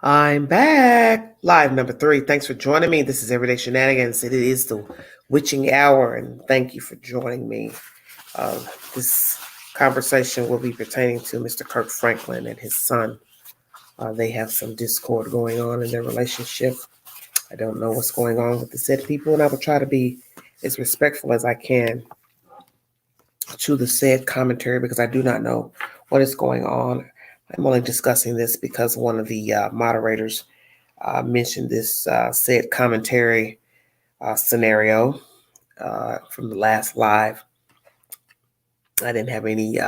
I'm back. Live number 3. Thanks for joining me. This is Everyday Shenanigans. It is the witching hour, and thank you for joining me. This conversation will be pertaining to Mr. Kirk Franklin and his son. They have some discord going on in their relationship. I don't know what's going on with the said people, and I will try to be as respectful as I can to the said commentary because I do not know what is going on. I'm only discussing this because one of the moderators mentioned this said commentary scenario from the last live. I didn't have any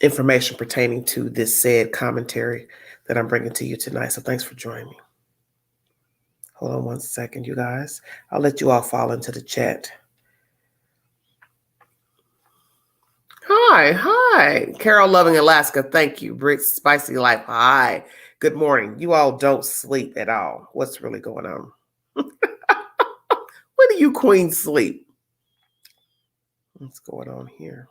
information pertaining to this said commentary that I'm bringing to you tonight. So thanks for joining me. Hold on one second, you guys. I'll let you all fall into the chat. Hi. Carol Loving Alaska, thank you. Britt Spicy Life, hi. Good morning. You all don't sleep at all. What's really going on? When do you queens sleep? What's going on here?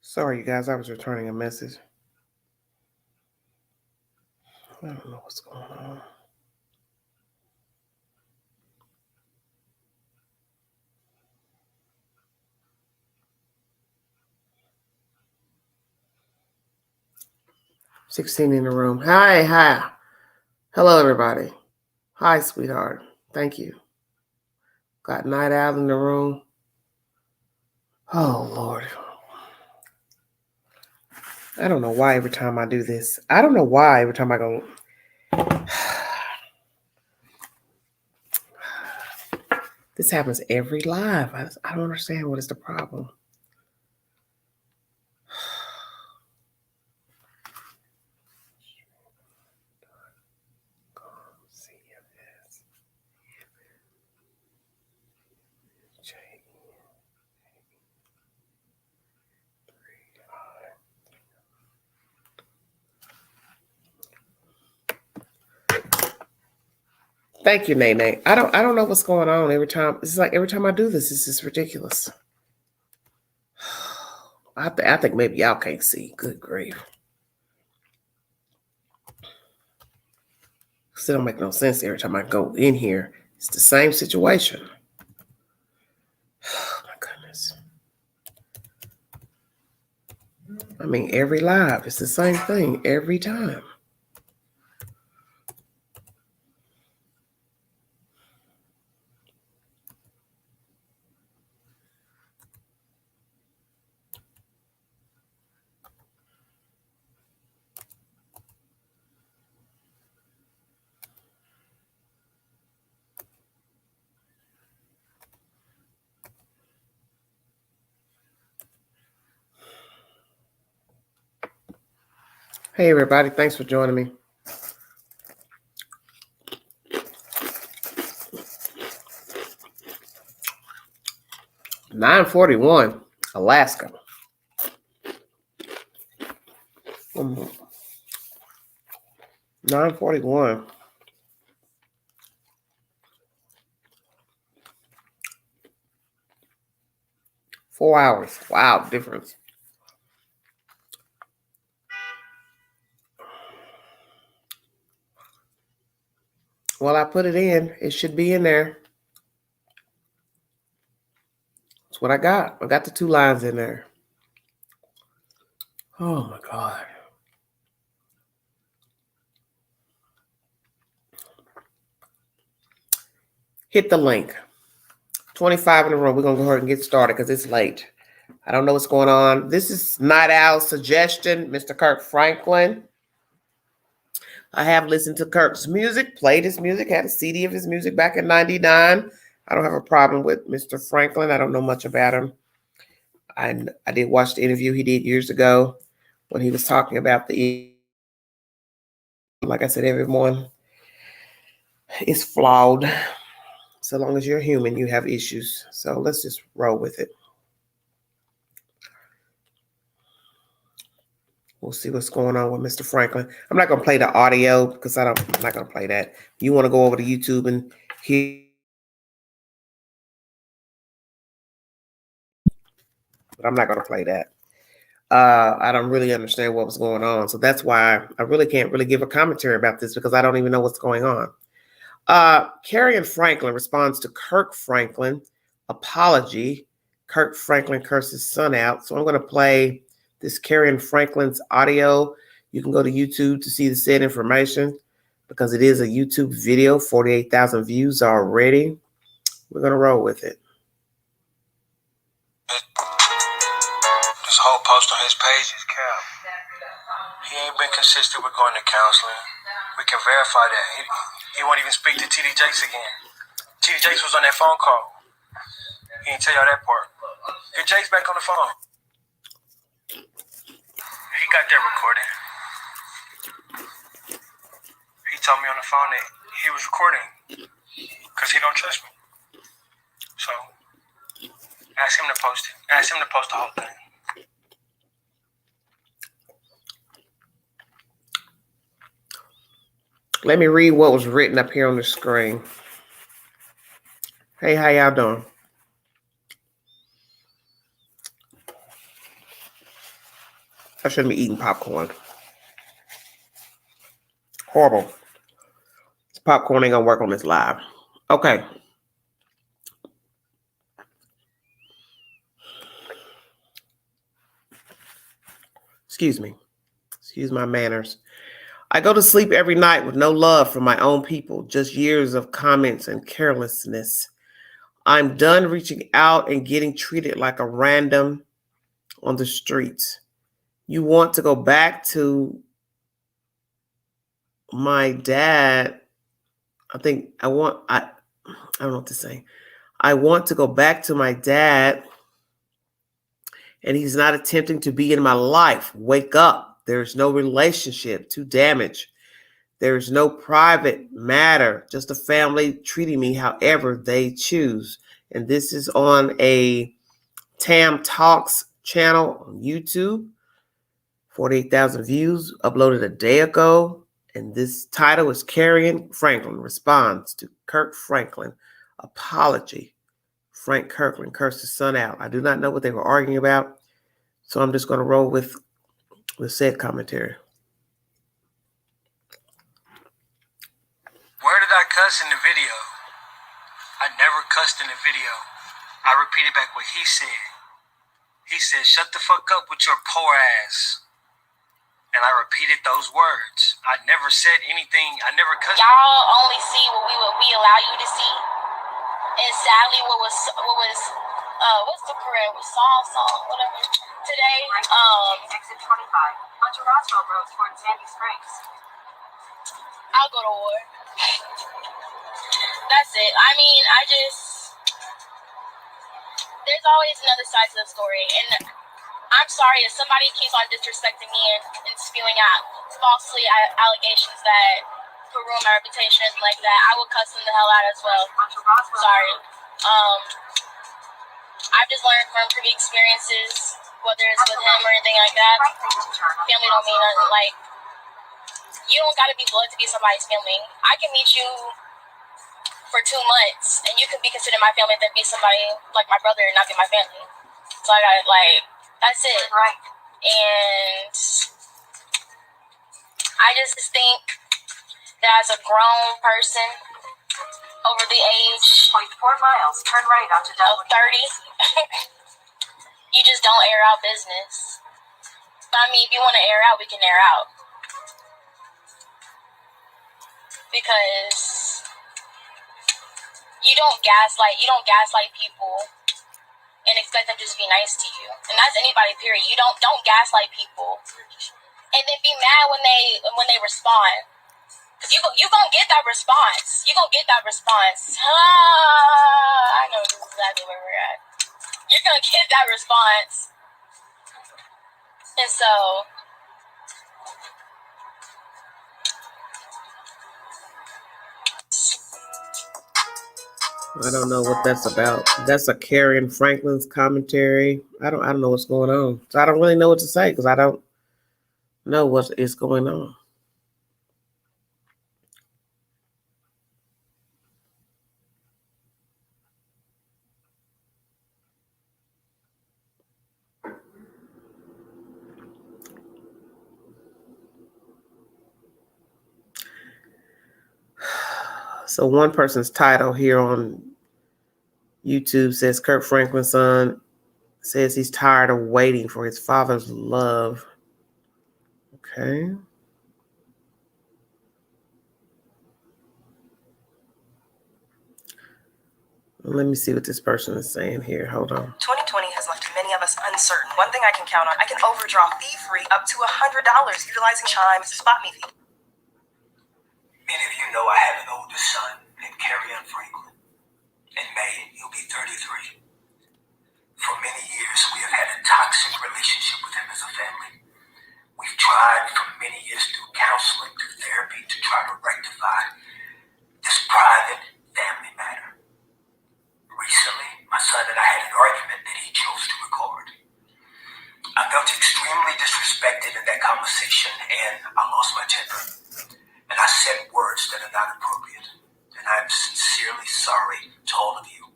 Sorry, you guys, I was returning a message. I don't know what's going on. $16 in the room. Hi. Hello, everybody. Hi, sweetheart. Thank you. Got Night Owl in the room. Oh, Lord. I don't know why every time I do this. I don't know why every time I go. This happens every live. I don't understand what is the problem. Thank you, Nate. I don't know what's going on every time. It's like every time I do this, it's just ridiculous. I think maybe y'all can't see. Good grief. Still don't make no sense every time I go in here. It's the same situation. Oh, my goodness. I mean, every live, it's the same thing every time. Hey, everybody. Thanks for joining me. $9.41, Alaska. $9.41. $4 hours. Wow, difference. Well, I put it in. It should be in there. That's what I got. I got the 2 lines in there. Oh, my God. Hit the link. 25 in a row. We're going to go ahead and get started because it's late. I don't know what's going on. This is Night Owl's suggestion, Mr. Kirk Franklin. I have listened to Kirk's music, played his music, had a CD of his music back in 99. I don't have a problem with Mr. Franklin. I don't know much about him. I did watch the interview he did years ago when he was talking about like I said, everyone is flawed. So long as you're human, you have issues. So let's just roll with it. We'll see what's going on with Mr. Franklin. I'm not going to play the audio because I'm not going to play that. You want to go over to YouTube and hear, but I'm not going to play that. I don't really understand what was going on. So that's why I really can't really give a commentary about this because I don't even know what's going on. Carrie Franklin responds to Kirk Franklin apology. Kirk Franklin curses son out. So I'm going to play this Carrie Franklin's audio. You can go to YouTube to see the said information because it is a YouTube video, 48,000 views already. We're going to roll with it. This whole post on his page is cap. He ain't been consistent with going to counseling. We can verify that. He won't even speak to TD Jakes again. TD Jakes was on that phone call. He didn't tell y'all that part. Get Jakes back on the phone. He got that recorded. He told me on the phone that he was recording because he don't trust me. So ask him to post it. Ask him to post the whole thing. Let me read what was written up here on the screen. Hey, how y'all doing? I shouldn't be eating popcorn. Horrible. This popcorn ain't gonna work on this live. Okay. Excuse me. Excuse my manners. I go to sleep every night with no love for my own people, just years of comments and carelessness. I'm done reaching out and getting treated like a random on the streets. You want to go back to my dad. I don't know what to say. I want to go back to my dad, and he's not attempting to be in my life. Wake up. There's no relationship to damage. There's no private matter, just a family treating me however they choose. And this is on a Tam Talks channel on YouTube. 48,000 views, uploaded a day ago. And this title is Carrie Franklin responds to Kirk Franklin apology. Frank Kirkland cursed his son out. I do not know what they were arguing about, so I'm just going to roll with said commentary. Where did I cuss in the video? I never cussed in the video. I repeated back what he said. He said, "Shut the fuck up with your poor ass." And I repeated those words. I never said anything. I never cussed. Y'all only see what we allow you to see. And sadly, what's the correct song, whatever. Today, exit 25 onto Roswell Road towards Sandy Springs. I'll go to war. That's it. I mean, there's always another side to the story. And I'm sorry if somebody keeps on disrespecting me and spewing out falsely allegations that could ruin my reputation like that. I will cuss them the hell out as well. Sorry. I've just learned from previous experiences, whether it's with him or anything like that. Family don't mean nothing. Like, you don't gotta be blood to be somebody's family. I can meet you for 2 months, and you could be considered my family, then be somebody like my brother and not be my family. So I got that's it. Right. And I just think that as a grown person over the age 6.4 miles, turn right onto of 30, you just don't air out business. But I mean, if you want to air out, we can air out. Because you don't gaslight people and expect them to just be nice to you. And that's anybody, period. You don't gaslight people and then be mad when they respond. You gonna get that response. You gonna get that response. I know exactly where we're at. You're gonna get that response. And so I don't know what that's about. That's a Karen Franklin's commentary. I don't know what's going on. So I don't really know what to say because I don't know what is going on. So one person's title here on YouTube says Kirk Franklin's son says he's tired of waiting for his father's love. Okay. Let me see what this person is saying here. Hold on. 2020 has left many of us uncertain. One thing I can count on, I can overdraw fee-free up to $100 utilizing Chime's Spot Me fee. Many of you know I have an oldest son named Kerrion Franklin. In May, he'll be 33. For many years, we have had a toxic relationship with him as a family. We've tried for many years through counseling, through therapy, to try to rectify this private family matter. Recently, my son and I had an argument that he chose to record. I felt extremely disrespected in that conversation, and I lost my temper. And I said words that are not appropriate. And I'm sincerely sorry to all of you.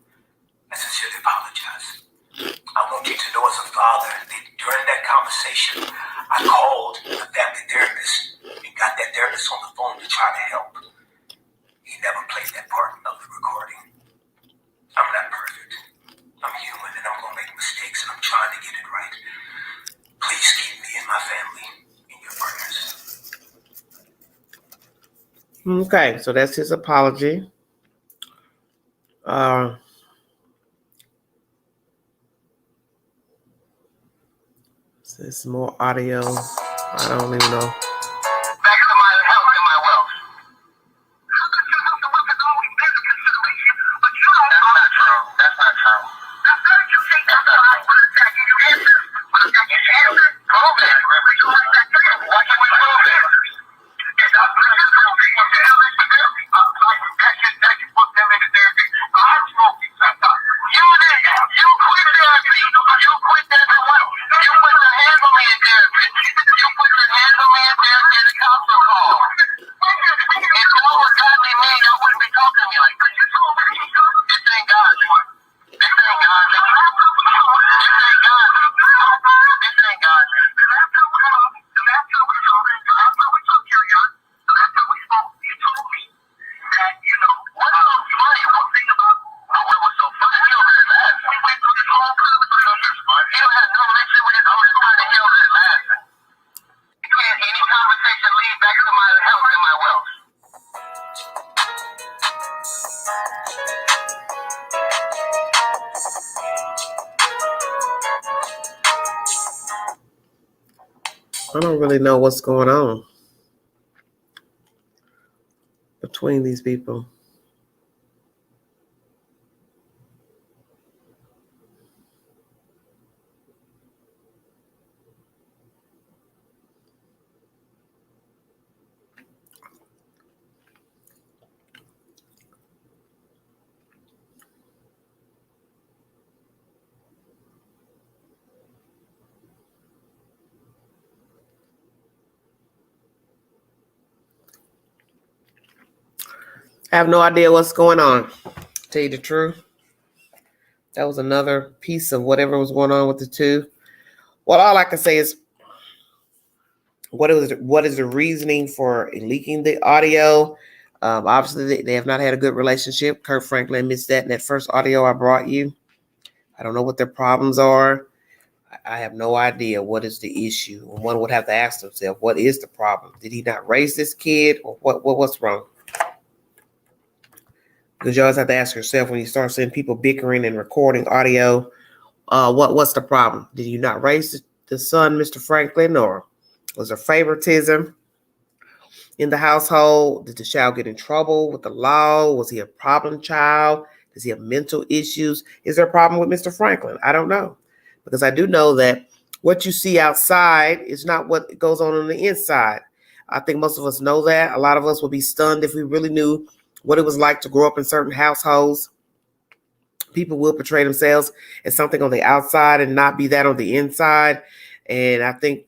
I sincerely apologize. I want you to know as a father that during that conversation, I called the family therapist and got that therapist on the phone to try to help. He never played that part of the recording. I'm not perfect. I'm human and I'm going to make mistakes and I'm trying to get it right. Please keep me and my family in your prayers. Okay, so that's his apology. There's more audio. I don't even know. Back to my health and my wealth. That's not true. Prove it. Why can't we prove it? You quit therapy. You quit therapy. You put your hands on me in therapy. You put your hands on me in therapy in the counselor call. If y'all was godly men, y'all wouldn't be talking to me like this. This ain't godly. This ain't godly. This ain't godly. This ain't godly. I don't really know what's going on between these people. I have no idea what's going on. Tell you the truth. That was another piece of whatever was going on with the two. Well, all I can say is what is the reasoning for leaking the audio? Obviously, they have not had a good relationship. Kirk Franklin admits that in that first audio I brought you. I don't know what their problems are. I have no idea what is the issue. One would have to ask themselves, what is the problem? Did he not raise this kid, or what's wrong? Because you always have to ask yourself when you start seeing people bickering and recording audio, what's the problem? Did you not raise the son, Mr. Franklin, or was there favoritism? in the household? Did the child get in trouble with the law? Was he a problem child? Does he have mental issues? Is there a problem with Mr. Franklin? I don't know. Because I do know that what you see outside is not what goes on the inside. I think most of us know that. A lot of us would be stunned if we really knew what it was like to grow up in certain households. People will portray themselves as something on the outside and not be that on the inside. And I think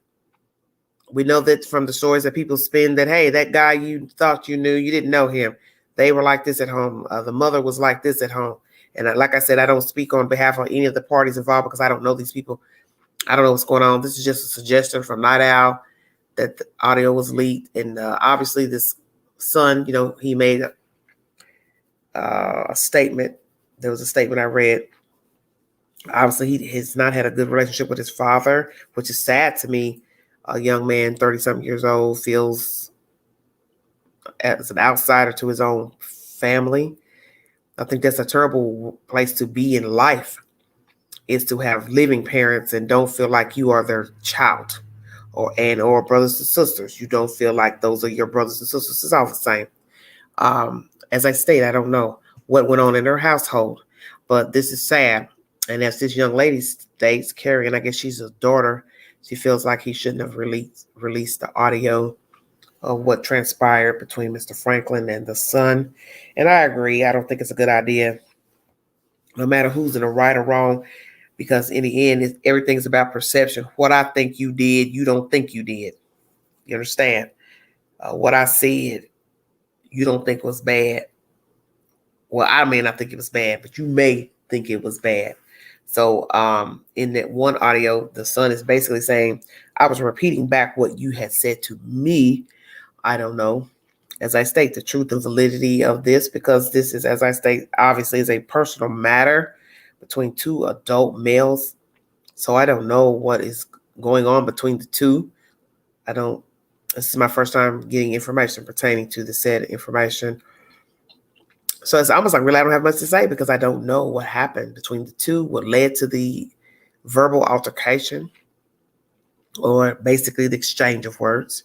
we know that from the stories that people spin that, hey, that guy you thought you knew, you didn't know him. They were like this at home. The mother was like this at home. And like I said, I don't speak on behalf of any of the parties involved because I don't know these people. I don't know what's going on. This is just a suggestion from Night Owl that the audio was leaked. And obviously this son, he made a statement. There was a statement I read. Obviously, he has not had a good relationship with his father, which is sad to me. A young man, 30-something years old, feels as an outsider to his own family. I think that's a terrible place to be in life, is to have living parents and don't feel like you are their child, or brothers and sisters. You don't feel like those are your brothers and sisters. It's all the same. As I stated, I don't know what went on in her household, but this is sad. And as this young lady states, Carrie, and I guess she's a daughter, she feels like he shouldn't have released the audio of what transpired between Mr. Franklin and the son. And I agree. I don't think it's a good idea, no matter who's in the right or wrong, because in the end, everything's about perception. What I think you did, you don't think you did. You understand? What I said, you don't think was bad. Well, I may not think it was bad, but you may think it was bad. So in that one audio, the son is basically saying, I was repeating back what you had said to me. I don't know. As I state, the truth and validity of this, because this is, as I state, obviously is a personal matter between two adult males. So I don't know what is going on between the two. This is my first time getting information pertaining to the said information. So it's almost like really I don't have much to say because I don't know what happened between the two, what led to the verbal altercation or basically the exchange of words.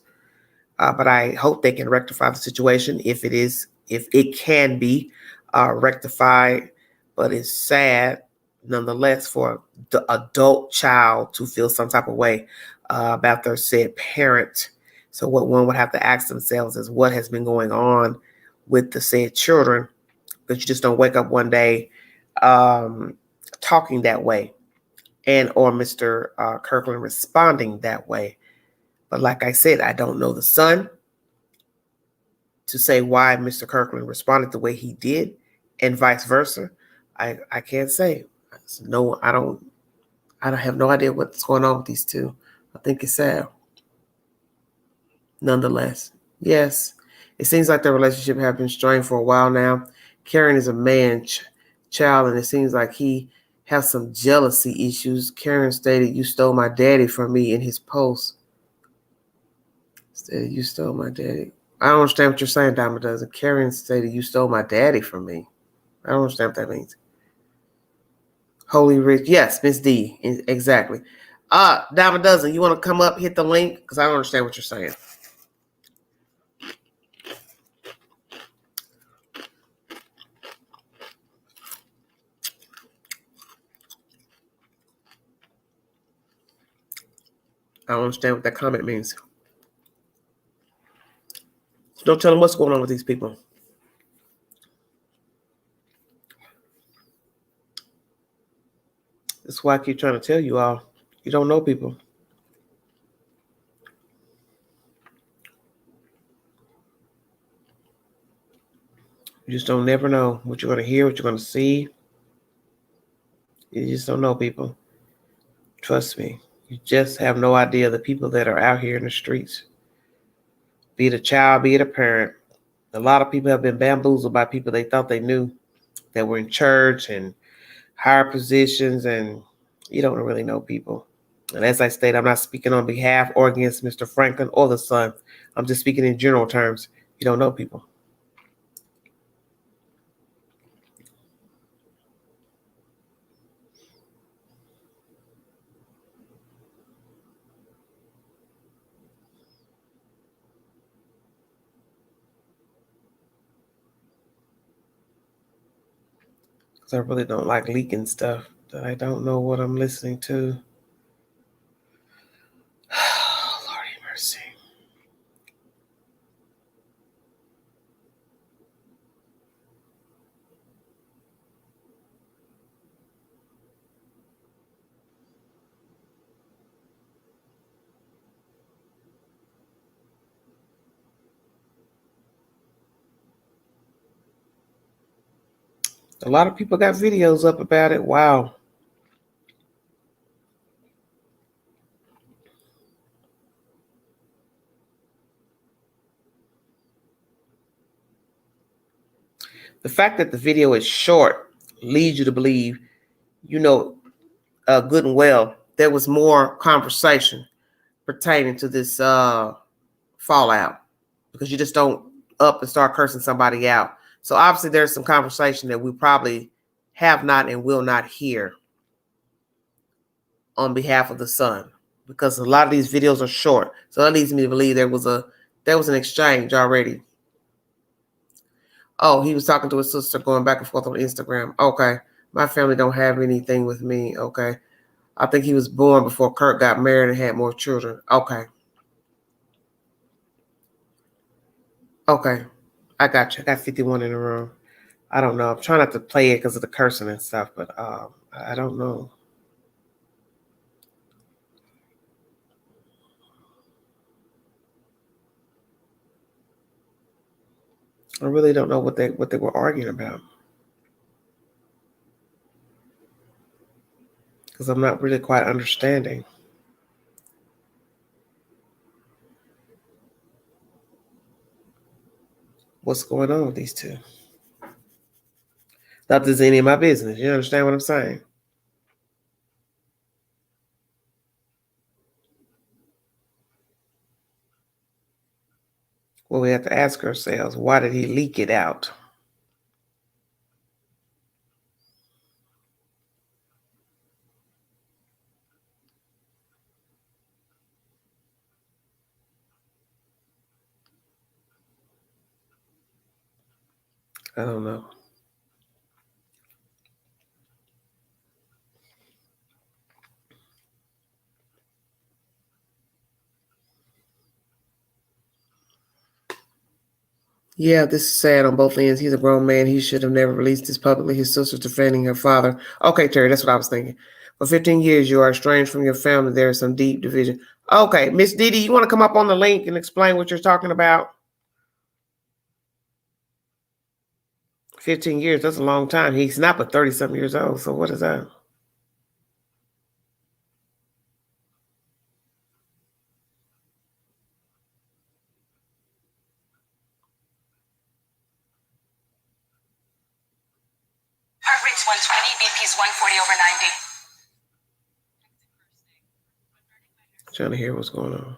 But I hope they can rectify the situation if it can be rectified. But it's sad nonetheless for the adult child to feel some type of way about their said parent. So what one would have to ask themselves is what has been going on with the said children, because you just don't wake up one day talking that way and or Mr. Kirkland responding that way. But like I said, I don't know the son to say why Mr. Kirkland responded the way he did and vice versa. I can't say. No, I don't have no idea what's going on with these two. I think it's sad. Nonetheless, yes, it seems like their relationship has been strained for a while now. Karen is a man child, and it seems like he has some jealousy issues. Karen stated, "You stole my daddy from me," in his post. Stated, "You stole my daddy." I don't understand what you're saying, Diamond Dozen. Karen stated, "You stole my daddy from me." I don't understand what that means. Holy Rich. Yes, Miss D. Exactly. Diamond Dozen, you want to come up, hit the link? Because I don't understand what you're saying. I don't understand what that comment means. Don't tell them what's going on with these people. That's why I keep trying to tell you all. You don't know people. You just don't never know what you're going to hear, what you're going to see. You just don't know people. Trust me. You just have no idea the people that are out here in the streets. Be it a child, be it a parent. A lot of people have been bamboozled by people they thought they knew that were in church and higher positions, and you don't really know people. And as I stated, I'm not speaking on behalf or against Mr. Franklin or the son. I'm just speaking in general terms. You don't know people. I really don't like leaking stuff that I don't know what I'm listening to. Lord have mercy. A lot of people got videos up about it. Wow. The fact that the video is short leads you to believe, good and well, there was more conversation pertaining to this fallout, because you just don't up and start cursing somebody out. So obviously there's some conversation that we probably have not and will not hear on behalf of the son, because a lot of these videos are short. So that leads me to believe there was an exchange already. Oh, he was talking to his sister, going back and forth on Instagram. Okay. My family don't have anything with me. Okay. I think he was born before Kirk got married and had more children. Okay. Okay. I got you. I got 51 in the room. I don't know. I'm trying not to play it because of the cursing and stuff, but I don't know. I really don't know what they were arguing about, because I'm not really quite understanding what's going on with these two. Not that there's any of my business. You understand what I'm saying? Well, we have to ask ourselves, why did he leak it out? I don't know. Yeah, this is sad on both ends. He's a grown man. He should have never released this publicly. His sister's defending her father. Okay, Terry, that's what I was thinking. For 15 years, you are estranged from your family. There is some deep division. Okay, Miss Didi, you want to come up on the link and explain what you're talking about? 15 years, that's a long time. He's not but 30-something years old, so what is that? Heart rate's 120, BP's 140/90. Trying to hear what's going on.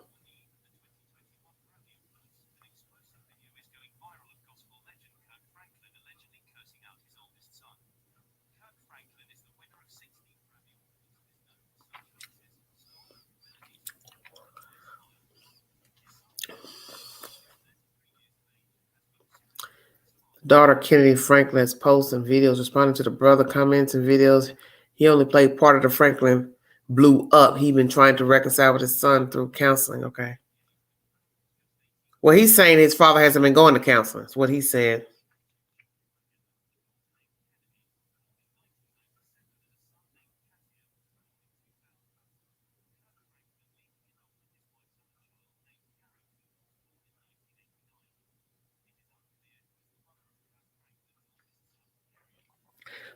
Daughter Kennedy Franklin has posted and videos responding to the brother comments and videos. He only played part of the Franklin blew up. He been trying to reconcile with his son through counseling. Okay. Well, he's saying his father hasn't been going to counseling. That's what he said.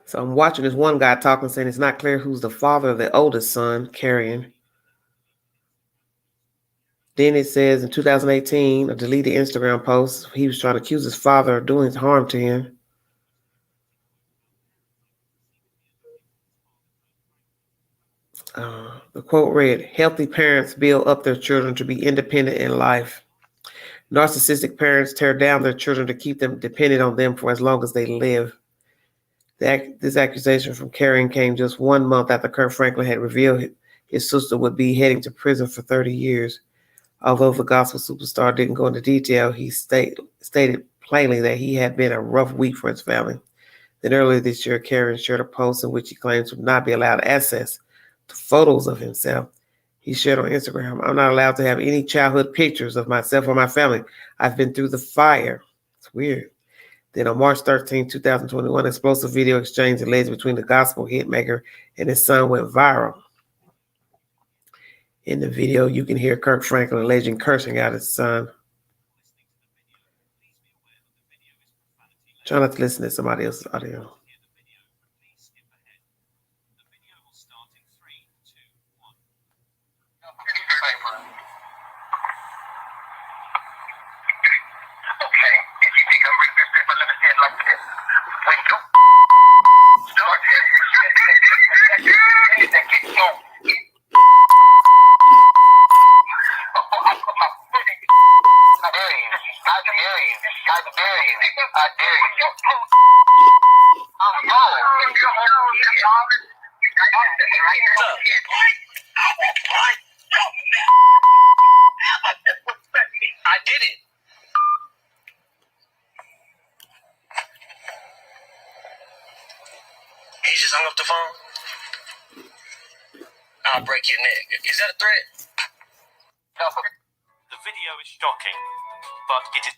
So I'm watching this one guy talking, saying it's not clear who's the father of the oldest son, carrying. Then it says in 2018, a deleted Instagram post, he was trying to accuse his father of doing harm to him. The quote read, healthy parents build up their children to be independent in life. Narcissistic parents tear down their children to keep them dependent on them for as long as they live. This accusation from Karen came just 1 month after Kirk Franklin had revealed his sister would be heading to prison for 30 years. Although the gospel superstar didn't go into detail, he stated plainly that he had been a rough week for his family. Then earlier this year, Kerrion shared a post in which he claims to not be allowed access to photos of himself. He shared on Instagram, "I'm not allowed to have any childhood pictures of myself or my family. I've been through the fire." It's weird. Then on March 13, 2021, explosive video exchange alleged between the gospel hitmaker and his son went viral. In the video, you can hear Kirk Franklin alleging cursing out his son. Try not to listen to somebody else's audio. I did it. He just hung up the phone. I'll break your neck. Is that a threat? The video is shocking, but it is.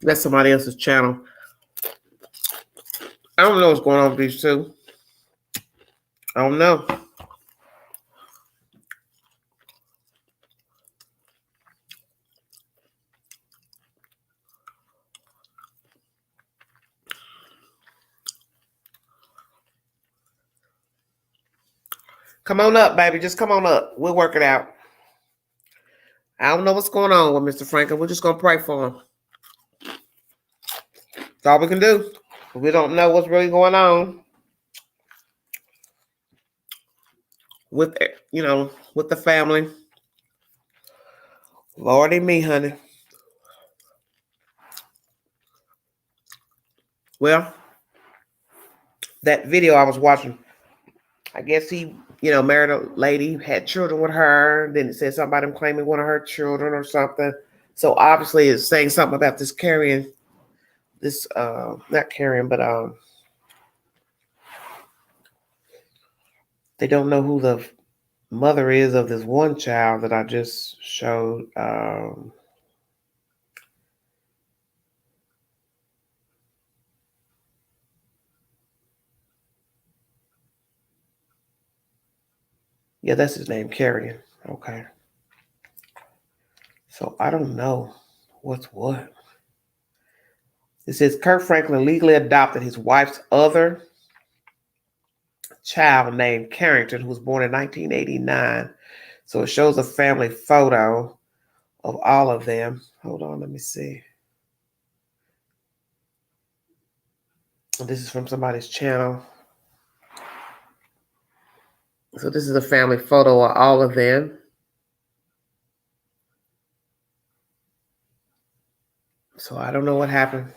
That's somebody else's channel. I don't know what's going on with these two. I don't know. Come on up, baby. Just come on up. We'll work it out. I don't know what's going on with Mr. Franklin. We're just going to pray for him. That's all we can do. We don't know what's really going on with, with the family. Lordy me, honey. Well, that video I was watching, I guess he, married a lady, had children with her. Then it said something about him claiming one of her children or something. So obviously it's saying something about this Kerrion, not Kerrion, but they don't know who the mother is of this one child that I just showed. Yeah, that's his name, Kerrion. Okay. So I don't know what's what. It says Kirk Franklin legally adopted his wife's other child named Carrington, who was born in 1989. So it shows a family photo of all of them. Hold on, let me see. This is from somebody's channel. So this is a family photo of all of them. So I don't know what happened.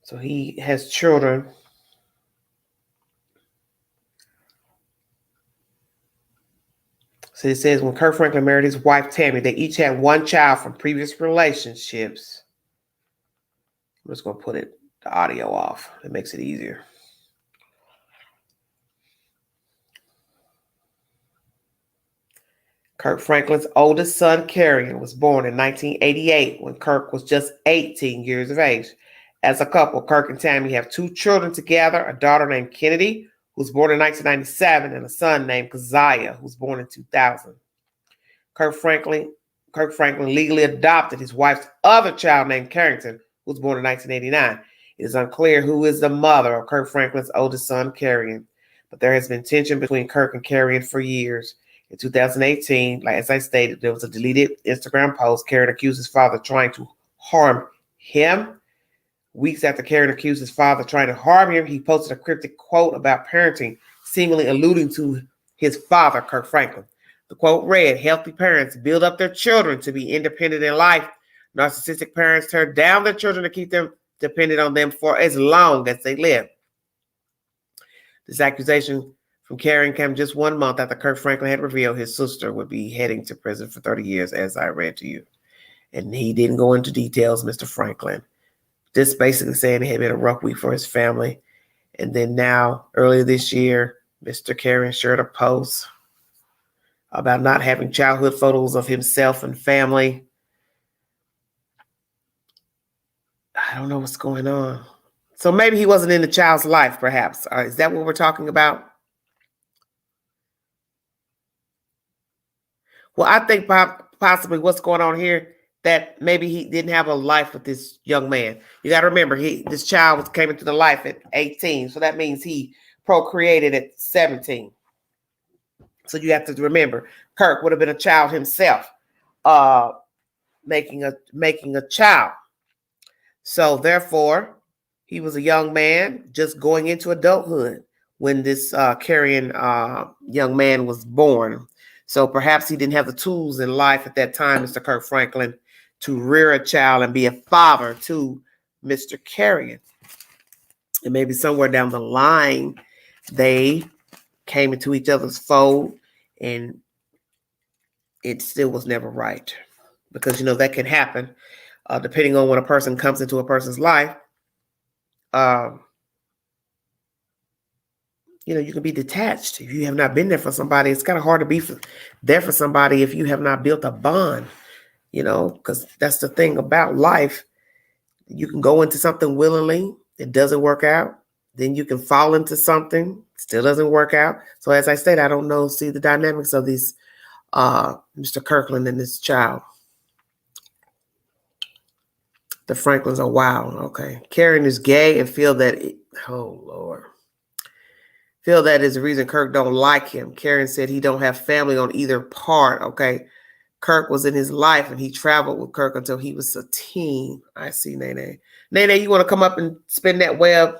So he has children. So it says when Kirk Franklin married his wife, Tammy, they each had one child from previous relationships. I'm just going to put the audio off. It makes it easier. Kirk Franklin's oldest son, Kerrion, was born in 1988 when Kirk was just 18 years of age. As a couple, Kirk and Tammy have two children together, a daughter named Kennedy, who was born in 1997, and a son named Keziah, who was born in 2000. Kirk Franklin legally adopted his wife's other child named Carrington, who was born in 1989. It is unclear who is the mother of Kirk Franklin's oldest son, Kerrion, but there has been tension between Kirk and Kerrion for years. In 2018, as I stated, there was a deleted Instagram post. Kerrion accused his father of trying to harm him. Weeks after Kerrion accused his father of trying to harm him, he posted a cryptic quote about parenting, seemingly alluding to his father, Kirk Franklin. The quote read, "Healthy parents build up their children to be independent in life. Narcissistic parents tear down their children to keep them dependent on them for as long as they live." This accusation from Kerrion came just 1 month after Kirk Franklin had revealed his sister would be heading to prison for 30 years, as I read to you. And he didn't go into details, Mr. Franklin. just basically saying it had been a rough week for his family. And then now, earlier this year, Mr. Carrion shared a post about not having childhood photos of himself and family. I don't know what's going on. So maybe he wasn't in the child's life, perhaps. Is that what we're talking about? Well, I think possibly what's going on here, that maybe he didn't have a life with this young man. You got to remember, this child came into the life at 18. So that means he procreated at 17. So you have to remember, Kirk would have been a child himself, making a child. So therefore, he was a young man just going into adulthood when this Carrion young man was born. So perhaps he didn't have the tools in life at that time, Mr. Kirk Franklin, to rear a child and be a father to Mr. Carrion. And maybe somewhere down the line, they came into each other's fold, and it still was never right. Because, that can happen depending on when a person comes into a person's life. You can be detached if you have not been there for somebody. It's kind of hard to be there for somebody if you have not built a bond, because that's the thing about life. You can go into something willingly, it doesn't work out. Then you can fall into something, still doesn't work out. So as I said, I don't see the dynamics of these Mr. Kirkland and this child. The Franklins are wild. Okay. Karen is gay and feel that is the reason Kirk don't like him. Karen said he don't have family on either part. Okay. Kirk was in his life and he traveled with Kirk until he was a teen. I see, Nene. Nene, you want to come up and spin that web?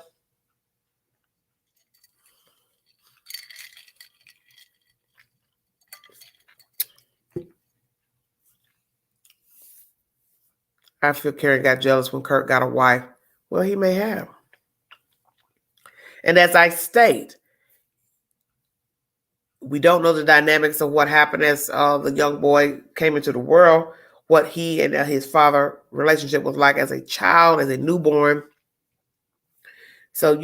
I feel Karen got jealous when Kirk got a wife. Well, he may have. And as I state, we don't know the dynamics of what happened as the young boy came into the world, what he and his father relationship was like as a child, as a newborn. So,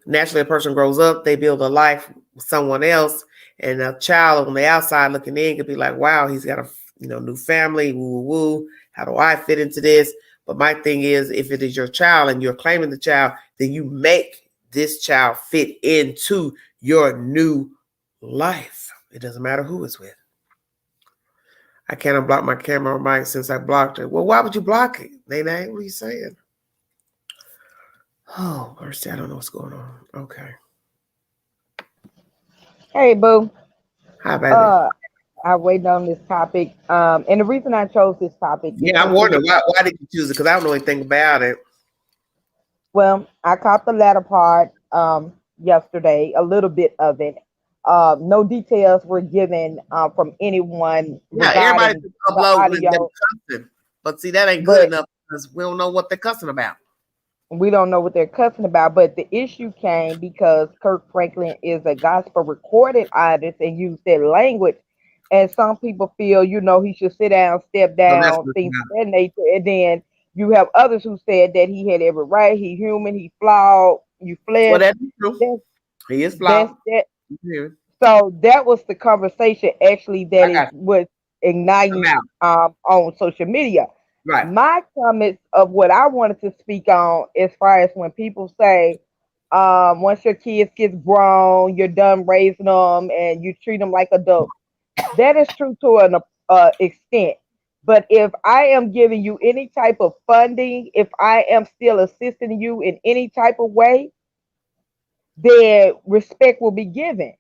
naturally a person grows up, they build a life with someone else, and a child on the outside looking in could be like, wow, he's got a new family, woo, woo, woo. How do I fit into this? But my thing is, if it is your child and you're claiming the child, then you make this child fit into your new life. It doesn't matter who it's with. I can't unblock my camera or mic since I blocked it. Well, why would you block it? Nene, what are you saying? Oh, mercy, I don't know what's going on. Okay. Hey, boo. Hi, baby. I'm waiting on this topic. And the reason I chose this topic is I'm wondering why did you choose it? Because I don't know anything about it. Well, I caught the latter part yesterday, a little bit of it. No details were given from anyone. Yeah, everybody uploading them cussing. But see, that ain't good enough because we don't know what they're cussing about. We don't know what they're cussing about, but the issue came because Kirk Franklin is a gospel recorded artist and used that language. And some people feel, he should sit down, step down, things of that nature. And then you have others who said that he had every right. He human, he flawed, you flesh. Well, that's true. He is flawed. So that was the conversation actually that was igniting on social media. Right. My comments of what I wanted to speak on, as far as when people say, once your kids get grown, you're done raising them and you treat them like adults. That is true to an extent. But if I am giving you any type of funding, if I am still assisting you in any type of way, then respect will be given.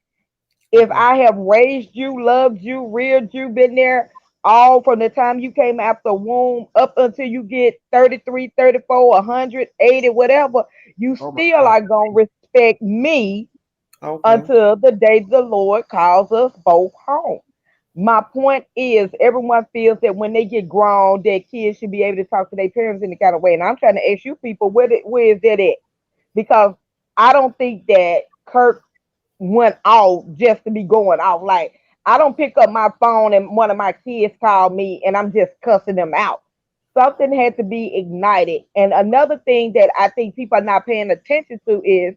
If I have raised you, loved you, reared you, been there all from the time you came out the womb up until you get 33, 34, 100, 80, whatever, you still are going to respect me until the day the Lord calls us both home. My point is, everyone feels that when they get grown, their kids should be able to talk to their parents in the kind of way. And I'm trying to ask you people, where is that at? Because I don't think that Kirk went off just to be going off. Like, I don't pick up my phone and one of my kids call me and I'm just cussing them out. Something had to be ignited. And another thing that I think people are not paying attention to is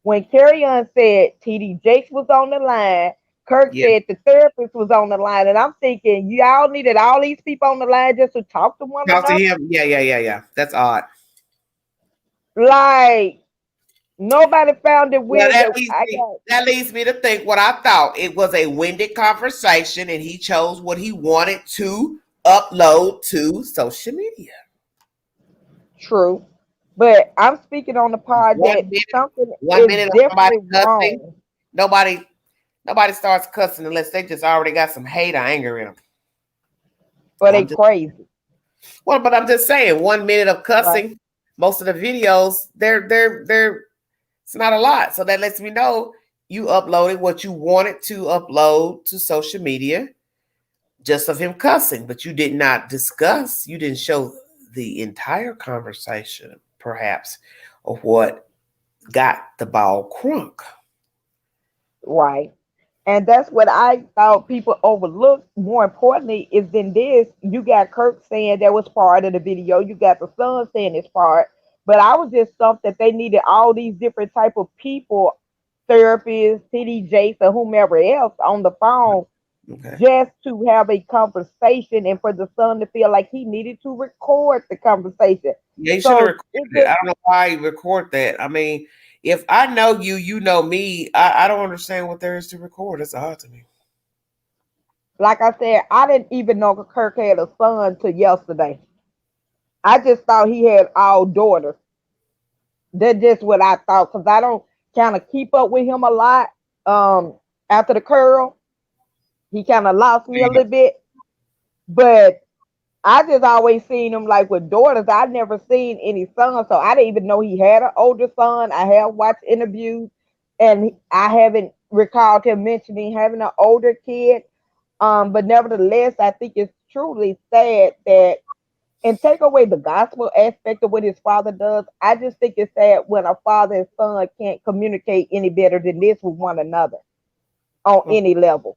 when Carrie Ann said TD Jakes was on the line, Kirk Yeah. said the therapist was on the line. And I'm thinking, y'all needed all these people on the line just to talk to one Talk to another? him. Yeah. That's odd. Like, nobody found it Well, weird that I got. that leads me to think what I thought. It was a winded conversation, and he chose what he wanted to upload to social media. True. But I'm speaking on the part One that minute, something one is minute of somebody definitely cussing. wrong. Nobody, nobody starts cussing unless they just already got some hate or anger in them. But they I'm just crazy, well, but I'm just saying, 1 minute of right? cussing. Most of the videos, they're. It's not a lot, so that lets me know you uploaded what you wanted to upload to social media, just of him cussing, but you did not discuss. You didn't show the entire conversation, perhaps, of what got the ball crunk. Right. And that's what I thought people overlooked. More importantly, is than this, you got Kirk saying that was part of the video. You got the son saying it's part. But I was just stumped that they needed all these different type of people, therapists, TDJs, or whomever else on the phone Okay. just to have a conversation and for the son to feel like he needed to record the conversation. Yeah, you should have So recorded it. I don't know why you record that. I mean, if I know you, you know me. I don't understand what there is to record. It's odd to me. like I said, I didn't even know Kirk had a son till yesterday. I just thought he had all daughters. That's just what I thought because I don't kind of keep up with him a lot. Um, After the curl, he kind of lost me a little bit, but I just always seen him like with daughters. I never seen any sons, so I didn't even know he had an older son. I have watched interviews, and I haven't recalled him mentioning having an older kid. But nevertheless, I think it's truly sad that and take away the gospel aspect of what his father does. I just think it's sad when a father and son can't communicate any better than this with one another on any level.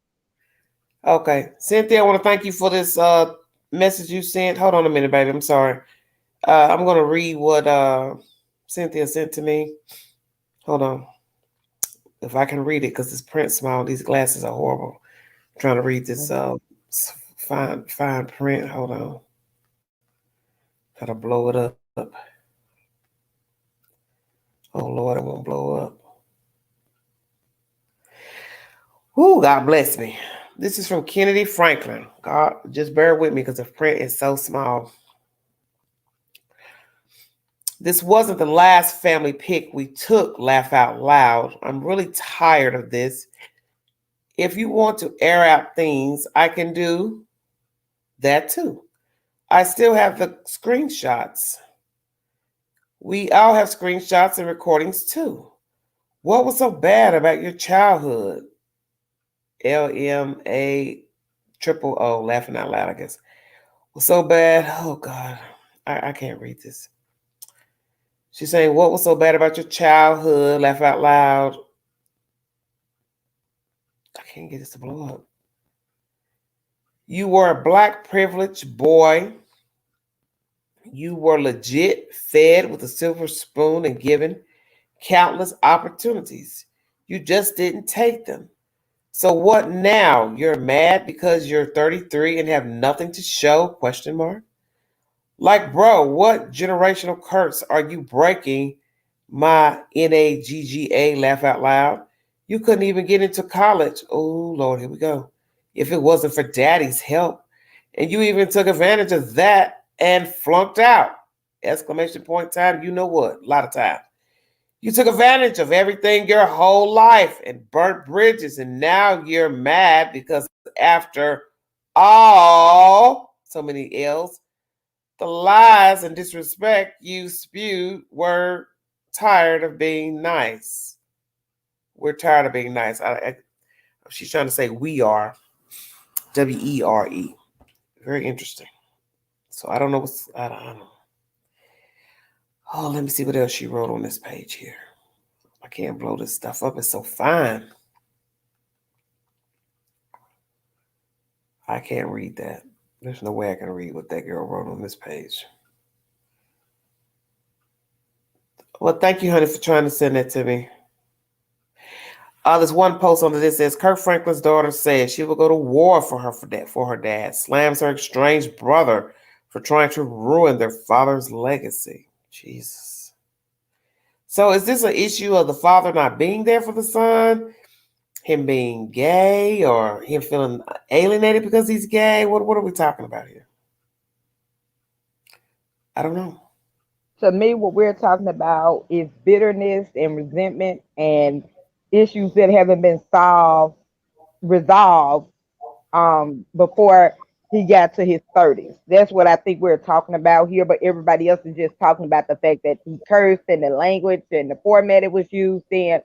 Okay, Cynthia, I want to thank you for this message you sent. Hold on a minute, baby. I'm sorry. I'm gonna read what Cynthia sent to me. Hold on, if I can read it, because this print small. These glasses are horrible. I'm trying to read this fine print. Hold on, gotta blow it up. Oh Lord, it won't blow up. Ooh, God bless me. This is from Kennedy Franklin. God, just bear with me because the print is so small. This wasn't the last family pic we took, laugh out loud. I'm really tired of this. If you want to air out things, I can do that too. I still have the screenshots. We all have screenshots and recordings too. What was so bad about your childhood? LMA triple O, laughing out loud, I guess. Was so bad. Oh God, I can't read this. She's saying, what was so bad about your childhood? Laugh out loud. I can't get this to blow up. You were a black privileged boy. You were legit fed with a silver spoon and given countless opportunities. You just didn't take them. So what now? You're mad because you're 33 and have nothing to show? Question mark. Like, bro, what generational curse are you breaking? My NAGGA, laugh out loud. You couldn't even get into college. Oh, Lord, here we go. If it wasn't for daddy's help. And you even took advantage of that and flunked out. Exclamation point time. You know what? A lot of time. You took advantage of everything your whole life and burnt bridges. And now you're mad because after all, so many L's, the lies and disrespect you spewed were tired of being nice. We're tired of being nice. She's trying to say we are. WERE. Very interesting. So I don't know I don't know. Oh, let me see what else she wrote on this page here. I can't blow this stuff up. It's so fine. I can't read that. There's no way I can read what that girl wrote on this page. Well, thank you, honey, for trying to send that to me. There's one post under this says Kirk Franklin's daughter says she will go to war for her dad. Slams her estranged brother for trying to ruin their father's legacy. Jesus. So is this an issue of the father not being there for the son? Him being gay or him feeling alienated because he's gay? What are we talking about here? I don't know. To me, what we're talking about is bitterness and resentment and issues that haven't been resolved before he got to his 30s. That's what I think we're talking about here, but everybody else is just talking about the fact that he cursed and the language and the format it was used in.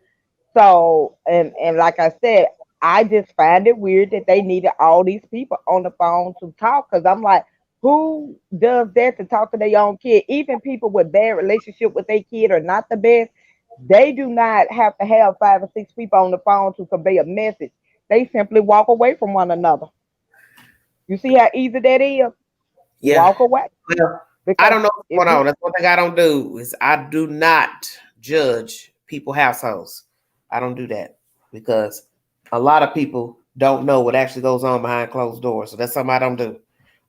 So, and like I said, I just find it weird that they needed all these people on the phone to talk, because I'm like, who does that to talk to their own kid? Even people with bad relationship with their kid or not the best, they do not have to have 5 or 6 people on the phone to convey a message. They simply walk away from one another. You see how easy that is? Yeah. Walk away. Well, I Because don't know what's if going you on. That's one thing I don't do is I do not judge people's households. I don't do that because a lot of people don't know what actually goes on behind closed doors. So that's something I don't do.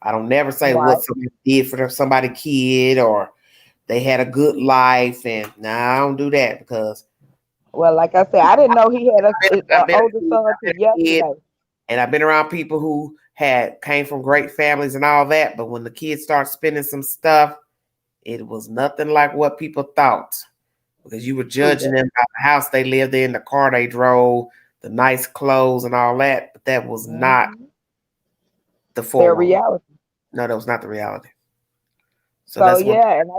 I don't never say right, what somebody did for somebody's kid or they had a good life. And I don't do that because well, like I said, I didn't know he had I've a been, older son I've till been a kid yesterday. and I've been around people who came from great families and all that. But when the kids start spending some stuff, it was nothing like what people thought because you were True judging that. them by the house they lived in, the car they drove, the nice clothes, and all that. But that was not Mhm. the Their 411. reality. No, that was not the reality. So So that's one. yeah, and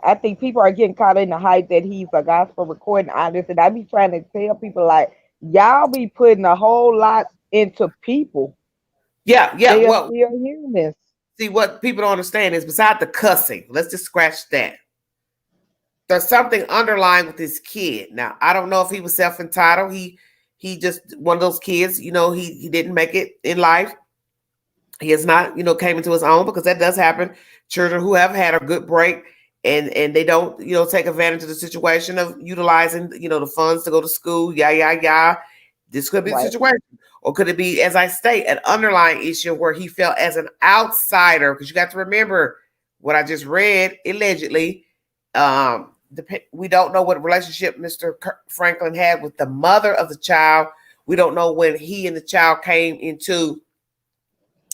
I think people are getting caught in the hype that he's a gospel recording artist, and I be trying to tell people like, y'all be putting a whole lot into people. Yeah, yeah. They are Well, still humans. see, what people don't understand is beside the cussing, let's just scratch that. There's something underlying with this kid. Now, I don't know if he was self-entitled. He just one of those kids, he didn't make it in life. He has not, came into his own because that does happen. Children who have had a good break and they don't, take advantage of the situation of utilizing, the funds to go to school, yeah. This could be the Right. situation. Or could it be, as I state, an underlying issue where he felt as an outsider? Because you got to remember what I just read, allegedly. We don't know what relationship Mr. Franklin had with the mother of the child. We don't know when he and the child came into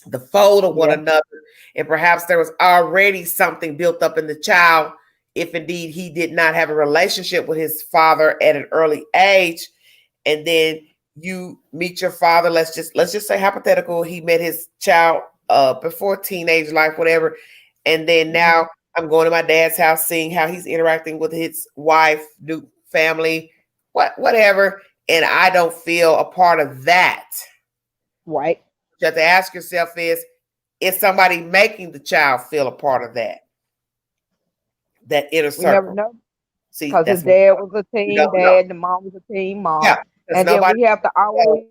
the fold of one Yeah. another, and perhaps there was already something built up in the child if indeed he did not have a relationship with his father at an early age, and then you meet your father. Let's just say hypothetical, he met his child before teenage life, whatever, and then now I'm going to my dad's house, seeing how he's interacting with his wife, new family, whatever, and I don't feel a part of that. Right. You have to ask yourself is somebody making the child feel a part of that inner We never circle? know. See, Because his that's what dad was a we team don't know. dad, the mom was a team Yeah, mom. because And then nobody, we have to always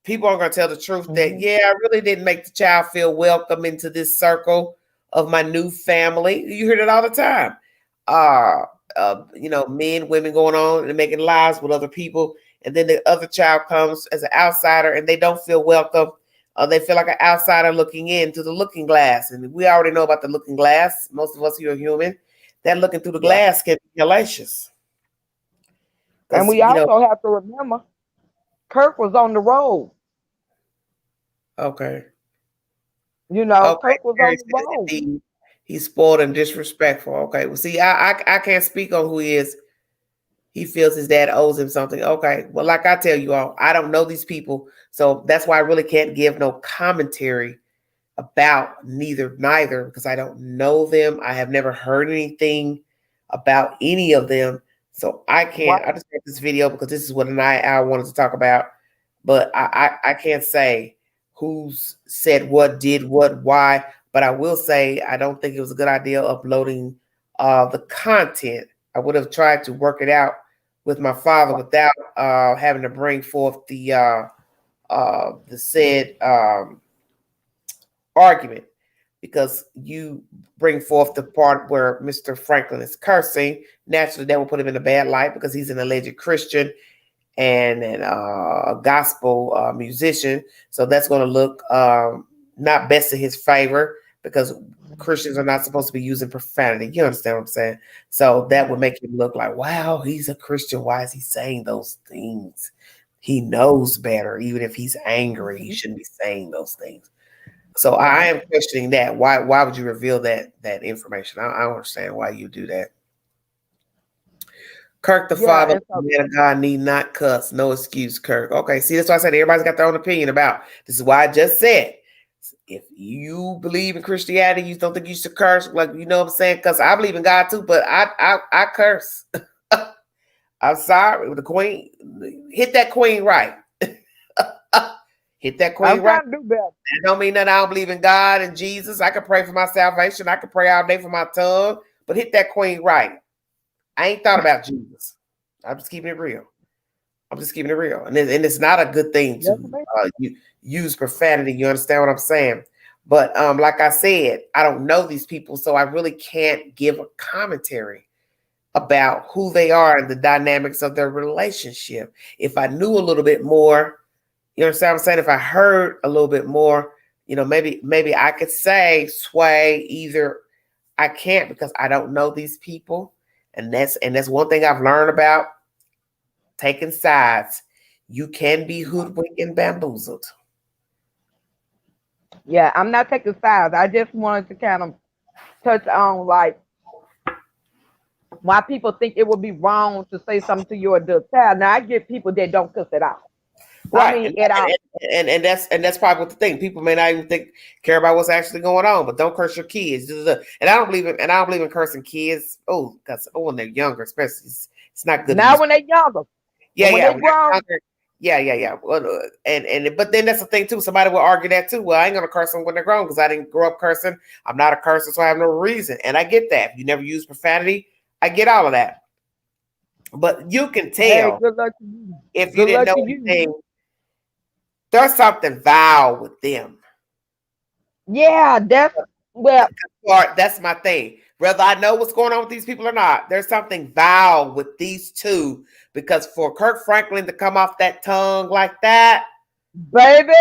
people are going to tell the truth that, Mhm. yeah, I really didn't make the child feel welcome into this circle of my new family. You hear it all the time. Men, women going on and making lives with other people. And then the other child comes as an outsider and they don't feel welcome. They feel like an outsider looking into the looking glass. And we already know about the looking glass. Most of us who are human, that looking through the Yeah. glass can be hellacious. And Because, we also have to remember Kirk was on the road. okay. Okay, Kirk was Terry on the says road. indeed he's spoiled and disrespectful. Okay, well, see, I can't speak on who he is. He feels his dad owes him something. Okay, well, like I tell you all, I don't know these people, so that's why I really can't give no commentary about neither because I don't know them. I have never heard anything about any of them, so I can't. Right. I just made this video because this is what I wanted to talk about, but I can't say who's said what, did what, why. But I will say I don't think it was a good idea uploading the content. I would have tried to work it out with my father Right. without having to bring forth the said argument because you bring forth the part where Mr. Franklin is cursing. Naturally, that will put him in a bad light because he's an alleged Christian and a gospel musician. So that's going to look not best in his favor because Christians are not supposed to be using profanity. You understand what I'm saying? So that would make him look like, wow, he's a Christian. Why is he saying those things? He knows better. Even if he's angry, he shouldn't be saying those things. So I am questioning that. Why would you reveal that information? I don't understand why you do that. Kirk, the father, man of God, need not cuss. No excuse, Kirk. Okay, see, that's why I said everybody's got their own opinion about. This is why I just said, if you believe in Christianity, you don't think you should curse. Like, you know what I'm saying? Because I believe in God too, but I curse. I'm sorry. The queen, hit that queen right. Hit that queen right. To do better. That don't mean that I don't believe in God and Jesus. I can pray for my salvation. I can pray all day for my tongue, but hit that queen right. I ain't thought about Jesus. I'm just keeping it real. I'm just keeping it real. And it's not a good thing to use profanity. You understand what I'm saying? But like I said, I don't know these people, so I really can't give a commentary about who they are and the dynamics of their relationship. If I knew a little bit more, you understand what I'm saying? If I heard a little bit more, you know, maybe I could sway either. I can't because I don't know these people. And that's one thing I've learned about taking sides. You can be hoodwinked and bamboozled. Yeah, I'm not taking sides. I just wanted to kind of touch on like why people think it would be wrong to say something to your adult child. Now I get people that don't cuss it out. Right. And that's probably what the thing. People may not even care about what's actually going on, but don't curse your kids. And I don't believe in cursing kids. Oh, because when they're younger, especially it's not good. Now when they're younger. Yeah, when they're grown. Yeah. Well, but then that's the thing too. Somebody will argue that too. Well, I ain't gonna curse them when they're grown because I didn't grow up cursing. I'm not a cursor, so I have no reason. And I get that. If you never use profanity, I get all of that. But you can tell if you didn't know anything. There's something vile with them. Yeah, that's my thing. Whether I know what's going on with these people or not, there's something vile with these two. Because for Kirk Franklin to come off that tongue like that, baby,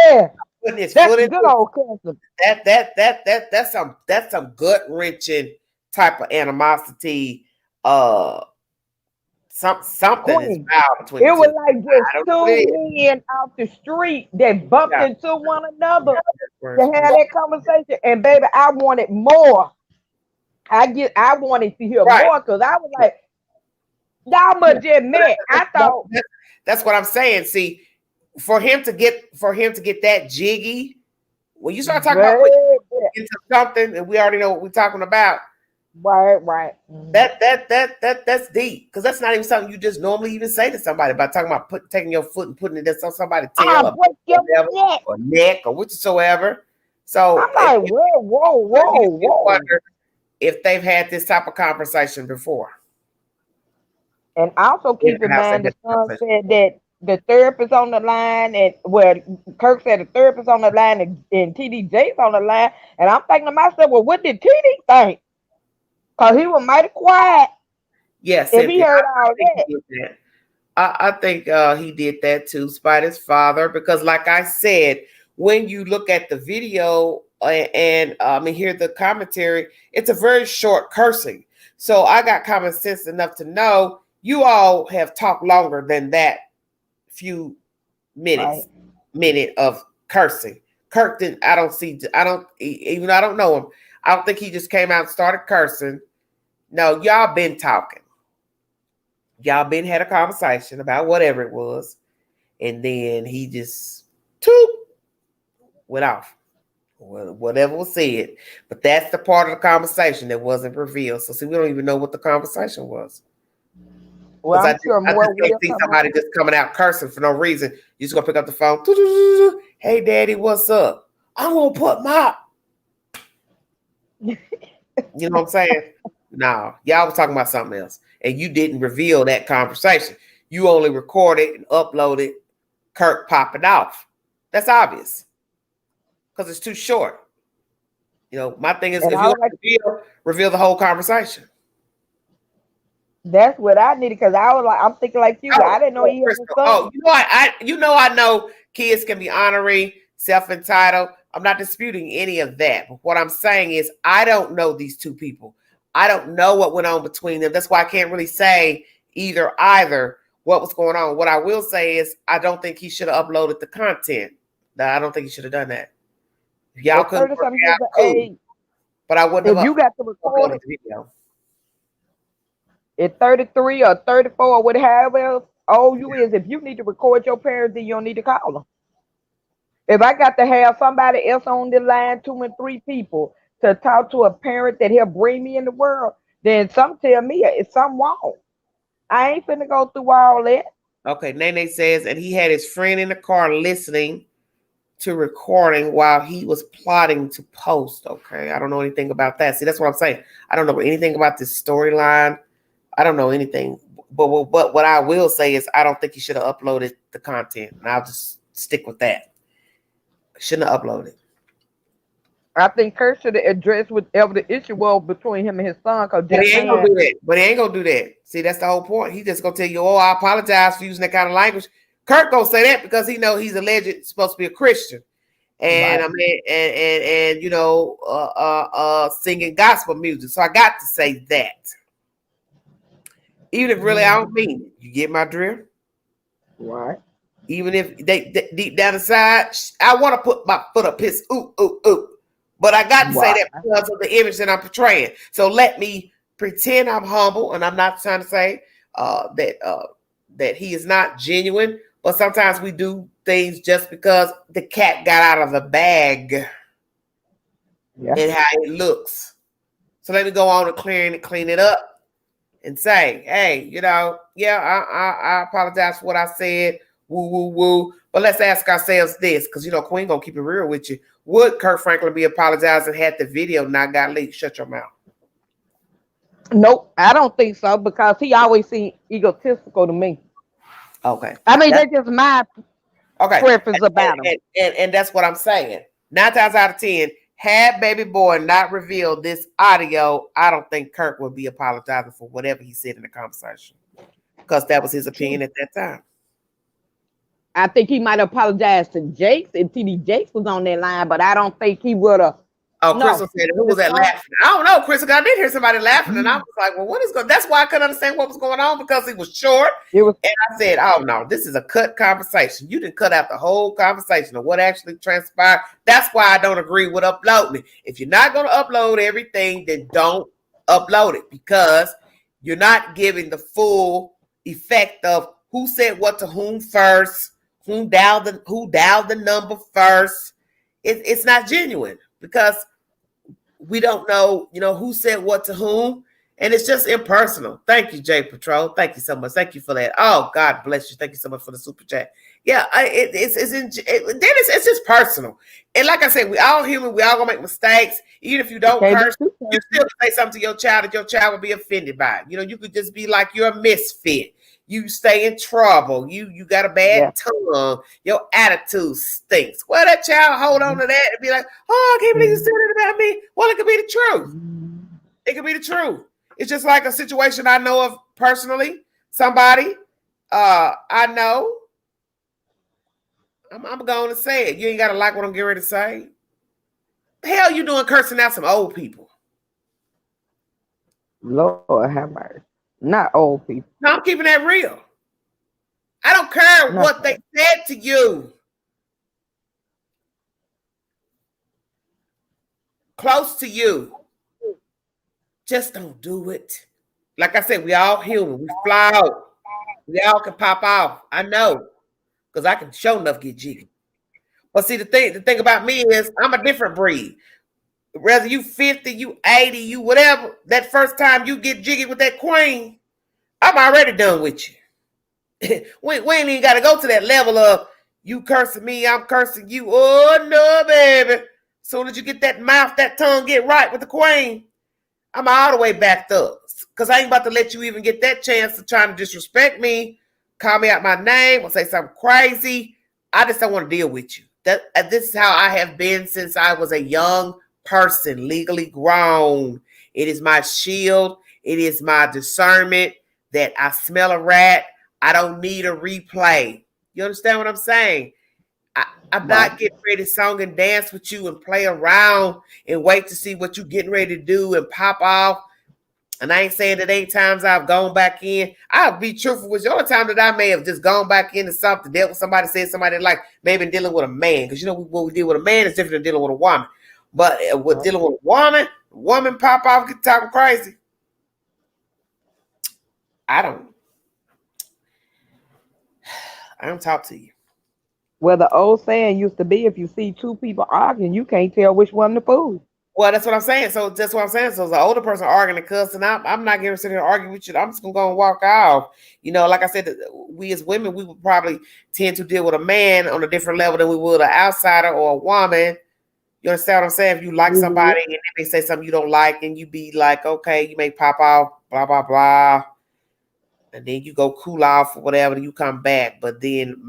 putting his foot in good old cousin. That's some gut wrenching type of animosity. Something is foul between. It was like just two men off the street that bumped into one another to have that conversation. And baby, I wanted more. I wanted to hear more because I was like, y'all must just met. I thought that's what I'm saying. See, for him to get that jiggy, when you start talking about into something, and we already know what we're talking about. Right. That's deep because that's not even something you just normally even say to somebody about talking about taking your foot and putting it on somebody's tail or neck or whatsoever. So I'm like, whoa. Wonder if they've had this type of conversation before. And also keep in mind the son said that the therapist on the line, and Kirk said the therapist on the line and TDJ's on the line, and I'm thinking to myself, well, what did TD think? Because he was mighty quiet. Yes, if he heard all that. I think he did that too, spite his father, because like I said, when you look at the video and hear the commentary, it's a very short cursing. So I got common sense enough to know you all have talked longer than that few minute of cursing. Kirk didn't, I don't know him. I don't think he just came out and started cursing. No, y'all been talking. Y'all been had a conversation about whatever it was. And then he just went off. Whatever was said. But that's the part of the conversation that wasn't revealed. So see, we don't even know what the conversation was. Well, I just can't see somebody just coming out cursing for no reason. You just gonna pick up the phone. Hey, Daddy, what's up? I'm gonna put my. You know what I'm saying? No, y'all was talking about something else, and you didn't reveal that conversation. You only recorded and uploaded Kirk popping off. That's obvious because it's too short. You know, my thing is And if I you was like, reveal the whole conversation. that's what I needed because I was like, I'm thinking like you. I didn't know he had a Crystal. son. I know kids can be honoring, self-entitled. I'm not disputing any of that. But what I'm saying is I don't know these two people. I don't know what went on between them. That's why I can't really say either what was going on. What I will say is I don't think he should have uploaded the content. No, I don't think he should have done that. If y'all At couldn't 30 work something it years out, of cool. age, But I wouldn't if have you got to record uploaded it the video. at 33 or 34 or whatever old you is, if you need to record your parents, then you don't need to call them. If I got to have somebody else on the line, 2 and 3 people, to talk to a parent that he'll bring me in the world, then some tell me it's something wrong. I ain't finna go through all that. Okay, Nene says, and he had his friend in the car listening to recording while he was plotting to post. Okay, I don't know anything about that. See, that's what I'm saying. I don't know anything about this storyline. I don't know anything. But what I will say is I don't think he should have uploaded the content. And I'll just stick with that. Shouldn't have uploaded. I think Kurt should have addressed whatever the issue was between him and his son. Cause But he just ain't gonna saying, do that. But he ain't gonna do that. See, that's the whole point. He just gonna tell you, "Oh, I apologize for using that kind of language." Kurt gonna say that because he know he's alleged supposed to be a Christian, and right. I mean, and you know, singing gospel music. So I got to say that, even if really I don't mean it. You get my drift? Right. Even if they deep down inside, I want to put my foot up his ooh. But I got to say Right. that because of the image that I'm portraying. So let me pretend I'm humble, and I'm not trying to say that he is not genuine. But sometimes we do things just because the cat got out of the bag Yeah. and how it looks. So let me go on and clean it up and say, hey, you know, yeah, I apologize for what I said. Woo. But let's ask ourselves this, because you know, Queen gonna keep it real with you. Would Kurt Franklin be apologizing had the video not got leaked? Shut your mouth. Nope, I don't think so because he always seemed egotistical to me. Okay. I mean, that's just my preference about him. And that's what I'm saying. 9 times out of 10, had Baby Boy not revealed this audio, I don't think Kurt would be apologizing for whatever he said in the conversation, because that was his opinion at that time. I think he might apologize to Jakes if TD Jakes was on that line, but I don't think he would have. Oh, Crystal said, who was that laughing? I don't know, Crystal. I did hear somebody laughing, and I was like, well, what is going on? That's why I couldn't understand what was going on, because it was short. And I said, oh, no, this is a cut conversation. You didn't cut out the whole conversation of what actually transpired. That's why I don't agree with uploading it. If you're not going to upload everything, then don't upload it, because you're not giving the full effect of who said what to whom first, who dialed the number first. It's not genuine, because we don't know, you know, who said what to whom, and it's just impersonal. Thank you, Jay Patrol. Thank you so much. Thank you for that. Oh, God bless you. Thank you so much for the super chat. Yeah, it's just personal. And like I said, we all human. We all gonna make mistakes. Even if you don't curse, you still say something to your child that your child will be offended by. You know, you could just be like you're a misfit. You stay in trouble. You got a bad tongue. Your attitude stinks. Well, that child hold on to that and be like, oh, I can't believe you said that about me. Well, it could be the truth. It could be the truth. It's just like a situation I know of personally. Somebody I know. I'm going to say it. You ain't got to like what I'm getting ready to say. The hell you doing cursing out some old people? Lord have mercy. Not old people. No, I'm keeping that real. I don't care what they said to you. Close to you. Just don't do it. Like I said, we all human. We fly out. We all can pop off. I know. Because I can show enough get jiggy. But see, the thing about me is I'm a different breed. Whether you 50, you 80, you whatever, that first time you get jiggy with that queen, I'm already done with you. we ain't even got to go to that level of you cursing me, I'm cursing you. Oh, no, baby. Soon as you get that mouth, that tongue get right with the queen, I'm all the way backed up. Because I ain't about to let you even get that chance to try to disrespect me, call me out my name, or say something crazy. I just don't want to deal with you. This is how I have been since I was a young person, legally grown. It is my shield. It is my discernment that I smell a rat. I don't need a replay. You understand what I'm saying? I'm not getting ready to song and dance with you and play around and wait to see what you're getting ready to do and pop off. And I ain't saying that ain't times I've gone back in. I'll be truthful with you. All the time that I may have just gone back into something, dealt with somebody, said somebody like maybe dealing with a man. Because you know what we deal with a man is different than dealing with a woman. But with dealing with a woman pop off, get talking crazy. I don't talk to you. Well, the old saying used to be, if you see two people arguing, you can't tell which one the fool. Well, that's what I'm saying. So that's what I'm saying. So as an older person arguing and cussing, I'm not going to sit here and argue with you. I'm just going to go and walk off. You know, like I said, we as women, we would probably tend to deal with a man on a different level than we would an outsider or a woman. You understand what I'm saying? If you like somebody and they say something you don't like and you be like, okay, you may pop off, blah, blah, blah. And then you go cool off or whatever, and you come back. But then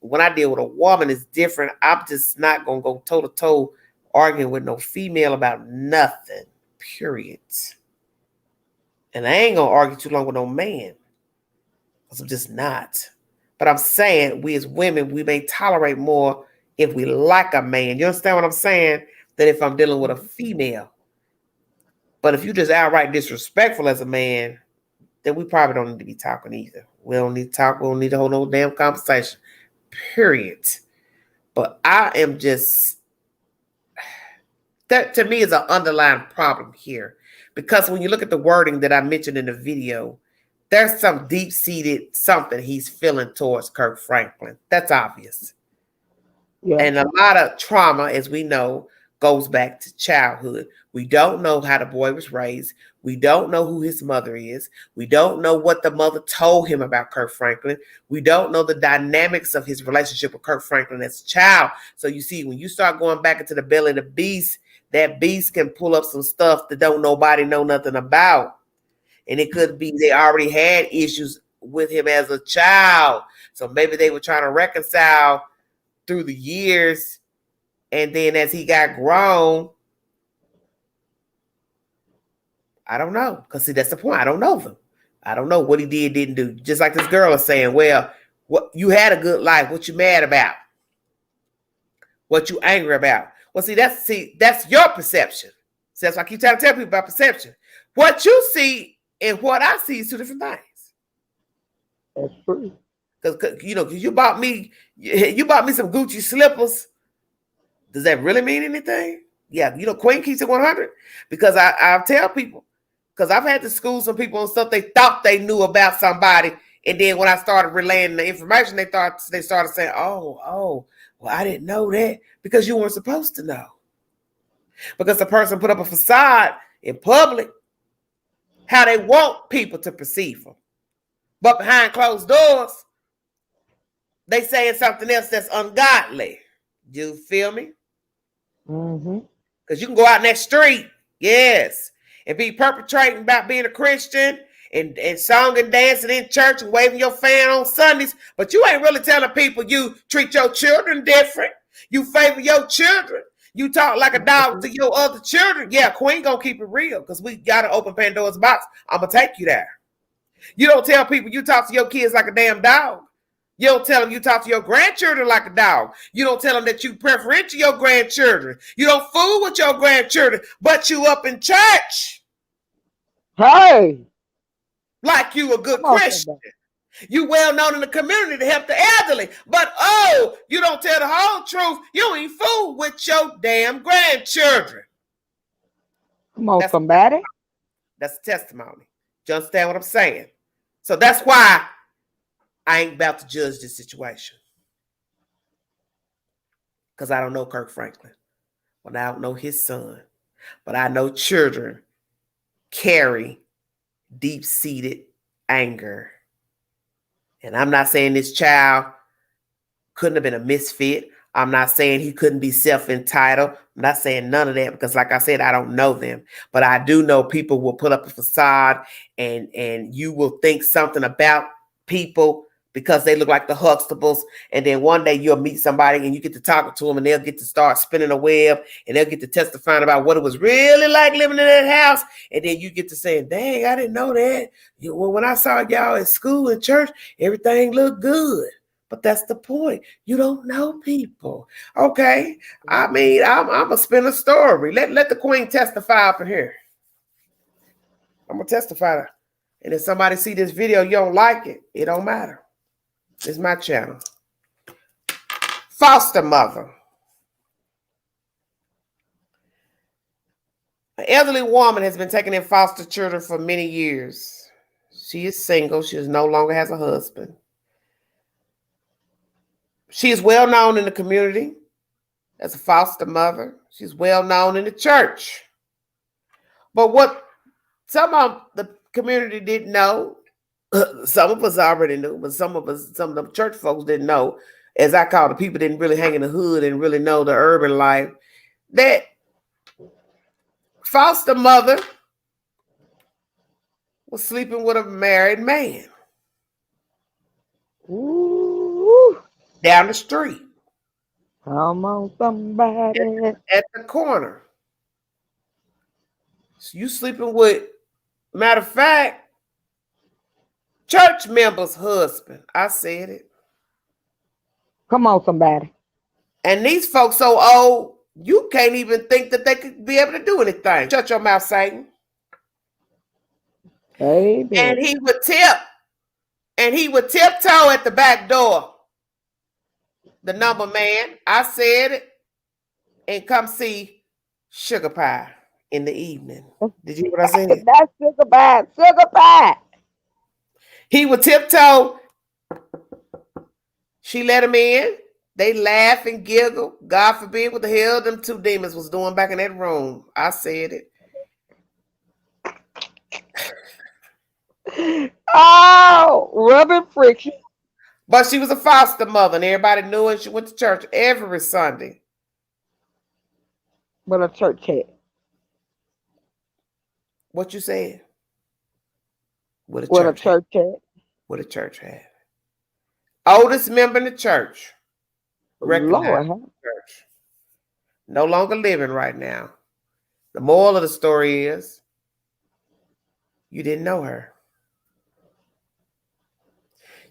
when I deal with a woman, it's different. I'm just not going to go toe to toe arguing with no female about nothing, period. And I ain't going to argue too long with no man, because I'm just not. But I'm saying we as women, we may tolerate more if we like a man. You understand what I'm saying? Than if I'm dealing with a female. But if you just outright disrespectful as a man, then we probably don't need to be talking either. We don't need to talk. We don't need to hold no damn conversation, period. But I am just, that to me is an underlying problem here. Because when you look at the wording that I mentioned in the video, there's some deep-seated something he's feeling towards Kirk Franklin. That's obvious. Yeah. And a lot of trauma, as we know, goes back to childhood. We don't know how the boy was raised. We don't know who his mother is. We don't know what the mother told him about Kirk Franklin. We don't know the dynamics of his relationship with Kirk Franklin as a child. So you see, when you start going back into the belly of the beast, that beast can pull up some stuff that don't nobody know nothing about. And it could be they already had issues with him as a child. So maybe they were trying to reconcile through the years. And then as he got grown, I don't know. Because see, that's the point. I don't know them. I don't know what he did, didn't do. Just like this girl is saying, well, what you had a good life. What you mad about? What you angry about? Well, that's your perception. So that's why I keep trying to tell people about perception. What you see and what I see is two different things. That's true. Because you bought me some Gucci slippers. Does that really mean anything? Yeah, Queen keeps it 100. Because I tell people, because I've had to school some people and stuff they thought they knew about somebody, and then when I started relaying the information, they started saying, "Oh, well, I didn't know that," because you weren't supposed to know. Because the person put up a facade in public, how they want people to perceive them, but behind closed doors, they saying something else that's ungodly. You feel me? Mm-hmm. Because you can go out in that street, yes, and be perpetrating about being a Christian and song and dancing in church and waving your fan on Sundays, but you ain't really telling people you treat your children different. You favor your children. You talk like a dog to your other children. Yeah, Queen gonna keep it real because we gotta open Pandora's box. I'm gonna take you there. You don't tell people you talk to your kids like a damn dog. You don't tell them you talk to your grandchildren like a dog. You don't tell them that you preferential your grandchildren. You don't fool with your grandchildren, but you up in church. Hey! Like you a good Christian. You well known in the community to help the elderly. But you don't tell the whole truth. You ain't fool with your damn grandchildren. Come on, somebody. That's a testimony. Do you understand what I'm saying? So that's why I ain't about to judge this situation. Because I don't know Kirk Franklin. Well, I don't know his son. But I know children carry deep-seated anger. And I'm not saying this child couldn't have been a misfit. I'm not saying he couldn't be self-entitled. I'm not saying none of that because, like I said, I don't know them. But I do know people will put up a facade and you will think something about people because they look like the Huxtables. And then one day you'll meet somebody and you get to talking to them and they'll get to start spinning a web and they'll get to testifying about what it was really like living in that house. And then you get to saying, dang, I didn't know that. Well, when I saw y'all at school and church, everything looked good. But that's the point. You don't know people. Okay. I mean, I'm going to spin a story. Let the queen testify up in here. I'm going to testify. And if somebody see this video, you don't like it, it don't matter. It's my channel. Foster mother. An elderly woman has been taking in foster children for many years. She is single. She no longer has a husband. She is well known in the community as a foster mother. She's well known in the church. But what some of the community didn't know, some of us already knew, but some of the church folks didn't know, as I call the people didn't really hang in the hood and really know the urban life, that foster mother was sleeping with a married man. Ooh, Down the street. come on, somebody. At the corner. So you sleeping with, matter of fact, church member's husband. I said it. Come on, somebody. And these folks so old, you can't even think that they could be able to do anything. Shut your mouth, Satan. Amen. And he would tiptoe at the back door. The number man, I said it, and come see Sugar Pie in the evening. Did you hear what I said? That's sugar pie. Sugar pie. He would tiptoe. She let him in. They laugh and giggle. God forbid what the hell them two demons was doing back in that room. I said it. Oh, rubbing friction. But she was a foster mother, and everybody knew it. She went to church every Sunday. But a church hat. What you said? What a What a church church hat. What a church had. Oldest member in the church. Recognized Lord. church. No longer living right now. The moral of the story is you didn't know her.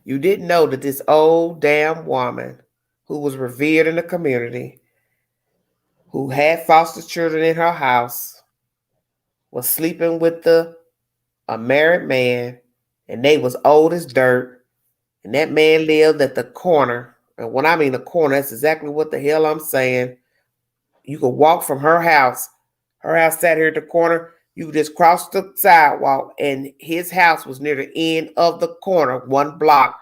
You didn't know that this old damn woman who was revered in the community, who had foster children in her house, was sleeping with a married man, and they was old as dirt, and that man lived at the corner. And when I mean the corner, that's exactly what the hell I'm saying. You could walk from her house. Her house sat here at the corner. You just cross the sidewalk, and his house was near the end of the corner, one block.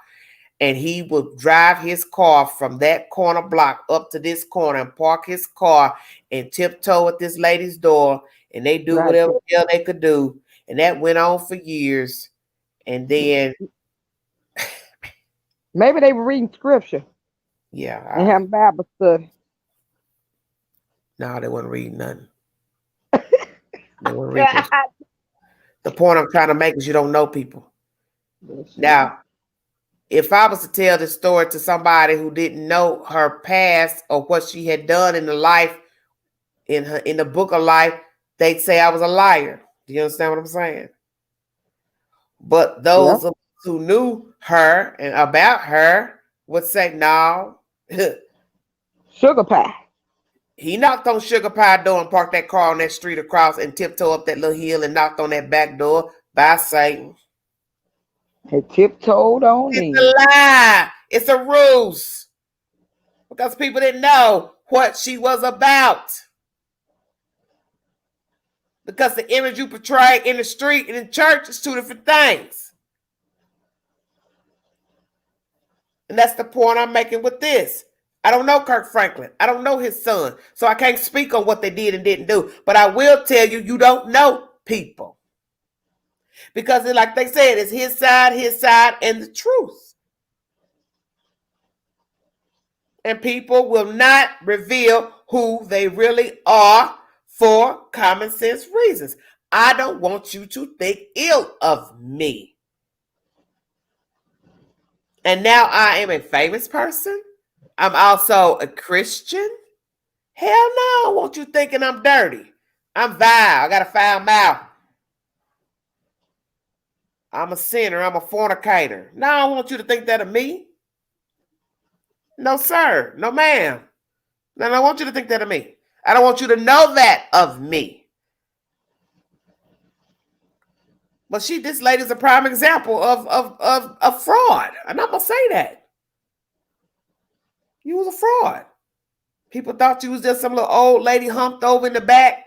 And he would drive his car from that corner block up to this corner and park his car and tiptoe at this lady's door. And they do whatever the hell they could do. And that went on for years. And then maybe they were reading scripture and having Bible study. No, they weren't reading nothing. They weren't reading. The point I'm trying to make is you don't know people. Now, if I was to tell this story to somebody who didn't know her past or what she had done in the life, in the book of life, they'd say I was a liar. Do you understand what I'm saying? But those of us who knew her and about her would say, no. Sugar pie. He knocked on Sugar Pie door and parked that car on that street across and tiptoed up that little hill and knocked on that back door by Satan. He tiptoed on in. It's a lie. It's a ruse. Because people didn't know what she was about. Because the image you portray in the street and in church is two different things. And that's the point I'm making with this. I don't know Kirk Franklin. I don't know his son. So I can't speak on what they did and didn't do. But I will tell you, you don't know people. Because like they said, it's his side, and the truth. And people will not reveal who they really are for common sense reasons. I don't want you to think ill of me. And now I am a famous person. I'm also a Christian. Hell no, I want you thinking I'm dirty. I'm vile. I got a foul mouth. I'm a sinner. I'm a fornicator. No, I want you to think that of me. No, sir. No, ma'am. No, I want you to think that of me. I don't want you to know that of me. But this lady's a prime example of fraud. And I'm going to say that. You was a fraud. People thought you was just some little old lady humped over in the back.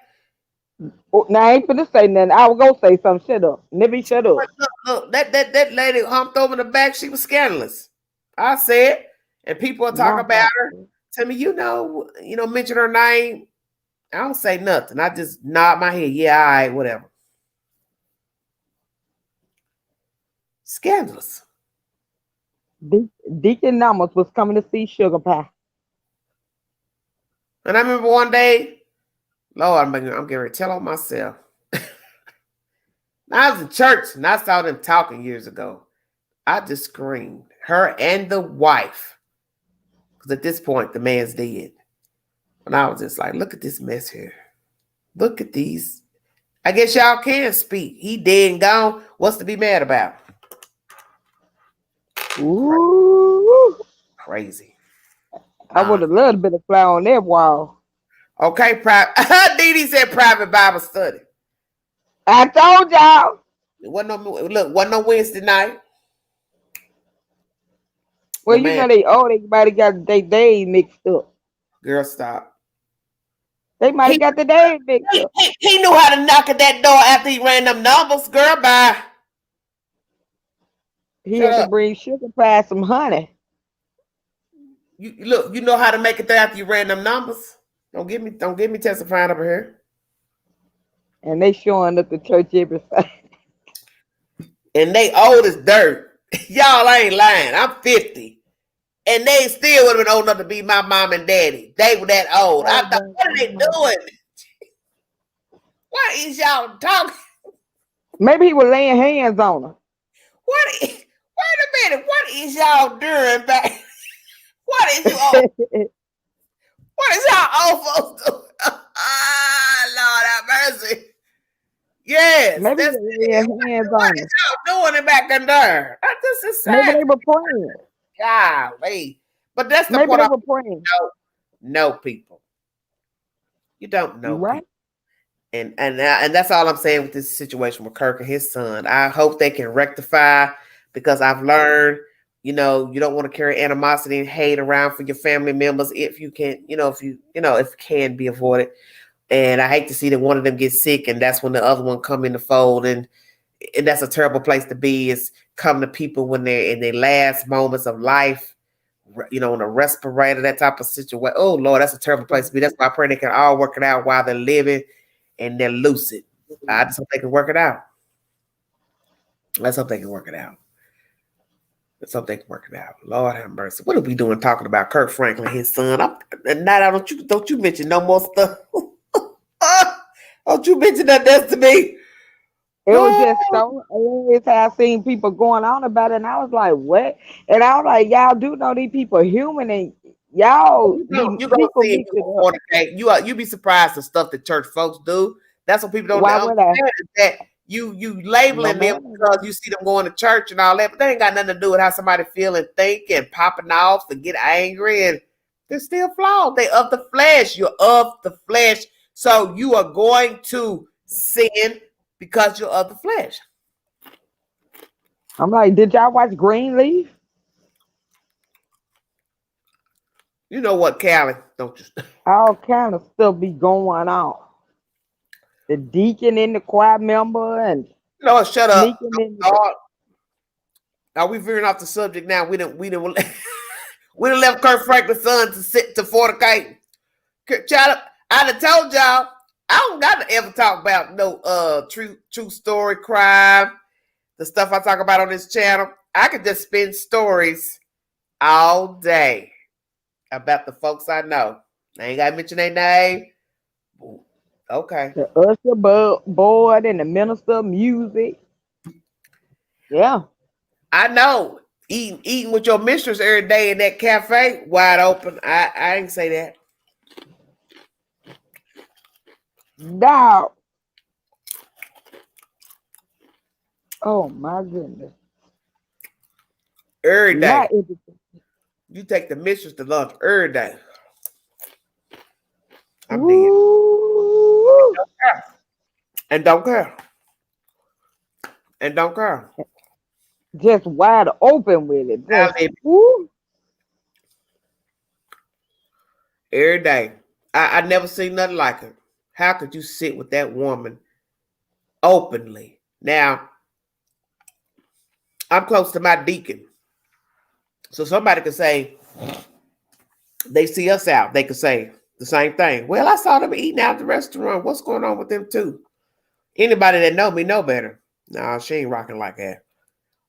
Oh, now I ain't finna say nothing. I was gonna say something. Shut up. Nibby, shut up. Look, that lady humped over in the back, she was scandalous. I said, and people will talk about her. Tell me, mention her name. I don't say nothing. I just nod my head. Yeah, all right, whatever. Scandalous. Deacon Numbers was coming to see Sugar Pie. And I remember one day, Lord, I'm getting ready to tell on myself. I was in church and I saw them talking years ago. I just screamed. Her and the wife. Because at this point, the man's dead. And I was just like, look at this mess here. Look at these. I guess y'all can speak. He dead and gone. What's to be mad about? Ooh. Crazy. I would have loved a bit of fly on that wall. Okay, Dee said private Bible study. I told y'all. It wasn't no Wednesday night. Well, everybody got their days mixed up. Girl, stop. They might have got the days mixed up. He knew how to knock at that door after he ran them numbers. Girl, bye. He had to bring Sugar Pie some honey. You know how to make it there after you ran them numbers. Don't get me testifying over here. And they showing up to church every Sunday. And they old as dirt. Y'all ain't lying. I'm 50. And they still would have been old enough to be my mom and daddy. They were that old. I thought, what are they doing? What is y'all talking? Maybe he was laying hands on her. Wait a minute. What is y'all doing back? What is y'all old folks doing? Lord have mercy. Yes. Maybe they were laying hands on her. Y'all doing it back in there? This is sad. Maybe they were praying. Golly. But that's the Maybe point. They were praying. Know people. You don't know right. People. And that's all I'm saying with this situation with Kirk and his son. I hope they can rectify, because I've learned, you don't want to carry animosity and hate around for your family members if you can, if it can be avoided. And I hate to see that one of them get sick and that's when the other one come in the fold. And that's a terrible place to be, is come to people when they're in their last moments of life, on a respirator, that type of situation. Oh, Lord, that's a terrible place to be. That's why I pray they can all work it out while they're living and they're lucid. I just hope they can work it out. Let's hope they can work it out. Lord have mercy. What are we doing talking about Kirk Franklin, his son? Don't you mention no more stuff. Don't you mention that's to me. It was just so hilarious how I seen people going on about it, and I was like, "What?" And I was like, "Y'all do know these people human, and y'all you gonna see you be surprised the stuff that church folks do. That's what people don't understand, is that you labeling them because you see them going to church and all that, but they ain't got nothing to do with how somebody feel and think and popping off and get angry, and they're still flawed. They of the flesh. You're of the flesh, so you are going to sin because you're of the flesh. I'm like, did y'all watch Greenleaf? You know what, Callie? Don't you? All kind of stuff be going on. The deacon and the choir member and no, shut up. Are we veering off the subject now? We didn't left Kirk Franklin's son to fornicate. Child, I done told y'all I don't got to ever talk about no true story crime, the stuff I talk about on this channel. I could just spin stories all day about the folks I know. I ain't got to mention their name. Okay. The usher board and the minister of music. Yeah. I know. Eating with your mistress every day in that cafe, wide open. I didn't say that. Now, oh my goodness. Every day. Not interesting. You take the mistress to lunch every day. I'm dead. Ooh. And don't care. And don't care. Just wide open with it. I Just live ooh. every day. I never seen nothing like it. How could you sit with that woman openly? Now, I'm close to my deacon. So somebody could say, they see us out. They could say the same thing. Well, I saw them eating out at the restaurant. What's going on with them too? Anybody that know me know better. No, she ain't rocking like that.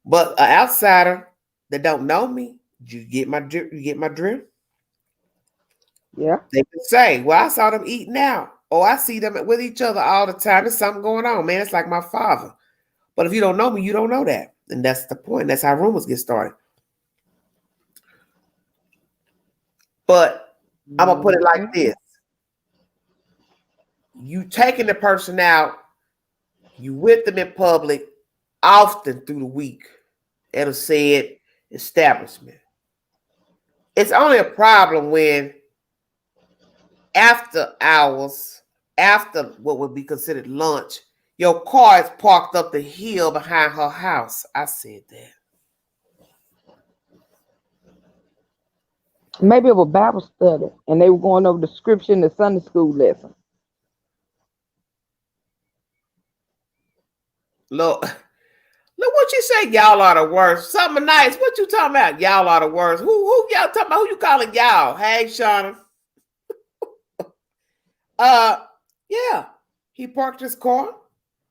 But an outsider that don't know me, you get my drift? Yeah. They can say, well, I saw them eating out. Or I see them with each other all the time. There's something going on, man. It's like my father. But if you don't know me, you don't know that. And that's the point. That's how rumors get started. But I'm going to put it like this. You taking the person out, you with them in public, often through the week at a said establishment. It's only a problem when after hours, after what would be considered lunch, your car is parked up the hill behind her house. I said that. Maybe it was Bible study and they were going over the scripture in the Sunday school lesson. Look what you say, y'all are the worst. Something nice. What you talking about? Y'all are the worst. Who y'all talking about? Who you calling y'all? Hey, Shauna. Yeah. He parked his car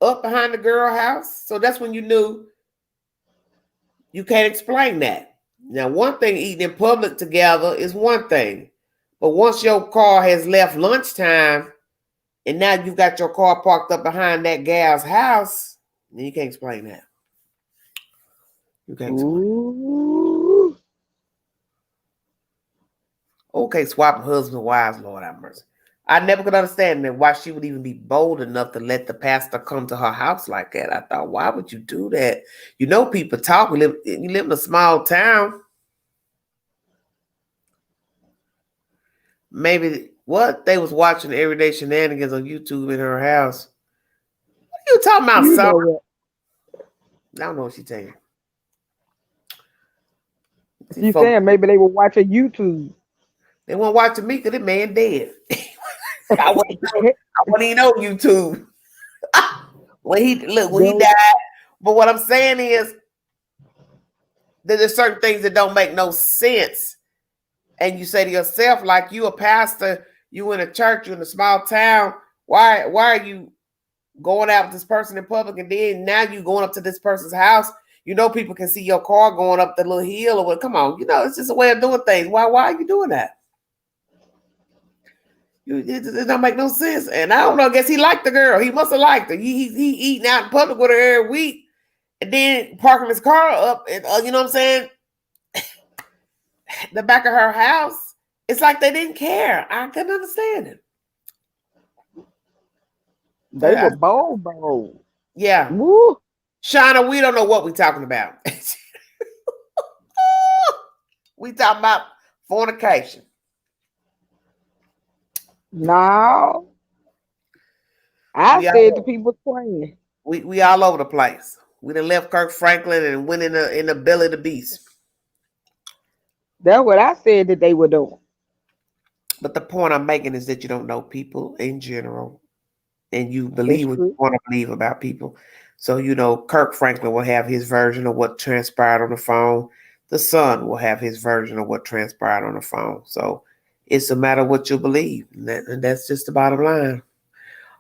up behind the girl house. So that's when you knew you can't explain that. Now, one thing, eating in public together is one thing. But once your car has left lunchtime and now you've got your car parked up behind that gal's house, then you can't explain that. You can't explain. Ooh. Okay, swapping husbands and wives, Lord have mercy. I never could understand that why she would even be bold enough to let the pastor come to her house like that. I thought, why would you do that? You know, people talk. You live in a small town. Maybe what they was watching everyday shenanigans on YouTube in her house. What are you talking about, You son? know what? I don't know what she's saying. She's saying maybe they were watching YouTube. They weren't watching me because the man dead. I wasn't even on YouTube when he died. But what I'm saying is that there's certain things that don't make no sense. And you say to yourself, like, you a pastor, you in a church, you in a small town. Why are you going out with this person in public, and then now you going up to this person's house? You know, people can see your car going up the little hill or what. Come on, you know, it's just a way of doing things. Why are you doing that? It don't make no sense. And I don't know, I guess he liked the girl. He must have liked her. He eating out in public with her every week and then parking his car up and you know what I'm saying? The back of her house. It's like they didn't care. I couldn't understand it. They were bold. Yeah. Woo. Shauna, we don't know what we're talking about. We talking about fornication. No. I said the people praying. We all over the place. We done left Kirk Franklin and went in the belly of the beast. That's what I said that they were doing. But the point I'm making is that you don't know people in general, and you believe It's what true. you want to believe about people. So, you know, Kirk Franklin will have his version of what transpired on the phone. The son will have his version of what transpired on the phone. So it's a matter of what you believe. And that's just the bottom line.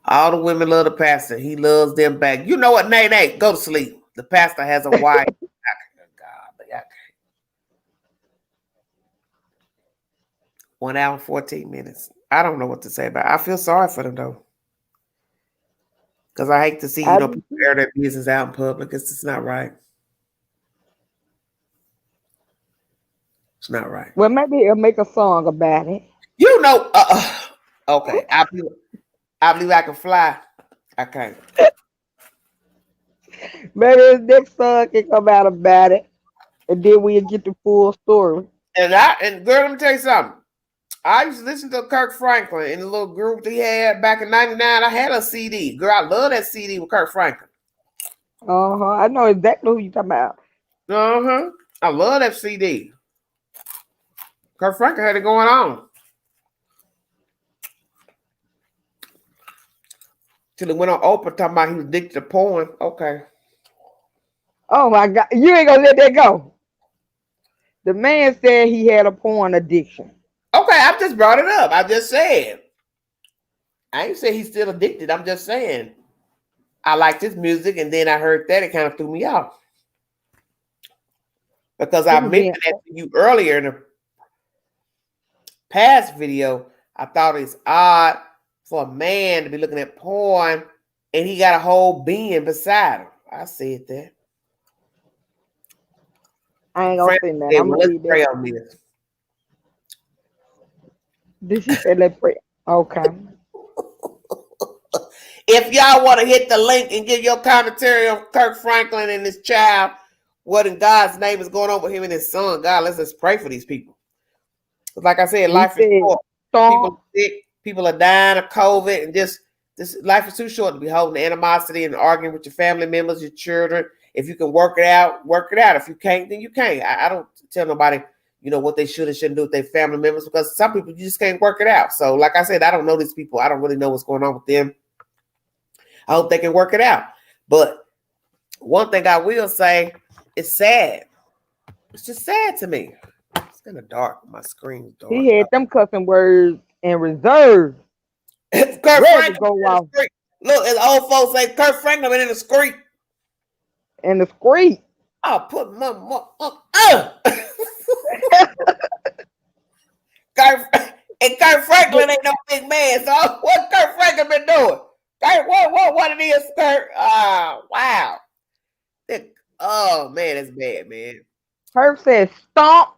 All the women love the pastor. He loves them back. You know what, Nate, go to sleep. The pastor has a wife. God, 1 hour, 14 minutes. I don't know what to say about it. I feel sorry for them, though. Because I hate to see, I people air their business out in public. It's just not right. It's not right. Well, maybe he'll make a song about it. You know, okay. I believe I can fly. I can't. Maybe his next song can come out about it, and then we'll get the full story. And girl, let me tell you something. I used to listen to Kirk Franklin in the little group that he had back in '99. I had a CD. Girl, I love that CD with Kirk Franklin. I know exactly who you talking about. I love that CD. Kirk Franklin had it going on. Till it went on Oprah talking about he was addicted to porn. Okay. Oh my God, you ain't gonna let that go. The man said he had a porn addiction. Okay, I just brought it up. I just said. I ain't say he's still addicted. I'm just saying. I liked his music, and then I heard that it kind of threw me off. Because I mentioned that to you earlier in the past video. I thought it's odd for a man to be looking at porn and he got a whole being beside him. I said that. I ain't gonna say that. I'm gonna pray on this. Did she say let's pray? Okay. If y'all want to hit the link and give your commentary on Kirk Franklin and his child, what in God's name is going on with him and his son, God, let's just pray for these people. Like I said, life is short. People are sick, people are dying of COVID, and just this life is too short to be holding animosity and arguing with your family members, your children. If you can work it out, work it out. If you can't, then you can't. I don't tell nobody, what they should and shouldn't do with their family members, because some people you just can't work it out. So, like I said, I don't know these people. I don't really know what's going on with them. I hope they can work it out. But one thing I will say, it's sad. It's just sad to me. It's kind of dark. My screen's dark. He had them cussing words in reserve. Kurt Franklin go off. Look, as old folks say, Kurt Franklin in the street. In the street. I'll put my Kurt Franklin ain't no big man. So what Kurt Franklin been doing? What it is, Kurt? Wow. Oh man, that's bad, man. Kurt said stomp.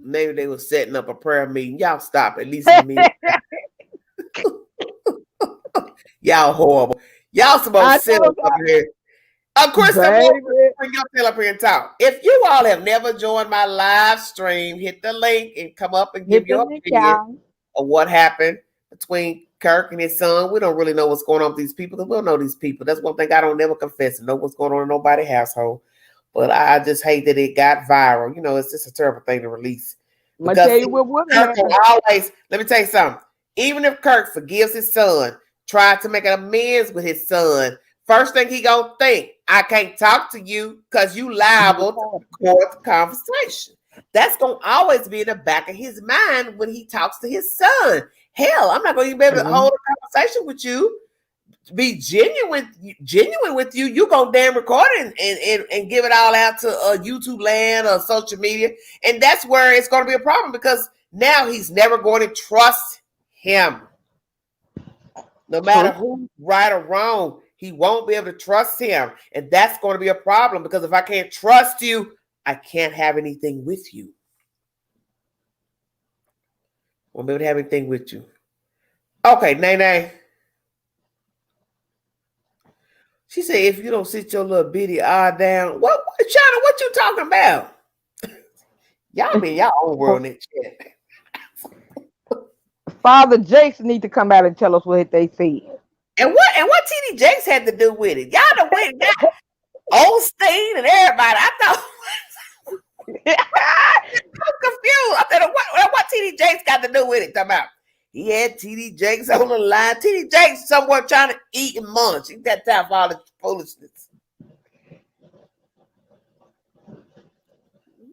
Maybe they were setting up a prayer meeting. Y'all stop at least a minute. Y'all horrible. Y'all supposed to sit up here. Chris, bring your tail up here and talk. If you all have never joined my live stream, hit the link and come up and give your opinion of what happened between Kirk and his son. We don't really know what's going on with these people, because we don't know these people. That's one thing I don't never confess and know what's going on in nobody's household. But I just hate that it got viral. It's just a terrible thing to release. Because let me tell you something. Even if Kirk forgives his son, tried to make an amends with his son, first thing he gonna think, I can't talk to you because you liable to record the conversation. That's gonna always be in the back of his mind when he talks to his son. Hell, I'm not gonna even be able to hold a conversation with you, be genuine with you. You gonna damn record it and give it all out to YouTube land or social media, and that's where it's gonna be a problem, because now he's never going to trust him. No matter who's right or wrong, he won't be able to trust him. And that's going to be a problem, because if I can't trust you, I can't have anything with you. Won't be able to have anything with you. Okay, Nene. She said, if you don't sit your little bitty eye down, what China, what you talking about? Y'all be in y'all own world in that chat. Father Jason need to come out and tell us what they said. And what TD Jakes had to do with it? Y'all done went and got Osteen and everybody. I thought I was confused. I thought what TD Jakes got to do with it? Talking about he had TD Jakes on the line. TD Jakes somewhere trying to eat and munch. He got time for all this foolishness.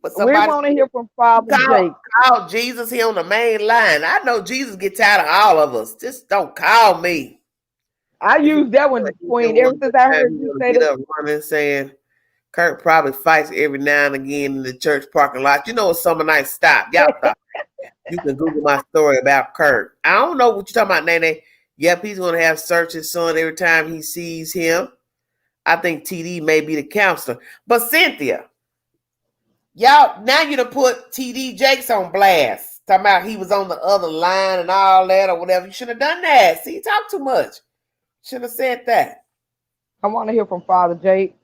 But we want to hear from Father Jakes. Call Jesus here on the main line. I know Jesus get tired of all of us. Just don't call me. I use that one to point. Ever since I heard you say that, running saying Kirk probably fights every now and again in the church parking lot. You know, it's summer night. Stop, y'all stop. You can Google my story about Kirk. I don't know what you're talking about, Nene. Yep, he's gonna have search his son every time he sees him. I think TD may be the counselor, but Cynthia, Y'all, now you done put TD Jakes on blast. Talking about he was on the other line and all that or whatever. You shouldn't have done that. See, you talk too much. Shouldn't have said that. I want to hear from Father Jake.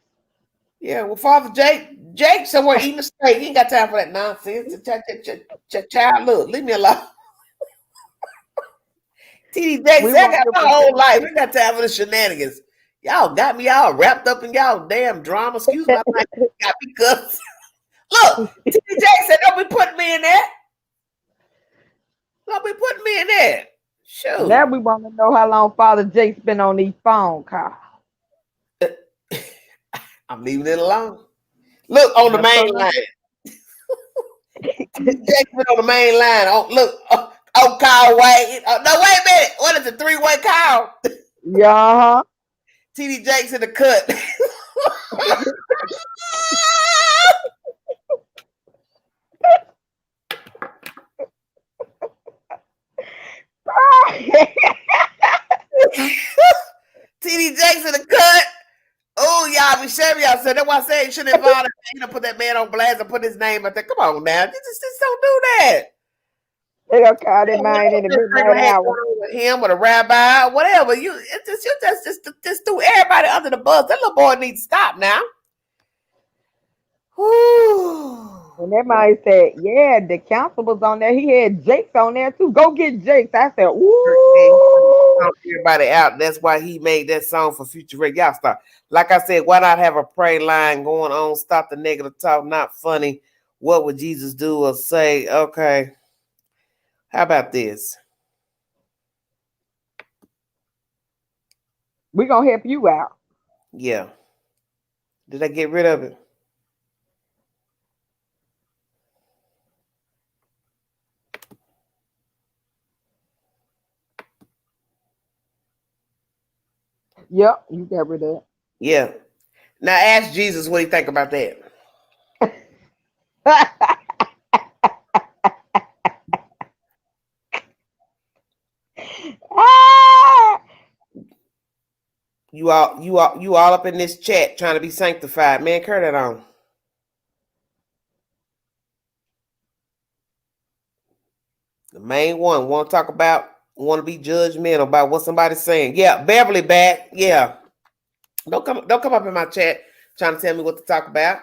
Yeah, well, Father Jake somewhere eating a steak. He ain't got time for that nonsense. Child, look, leave me alone. TD Jakes, I got my whole life. I got time for the shenanigans. Y'all got me all wrapped up in y'all damn drama. Excuse my language. Got me cussed. Look, TD Jakes said, don't be putting me in that. Don't be putting me in that. Shoot. Now we want to know how long Father Jake's been on these phone calls. I'm leaving it alone. Look on the main line. Jake's been on the main line. Oh, look. Oh, call wait. No, wait a minute. What is it? 3-way call? Yeah. TD Jakes in the cut. TD Jakes in the cut. Oh, y'all be shaming y'all. So that's why I say you shouldn't involve put that man on blast and put his name out there. Come on now. Just don't do that. They gonna call that man in the midnight hour. With him or the rabbi, whatever. You just threw everybody under the bus. That little boy needs to stop now. Whew. And that man said, yeah, the council was on there. He had Jakes on there too. Go get Jakes. I said, ooh. Everybody out. That's why he made that song for Future Rick. Y'all stop. Like I said, why not have a prayer line going on? Stop the negative talk. Not funny. What would Jesus do or say? Okay. How about this? We're going to help you out. Yeah. Did I get rid of it? Yep, you got rid of it. Yeah. Now ask Jesus what he think about that. You all up in this chat trying to be sanctified. Man, carry that on. The main one want to be judgmental about what somebody's saying. Yeah, Beverly back. Yeah. Don't come up in my chat trying to tell me what to talk about.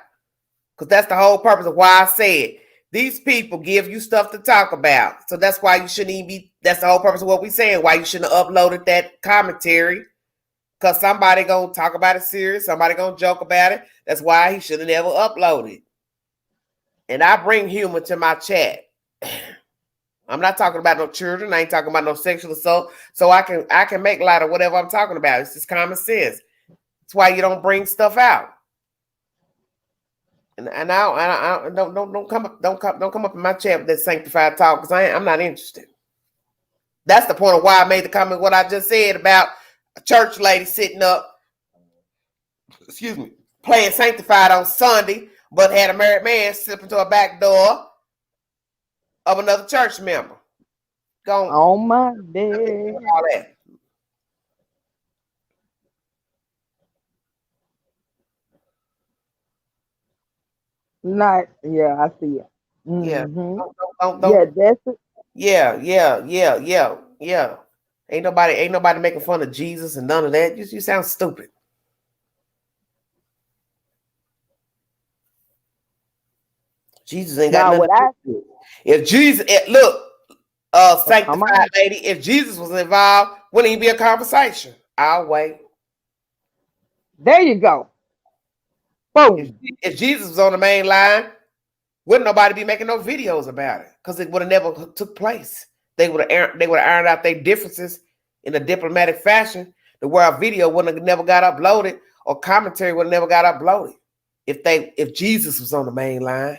Because that's the whole purpose of why I said these people give you stuff to talk about. So that's why you shouldn't even be, that's the whole purpose of what we're saying, why you shouldn't have uploaded that commentary. Because somebody gonna talk about it serious, somebody gonna joke about it. That's why he should have never uploaded. And I bring humor to my chat. I'm not talking about no children. I ain't talking about no sexual assault. So I can make light of whatever I'm talking about. It's just common sense. That's why you don't bring stuff out. And I don't come up in my chat with that sanctified talk because I'm not interested. That's the point of why I made the comment what I just said about a church lady sitting up, playing sanctified on Sunday, but had a married man slip into a back door of another church member. Oh my day. All that. Yeah, I see it. Mm-hmm. Yeah. Don't, yeah, that's it. Yeah. Ain't nobody making fun of Jesus and none of that. You sound stupid. Jesus ain't got nothing to do. If Jesus, look, sanctified lady, if Jesus was involved, wouldn't even be a conversation. I'll wait. There you go. Boom. If Jesus was on the main line, wouldn't nobody be making no videos about it because it would have never took place. They would have ironed out their differences in a diplomatic fashion to where a video wouldn't have never got uploaded or commentary would have never got uploaded if Jesus was on the main line.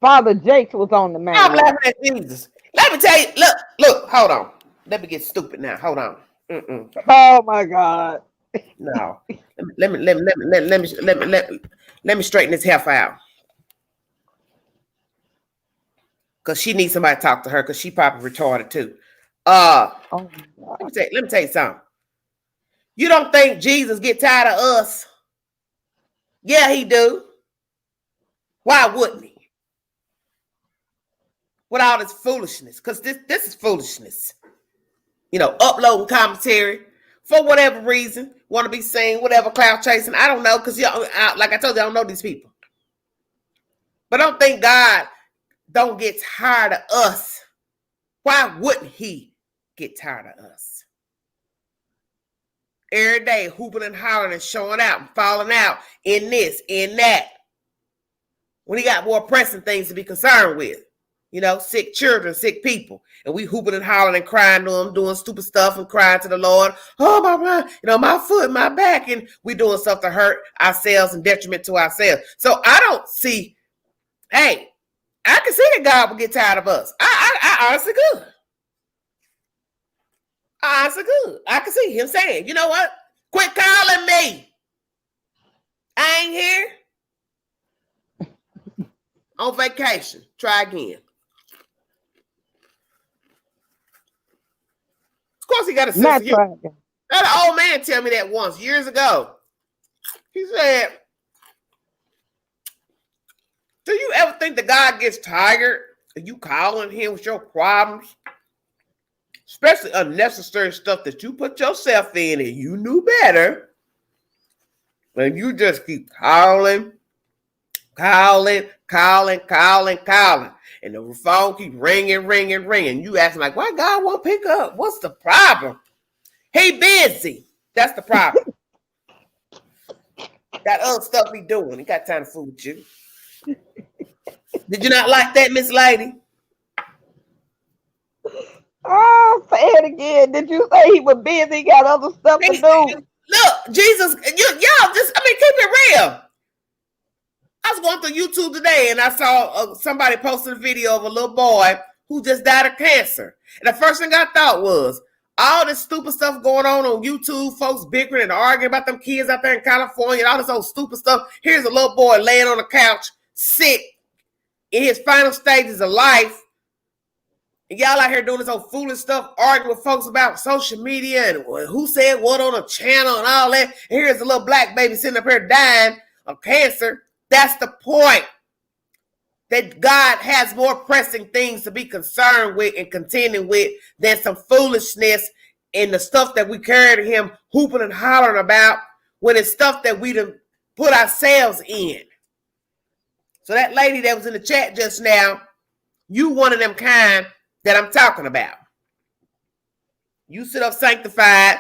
Father Jakes was on the main line. I'm laughing at Jesus. Let me tell you, look, hold on. Let me get stupid now. Hold on. Oh my God. No. Let me straighten this heifer out. Because she needs somebody to talk to her because she probably retarded too. Let me tell you something. You don't think Jesus get tired of us? Yeah, he do. Why wouldn't he? With all this foolishness, because this is foolishness. You know, uploading commentary for whatever reason, want to be seen, whatever, cloud chasing. I don't know, because like I told you, I don't know these people. But I don't think God don't get tired of us. Why wouldn't he get tired of us? Every day, hooping and hollering and showing out and falling out in this, in that. When he got more pressing things to be concerned with. You know, sick children, sick people. And we hooping and hollering and crying to them, doing stupid stuff and crying to the Lord. Oh, my foot, my back. And we doing stuff to hurt ourselves and detriment to ourselves. So I don't see, hey, I can see that God will get tired of us. I honestly could. I honestly could. I can see him saying, you know what? Quit calling me. I ain't here. On vacation. Try again. Of course, he got a sense of humor. That old man tell me that once, years ago. He said, do you ever think that God gets tired of you calling him with your problems? Especially unnecessary stuff that you put yourself in and you knew better. And you just keep calling. And the phone keep ringing. You ask him like, why God won't pick up? What's the problem? He busy. That's the problem. Got other stuff he doing. He got time to fool with you. Did you not like that, Miss Lady? Oh, say it again. Did you say he was busy? He got other stuff to do? Look, Jesus, y'all just, keep it real. I was going through YouTube today and I saw somebody posted a video of a little boy who just died of cancer. And the first thing I thought was, all this stupid stuff going on YouTube, folks bickering and arguing about them kids out there in California and all this old stupid stuff. Here's a little boy laying on the couch, sick, in his final stages of life. And y'all out here doing this old foolish stuff, arguing with folks about social media and who said what on a channel and all that. And here's a little black baby sitting up here dying of cancer. That's the point. That God has more pressing things to be concerned with and contending with than some foolishness and the stuff that we carry to him hooping and hollering about when it's stuff that we done put ourselves in. So that lady that was in the chat just now, you one of them kind that I'm talking about. You sit up sanctified,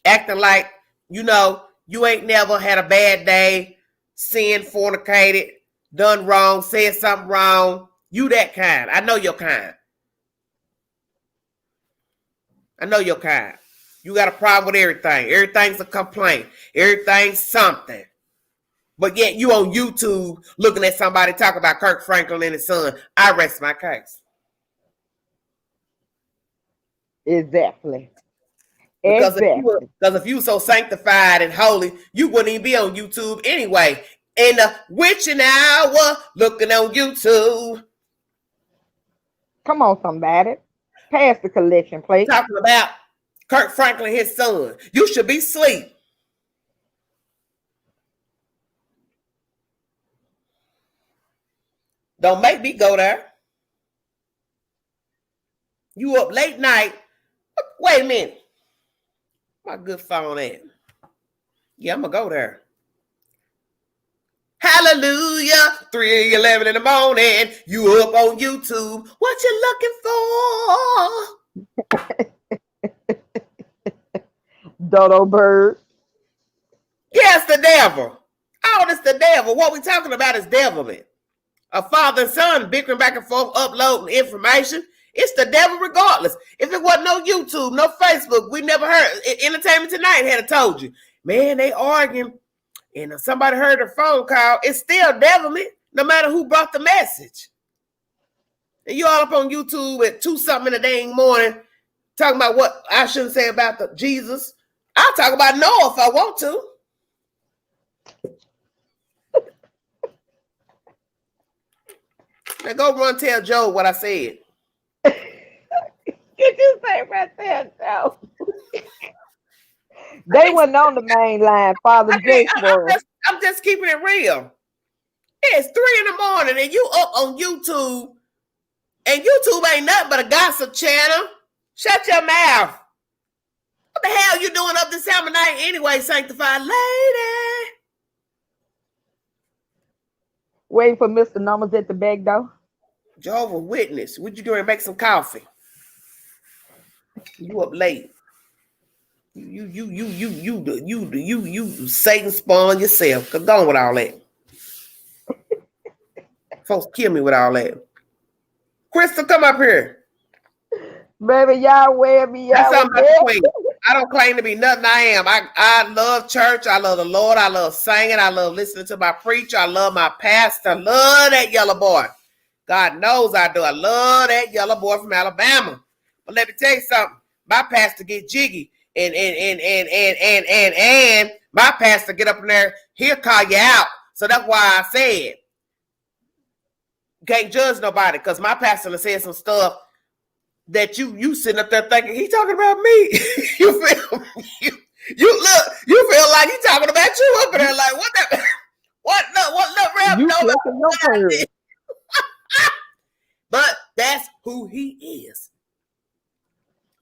acting like, you know, you ain't never had a bad day, sinned, fornicated, done wrong, said something wrong. You that kind. I know your kind. I know your kind. You got a problem with everything. Everything's a complaint. Everything's something. But yet you on YouTube looking at somebody talk about Kirk Franklin and his son. I rest my case. Exactly. Because if you were so sanctified and holy, you wouldn't even be on YouTube anyway. In the witching hour, looking on YouTube. Come on, somebody. Pass the collection plate. Talking about Kirk Franklin and his son. You should be asleep. Don't make me go there. You up late night. Wait a minute. My good phone at? Yeah, I'm going to go there. Hallelujah. 3:11 in the morning. You up on YouTube. What you looking for? Dodo bird. Yes, the devil. Oh, it's the devil. What we talking about is devilment. A father and son bickering back and forth, uploading information. It's the devil regardless. If it wasn't no YouTube, no Facebook, we never heard. Entertainment Tonight had told you. Man, they arguing. And somebody heard a phone call. It's still devilment, no matter who brought the message. And you all up on YouTube at 2-something in the dang morning, talking about what I shouldn't say about the Jesus. I'll talk about Noah if I want to. Now go run tell Joe what I said. Did you say right there, Joe? They wasn't on the main line. Father Jake was. I'm just keeping it real. It's 3 in the morning and you up on YouTube, and YouTube ain't nothing but a gossip channel. Shut your mouth. What the hell you doing up this time of night anyway, sanctified lady? Waiting for Mr. Numbers at the back door. Jehovah's Witness, what you doing? Make some coffee. You up late. You Satan spawn yourself. Go on with all that. Folks kill me with all that. Crystal, come up here. Baby, y'all wear me That's out. something about the queen. I don't claim to be nothing I am. I love church. I love the Lord. I love singing. I love listening to my preacher. I love my pastor. I love that yellow boy. God knows I do. I love that yellow boy from Alabama. But let me tell you something. My pastor get jiggy. And my pastor get up in there, he'll call you out. So that's why I said, can't judge nobody, because my pastor said some stuff that you sitting up there thinking he talking about me. you feel like he talking about you up in there, like what rap You know flipping your bird. But that's who he is.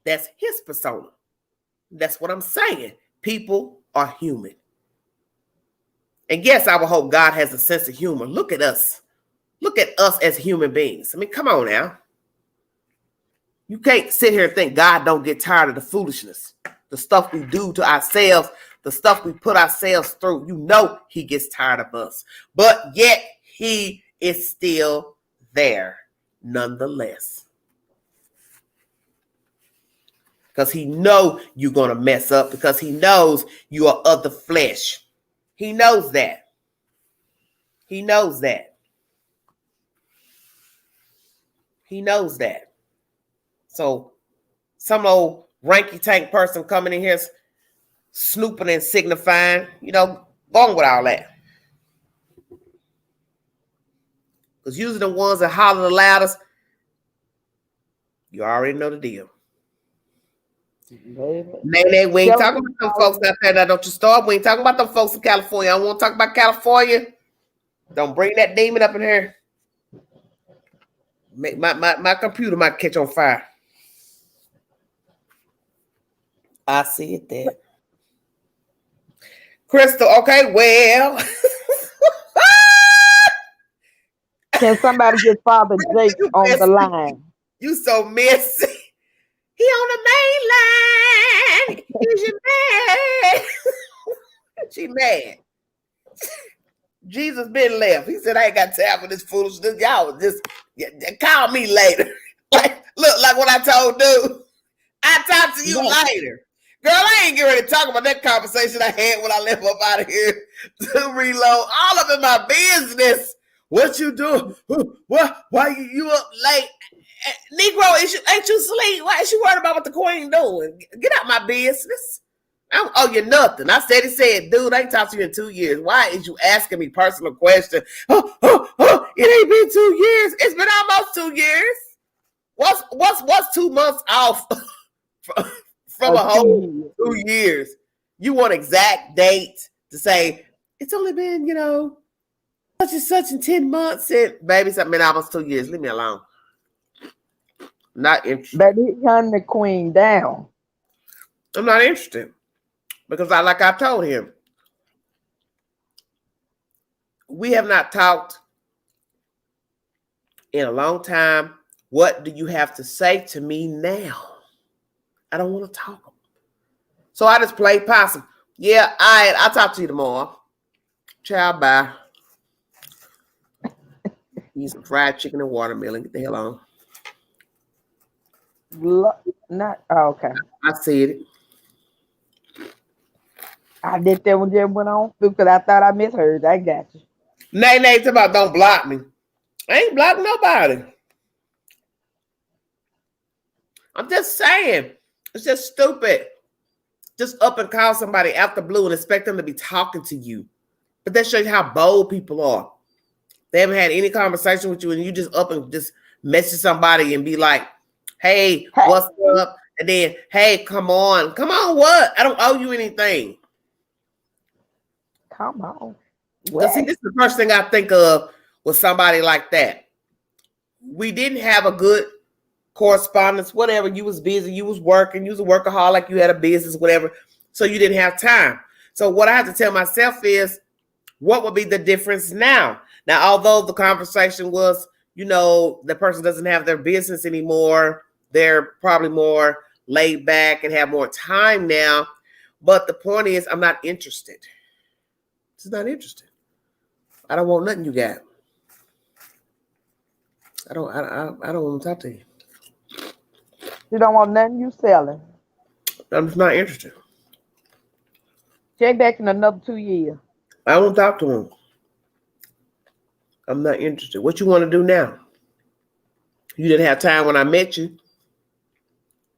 That's his persona. That's what I'm saying. People are human. And yes, I would hope God has a sense of humor. Look at us. Look at us as human beings. I mean, come on now. You can't sit here and think God don't get tired of the foolishness, the stuff we do to ourselves, the stuff we put ourselves through. You know he gets tired of us. But yet he is still there nonetheless. Because he knows you're going to mess up, because he knows you are of the flesh. He knows that. He knows that. He knows that. So some old ranky tank person coming in here snooping and signifying, go on with all that. Because usually the ones that holler the loudest, you already know the deal. Nay, we ain't talking about them folks out there. Now, don't you start. We ain't talking about them folks in California. I don't want to talk about California. Don't bring that demon up in here. My computer might catch on fire. I see it there. Crystal, okay, well. Can somebody get Father Jake on the line? You so messy. He on the main line. Is you mad? She mad. Jesus been left. He said, I ain't got time for this foolishness. Y'all just call me later. Like what I told dude. I'll talk to you later. Girl, I ain't getting ready to talk about that conversation I had when I left up out of here to reload. All of it my business. What you doing? What? Why you up late? Negro, ain't you sleep? Why is you worried about what the queen doing? Get out my business. I don't owe you nothing. I said, dude, I ain't talked to you in 2 years. Why is you asking me personal questions? It ain't been 2 years. It's been almost 2 years. What's 2 months off from a whole 2 years? You want exact dates to say it's only been, such and such in 10 months. And baby, it's been almost 2 years. Leave me alone. Not interested. But he turned the queen down. I'm not interested. Because like I told him, we have not talked in a long time. What do you have to say to me now? I don't want to talk. So I just played possum. Yeah, I'll talk to you tomorrow. Ciao, bye. Eat some fried chicken and watermelon. Get the hell on. Okay. I said it. I did that when Jim went on because I thought I misheard. I got you. Nay, talk about don't block me. I ain't blocking nobody. I'm just saying. It's just stupid. Just up and call somebody out the blue and expect them to be talking to you. But that shows you how bold people are. They haven't had any conversation with you and you just up and just message somebody and be like, hey, what's up? And then, hey, come on. Come on, what? I don't owe you anything. Come on. Because see, this is the first thing I think of with somebody like that. We didn't have a good correspondence, whatever. You was busy, you was working, you was a workaholic, you had a business, whatever. So you didn't have time. So what I have to tell myself is, what would be the difference now? Now, although the conversation was, the person doesn't have their business anymore, they're probably more laid back and have more time now. But the point is, I'm not interested. Just not interested. I don't want nothing you got. I don't want to talk to you. You don't want nothing you selling. I'm just not interested. Check back in another 2 years. I won't talk to him. I'm not interested. What you want to do now? You didn't have time when I met you.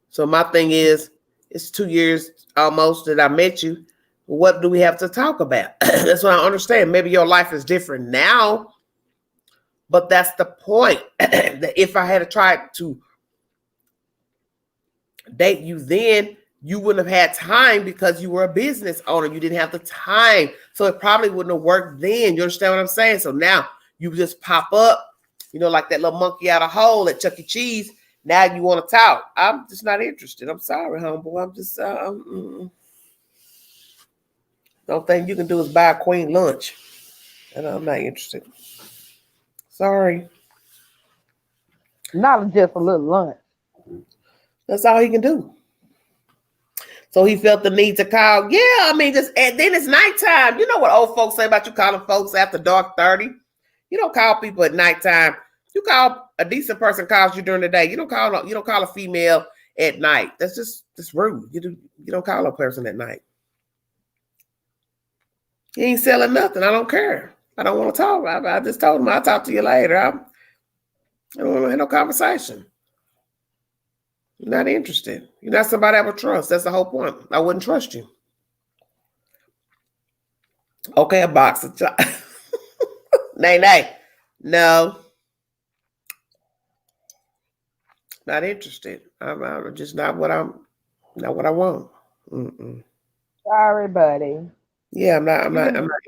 So my thing is, it's 2 years almost that I met you. What do we have to talk about? That's what I understand. Maybe your life is different now, but that's the point. That if I had tried to date you then, you wouldn't have had time because you were a business owner. You didn't have the time. So it probably wouldn't have worked then. You understand what I'm saying? So now you just pop up, like that little monkey out of hole at Chuck E. Cheese. Now you want to talk. I'm just not interested. I'm sorry, homeboy. I'm just, the only thing you can do is buy a queen lunch. And I'm not interested. Sorry. Not just a little lunch. That's all he can do. So he felt the need to call. Yeah, I mean, and then it's nighttime. You know what old folks say about you calling folks after dark 30? You don't call people at nighttime. You call a decent person calls you during the day. You don't call a female at night. That's just rude. You don't call a person at night. He ain't selling nothing. I don't care. I don't want to talk. I just told him I'll talk to you later. I don't want to have no conversation. You're not interested. You're not somebody I would trust. That's the whole point. I wouldn't trust you. Okay, a box of chocolate. Nay. No. Not interested. I'm just not what I want. Mm-mm. Sorry, buddy. Yeah, I'm not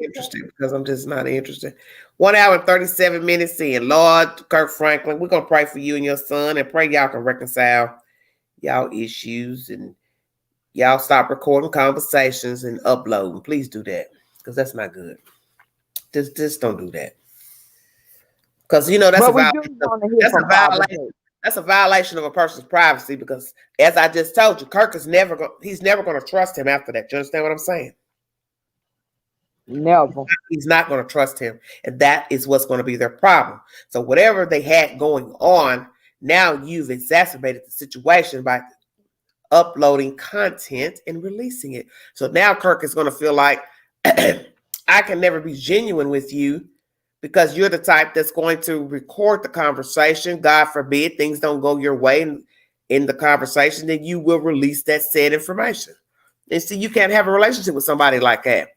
interested because I'm just not interested. 1 hour and 37 minutes in. Lord Kirk Franklin, we're gonna pray for you and your son and pray y'all can reconcile y'all issues and y'all stop recording conversations and uploading. Please do that because that's not good. Just don't do that. Because that's a violation. That's a violation of a person's privacy because, as I just told you, Kirk is he's never going to trust him after that. You understand what I'm saying? Never. He's not going to trust him. And that is what's going to be their problem. So whatever they had going on, now you've exacerbated the situation by uploading content and releasing it. So now Kirk is going to feel like I can never be genuine with you because you're the type that's going to record the conversation. God forbid things don't go your way in the conversation, then you will release that said information. And see, you can't have a relationship with somebody like that.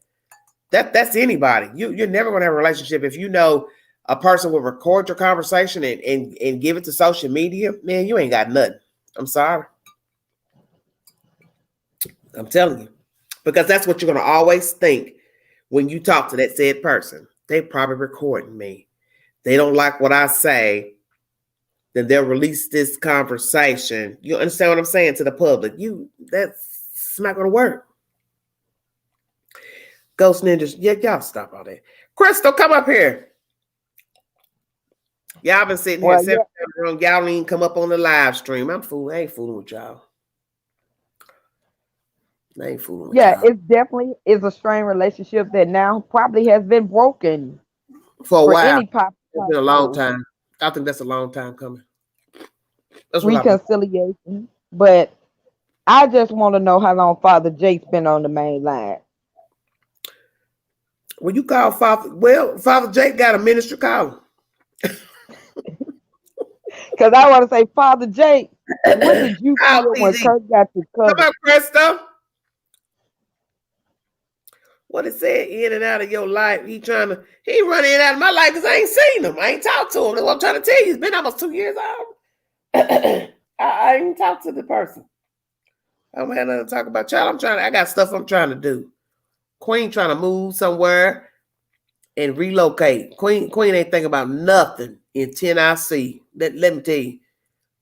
That's anybody. You're never going to have a relationship if you know a person will record your conversation and give it to social media. Man, you ain't got nothing. I'm sorry. I'm telling you. Because that's what you're going to always think when you talk to that said person. They probably recording me. They don't like what I say. Then they'll release this conversation. You understand what I'm saying to the public? That's not going to work. Ghost Ninjas, yeah, y'all stop all that. Crystal, come up here. Y'all been sitting here, y'all don't even come up on the live stream. I ain't fooling with y'all. I ain't fooling with y'all. It definitely is a strained relationship that now probably has been broken for a while. It's been a long time. I think that's a long time coming. That's reconciliation. But I just want to know how long Father Jake's been on the main line. When you call Father Jake got a ministry call. Because I want to say, Father Jake, what did you feel when Kirk got you covered? Come on, Crystal. What it said, in and out of your life. He running in and out of my life because I ain't seen him. I ain't talked to him. That's what I'm trying to tell you. It's been almost 2 years out. I ain't talked to the person. I don't have nothing to talk about. Child, I got stuff I'm trying to do. Queen trying to move somewhere. and relocate. Queen ain't thinking about nothing in Tennessee. Let me tell you,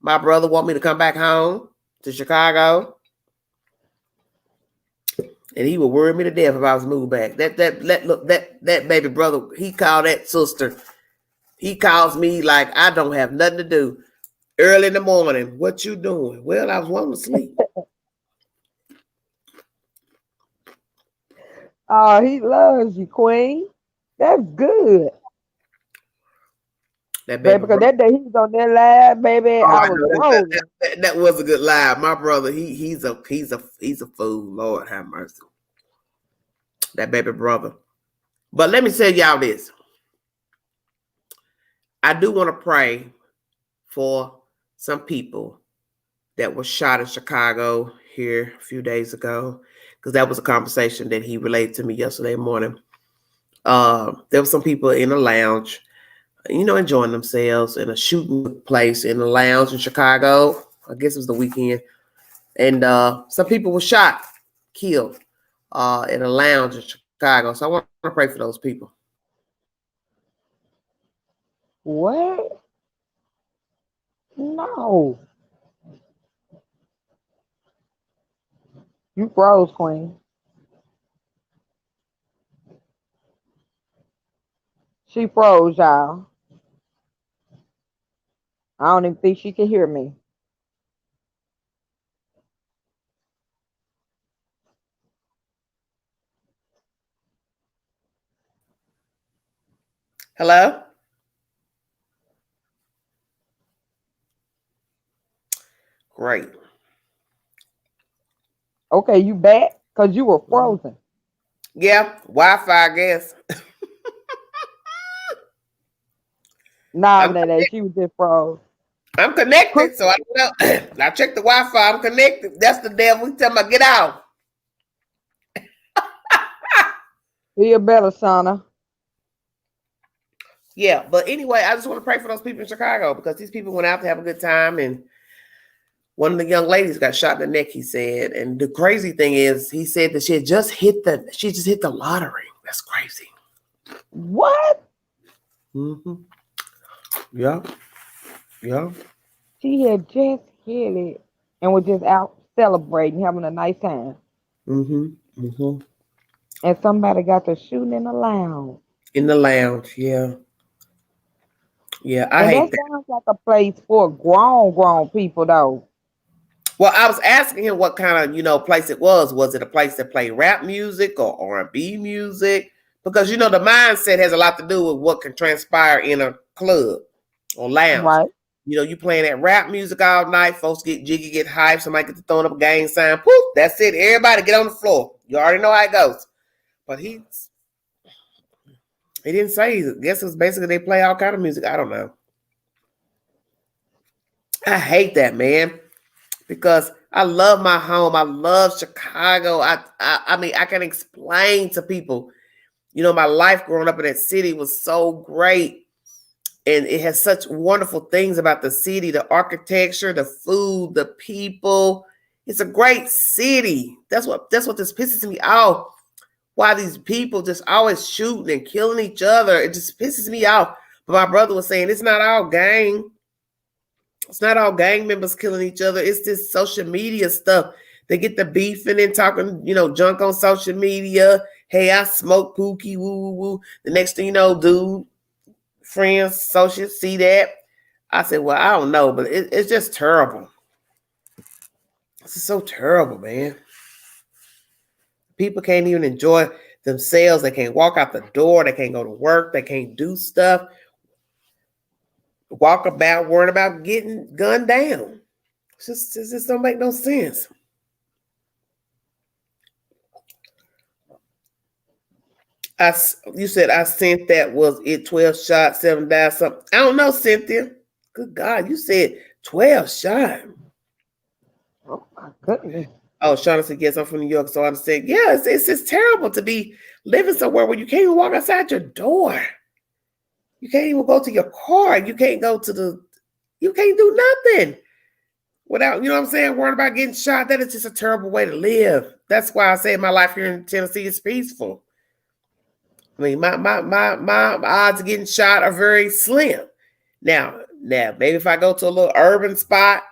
my brother want me to come back home to Chicago, and he would worry me to death if I was moved back. That baby brother, he called that sister. He calls me like I don't have nothing to do. Early in the morning, what you doing? Well, I was wanting to sleep. Oh, he loves you, Queen. That's good. That Baby, baby because brother. that day he was on that live, baby, Oh, I I was know rolling. that was a good lie. My brother, he's a fool. Lord have mercy. That baby brother. But let me tell y'all this. I do want to pray for some people that were shot in Chicago here a few days ago, because that was a conversation that he relayed to me yesterday morning. There were some people in a lounge, enjoying themselves, and a shooting took place in a lounge in Chicago. I guess it was the weekend. And some people were shot, killed in a lounge in Chicago. So I want to pray for those people. What? No. You froze, Queen. She froze, y'all. I don't even think she can hear me. Hello? Great. Okay, you back? Because you were frozen. Yeah, Wi-Fi, I guess. Nah, I'm Nene, she was just froze. I'm connected, so Crystal, I don't know. I checked the Wi-Fi. I'm connected. That's the devil. He tell me get out. feel better, Shauna. Yeah, but anyway, I just want to pray for those people in Chicago, because these people went out to have a good time, and one of the young ladies got shot in the neck, he said. And the crazy thing is, he said that she just hit the lottery. That's crazy. What? Mm-hmm. Yeah. Yeah. She had just hit it and was just out celebrating, having a nice time. Mm-hmm. Mm-hmm. And somebody got to shooting in the lounge. In the lounge. Yeah. Yeah. I And hate that that. sounds like a place for grown people, though. Well, I was asking him what kind of, place it was. Was it a place that played rap music or R&B music? Because, the mindset has a lot to do with what can transpire in a club or lounge. Right? You playing that rap music all night, folks get jiggy, get hyped, somebody get to throwing up a gang sign, poof, that's it. Everybody get on the floor. You already know how it goes. But he didn't say. I guess it's basically they play all kind of music. I don't know. I hate that, man, because I love my home. I love Chicago. I mean, I can explain to people, my life growing up in that city was so great. And it has such wonderful things about the city, the architecture, the food, the people. It's a great city. That's what this pisses me off. Why these people just always shooting and killing each other. It just pisses me off. But my brother was saying it's not all gang. It's not all gang members killing each other. It's this social media stuff. They get the beefing and talking, junk on social media. Hey, I smoke pookie, woo, woo, woo. The next thing you know, dude, friends, associates see that. I said, well, I don't know, but it's just terrible. This is so terrible, man. People can't even enjoy themselves. They can't walk out the door. They can't go to work. They can't do stuff. Walk about worrying about getting gunned down. It just don't make no sense. You said I sent that, was it 12 shots, 7 died, something? I don't know, Cynthia. Good God, you said 12 shots. Oh, my goodness. Oh, Shauna said, yes, I'm from New York. So I'm saying, yeah, it's just terrible to be living somewhere where you can't even walk outside your door. You can't even go to your car. You can't you can't do nothing without, what I'm saying, worrying about getting shot. That is just a terrible way to live. That's why I say my life here in Tennessee is peaceful. I mean, my odds of getting shot are very slim. Now, maybe if I go to a little urban spot,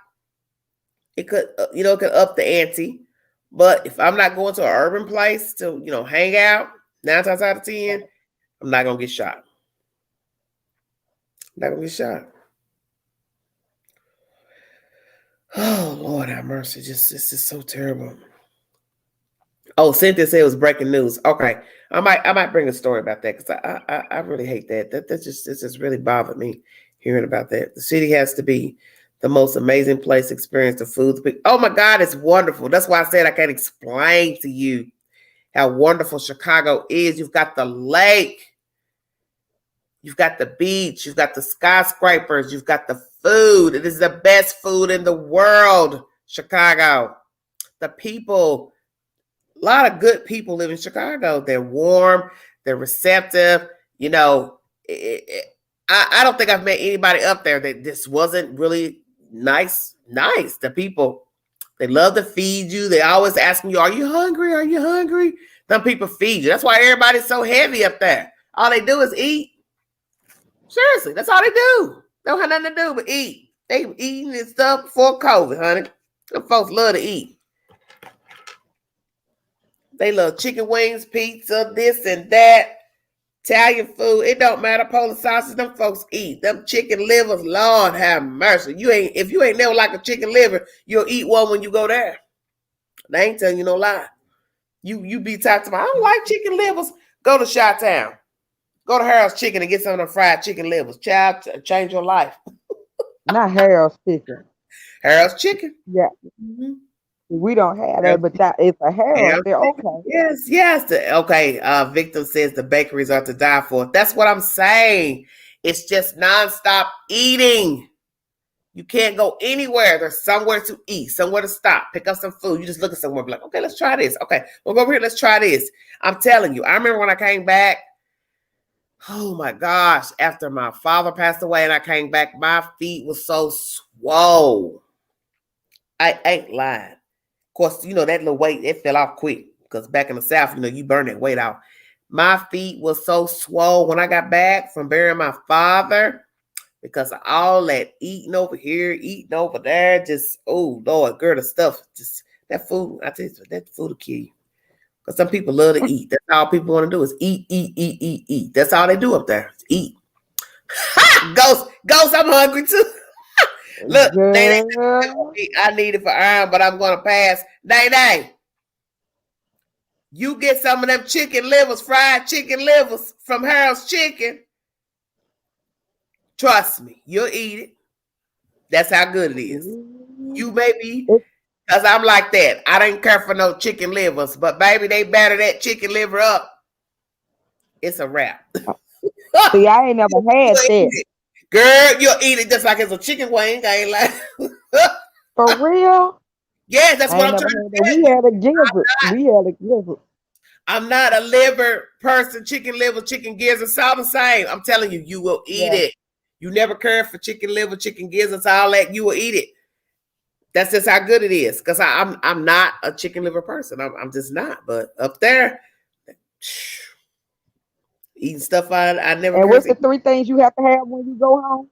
it could, it could up the ante. But if I'm not going to an urban place to, hang out, 9 times out of 10, I'm not gonna get shot. I'm not gonna get shot. Oh Lord have mercy! This is so terrible. Oh, Cynthia said it was breaking news. Okay, I might bring a story about that because I really hate that. This just really bothered me hearing about that. The city has to be the most amazing place to experience the food. Oh my God, it's wonderful. That's why I said I can't explain to you how wonderful Chicago is. You've got the lake, you've got the beach, you've got the skyscrapers, you've got the food. It is the best food in the world, Chicago. The people, a lot of good people live in Chicago. They're warm, they're receptive. I don't think I've met anybody up there that this wasn't really nice. The people, they love to feed you. They always asking you, are you hungry? Are you hungry? Some people feed you. That's why everybody's so heavy up there. All they do is eat. Seriously, that's all they do. They don't have nothing to do but eat. They were eating and stuff before COVID, honey. Them folks love to eat. They love chicken wings, pizza, this and that. Italian food. It don't matter. Polish sausage, them folks eat. Them chicken livers, Lord have mercy. If you ain't never like a chicken liver, you'll eat one when you go there. They ain't telling you no lie. You be talking about, I don't like chicken livers. Go to Chi-Town. Go to Harold's Chicken and get some of them fried chicken livers. Child, change your life. Not Harold's Chicken. Harold's Chicken. Yeah. Mm-hmm. We don't have that, but that it's a Harold. They're okay. Yes. Okay. Victim says the bakeries are to die for. That's what I'm saying. It's just nonstop eating. You can't go anywhere. There's somewhere to eat, somewhere to stop, pick up some food. You just look at somewhere, be like, okay, let's try this. Okay, we'll go over here. Let's try this. I'm telling you. I remember when I came back. Oh my gosh! After my father passed away and I came back, my feet were so swole. I ain't lying. Of course, that little weight, it fell off quick because back in the South, you burn that weight off. My feet were so swole when I got back from burying my father because of all that eating over here, eating over there. Just, oh, Lord, girl, the stuff, just that food, I tell you, that food will kill you. Because some people love to eat. That's all people want to do is eat. That's all they do up there, is eat. Ha! Ghost, I'm hungry too. Look, they I need it for iron, but I'm going to pass. Nay. You get some of them chicken livers, fried chicken livers from Harold's Chicken. Trust me, you'll eat it. That's how good it is. You may be, because I'm like that. I didn't care for no chicken livers, but baby, they batter that chicken liver up. It's a wrap. See, I ain't never had that. Girl, you'll eat it just like it's a chicken wing. I ain't like. For real? Yeah, that's what I'm trying to say. We had a gizzard. I'm not a liver person. Chicken liver, chicken gizzard, it's all the same. I'm telling you, you will eat it. You never cared for chicken liver, chicken gizzards, all that. You will eat it. That's just how good it is. Because I'm not a chicken liver person. I'm just not. But up there, eating stuff I never. And what's the 3 things you have to have when you go home?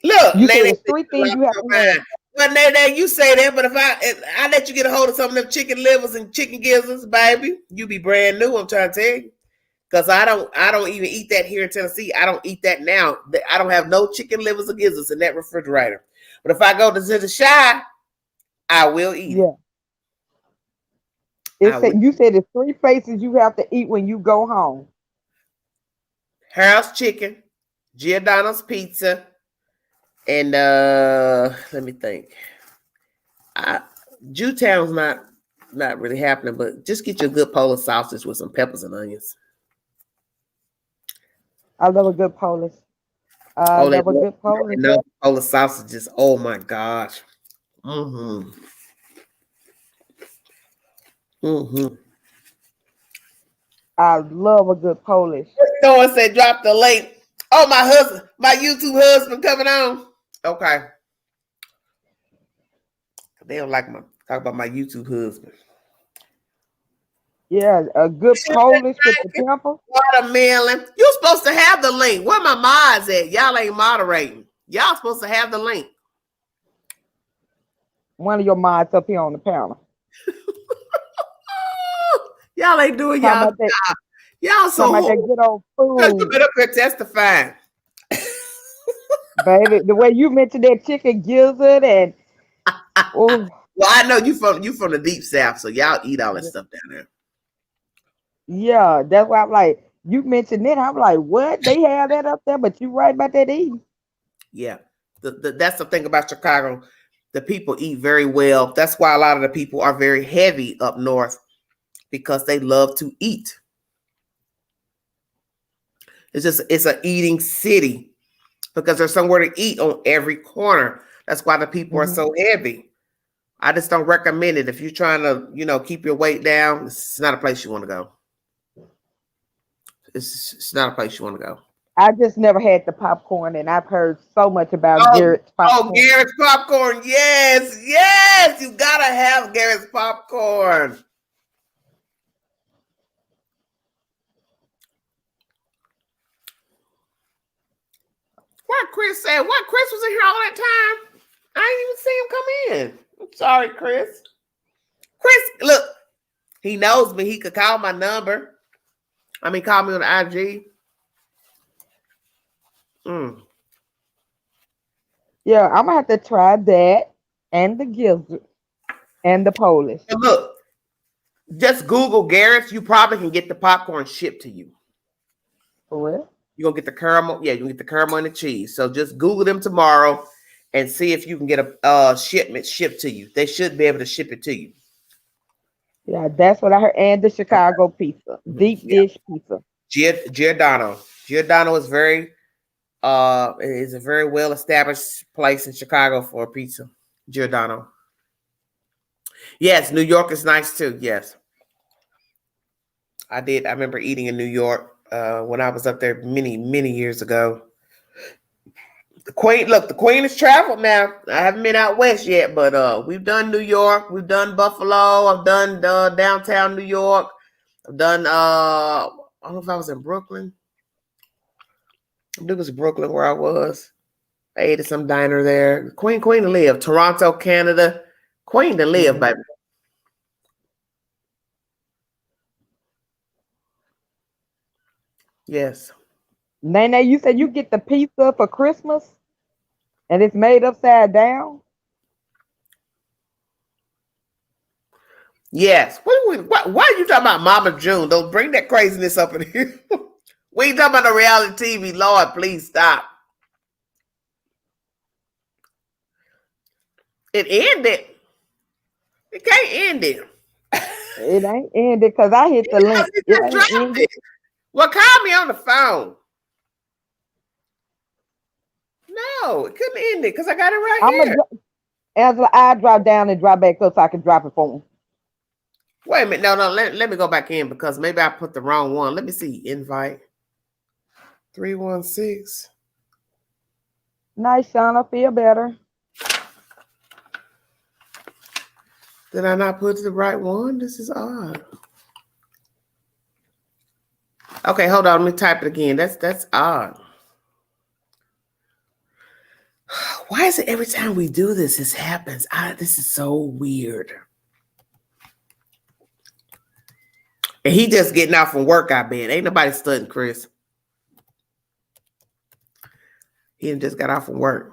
Look, you said 3 things you have to have. Well, now you say that, but if I let you get a hold of some of them chicken livers and chicken gizzards, baby, you be brand new. I'm trying to tell you, because I don't even eat that here in Tennessee. I don't eat that now. I don't have no chicken livers or gizzards in that refrigerator. But if I go to the Chi, I will eat it. You said it's 3 places you have to eat when you go home. Harold's Chicken, Giordano's Pizza. And let me think. Jewtown's not really happening, but just get your good Polish sausage with some peppers and onions. I love a good Polish. Polish sausages. Oh my gosh. Mm-hmm. I love a good Polish. Someone said drop the link. Oh, my YouTube husband coming on. Okay. They don't like talk about my YouTube husband. Yeah, a good Polish with the pepper. Watermelon. You supposed to have the link. Where my mods at? Y'all ain't moderating. Y'all supposed to have the link. One of your mods up here on the panel. Y'all ain't doing Talking y'all about that, job. Y'all so talking about that good old you food. been up here testifying. Baby, the way you mentioned that chicken gizzard and oh Well, I know you from the deep south, so y'all eat all that stuff down there. yeah, that's why I'm like, you mentioned it. I'm like, what? They have that up there, but you right about that eating. Yeah. That's the thing about Chicago. The people eat very well. That's why a lot of the people are very heavy up north because they love to eat. It's an eating city because there's somewhere to eat on every corner. That's why the people are so heavy. I just don't recommend it. If you're trying to, keep your weight down, it's not a place you want to go. It's not a place you want to go. I just never had the popcorn, and I've heard so much about Garrett's popcorn. Oh, Garrett's popcorn. Yes, yes. You got to have Garrett's popcorn. What Chris said? What Chris was in here all that time? I didn't even see him come in. I'm sorry, Chris. Chris, look, he knows me. He could call my number. Call me on the IG. Yeah, I'm gonna have to try that and the gizzard and the Polish. And look, just Google Garrett's. You probably can get the popcorn shipped to you. For real? You're gonna get the caramel. Yeah, you can get the caramel and the cheese. So just Google them tomorrow and see if you can get a shipment shipped to you. They should be able to ship it to you. Yeah, that's what I heard. And the Chicago pizza, deep dish pizza. Giordano. Giordano is is a very well established place in Chicago for pizza. Giordano. Yes, New York is nice too. Yes, I did. I remember eating in New York when I was up there many years ago. The Queen has traveled now. I haven't been out west yet, but we've done New York, we've done Buffalo, I've done downtown New York, I've done I don't know if I was in Brooklyn. I believe it was Brooklyn where I was. I ate at some diner there. Queen to live. Toronto, Canada. Queen to live, baby. Yes. Nene, you said you get the pizza for Christmas and it's made upside down? Yes. Why are you talking about Mama June? Don't bring that craziness up in here. We ain't talking about the reality TV. Lord, please stop. It ended. It can't end it. It ain't ended because I hit the link. It ain't ended. Well, call me on the phone. No, it couldn't end it because I got it right here. Angela, I drop down and drop back up so I can drop it for him. Wait a minute. No. Let me go back in because maybe I put the wrong one. Let me see. Invite 316. Nice, Sean. I feel better. Did I not put the right one? This is odd. Okay, hold on. Let me type it again. That's odd. Why is it every time we do this, this happens? This is so weird. And he just getting out from work, I bet. Ain't nobody studying Chris. He just got off from work.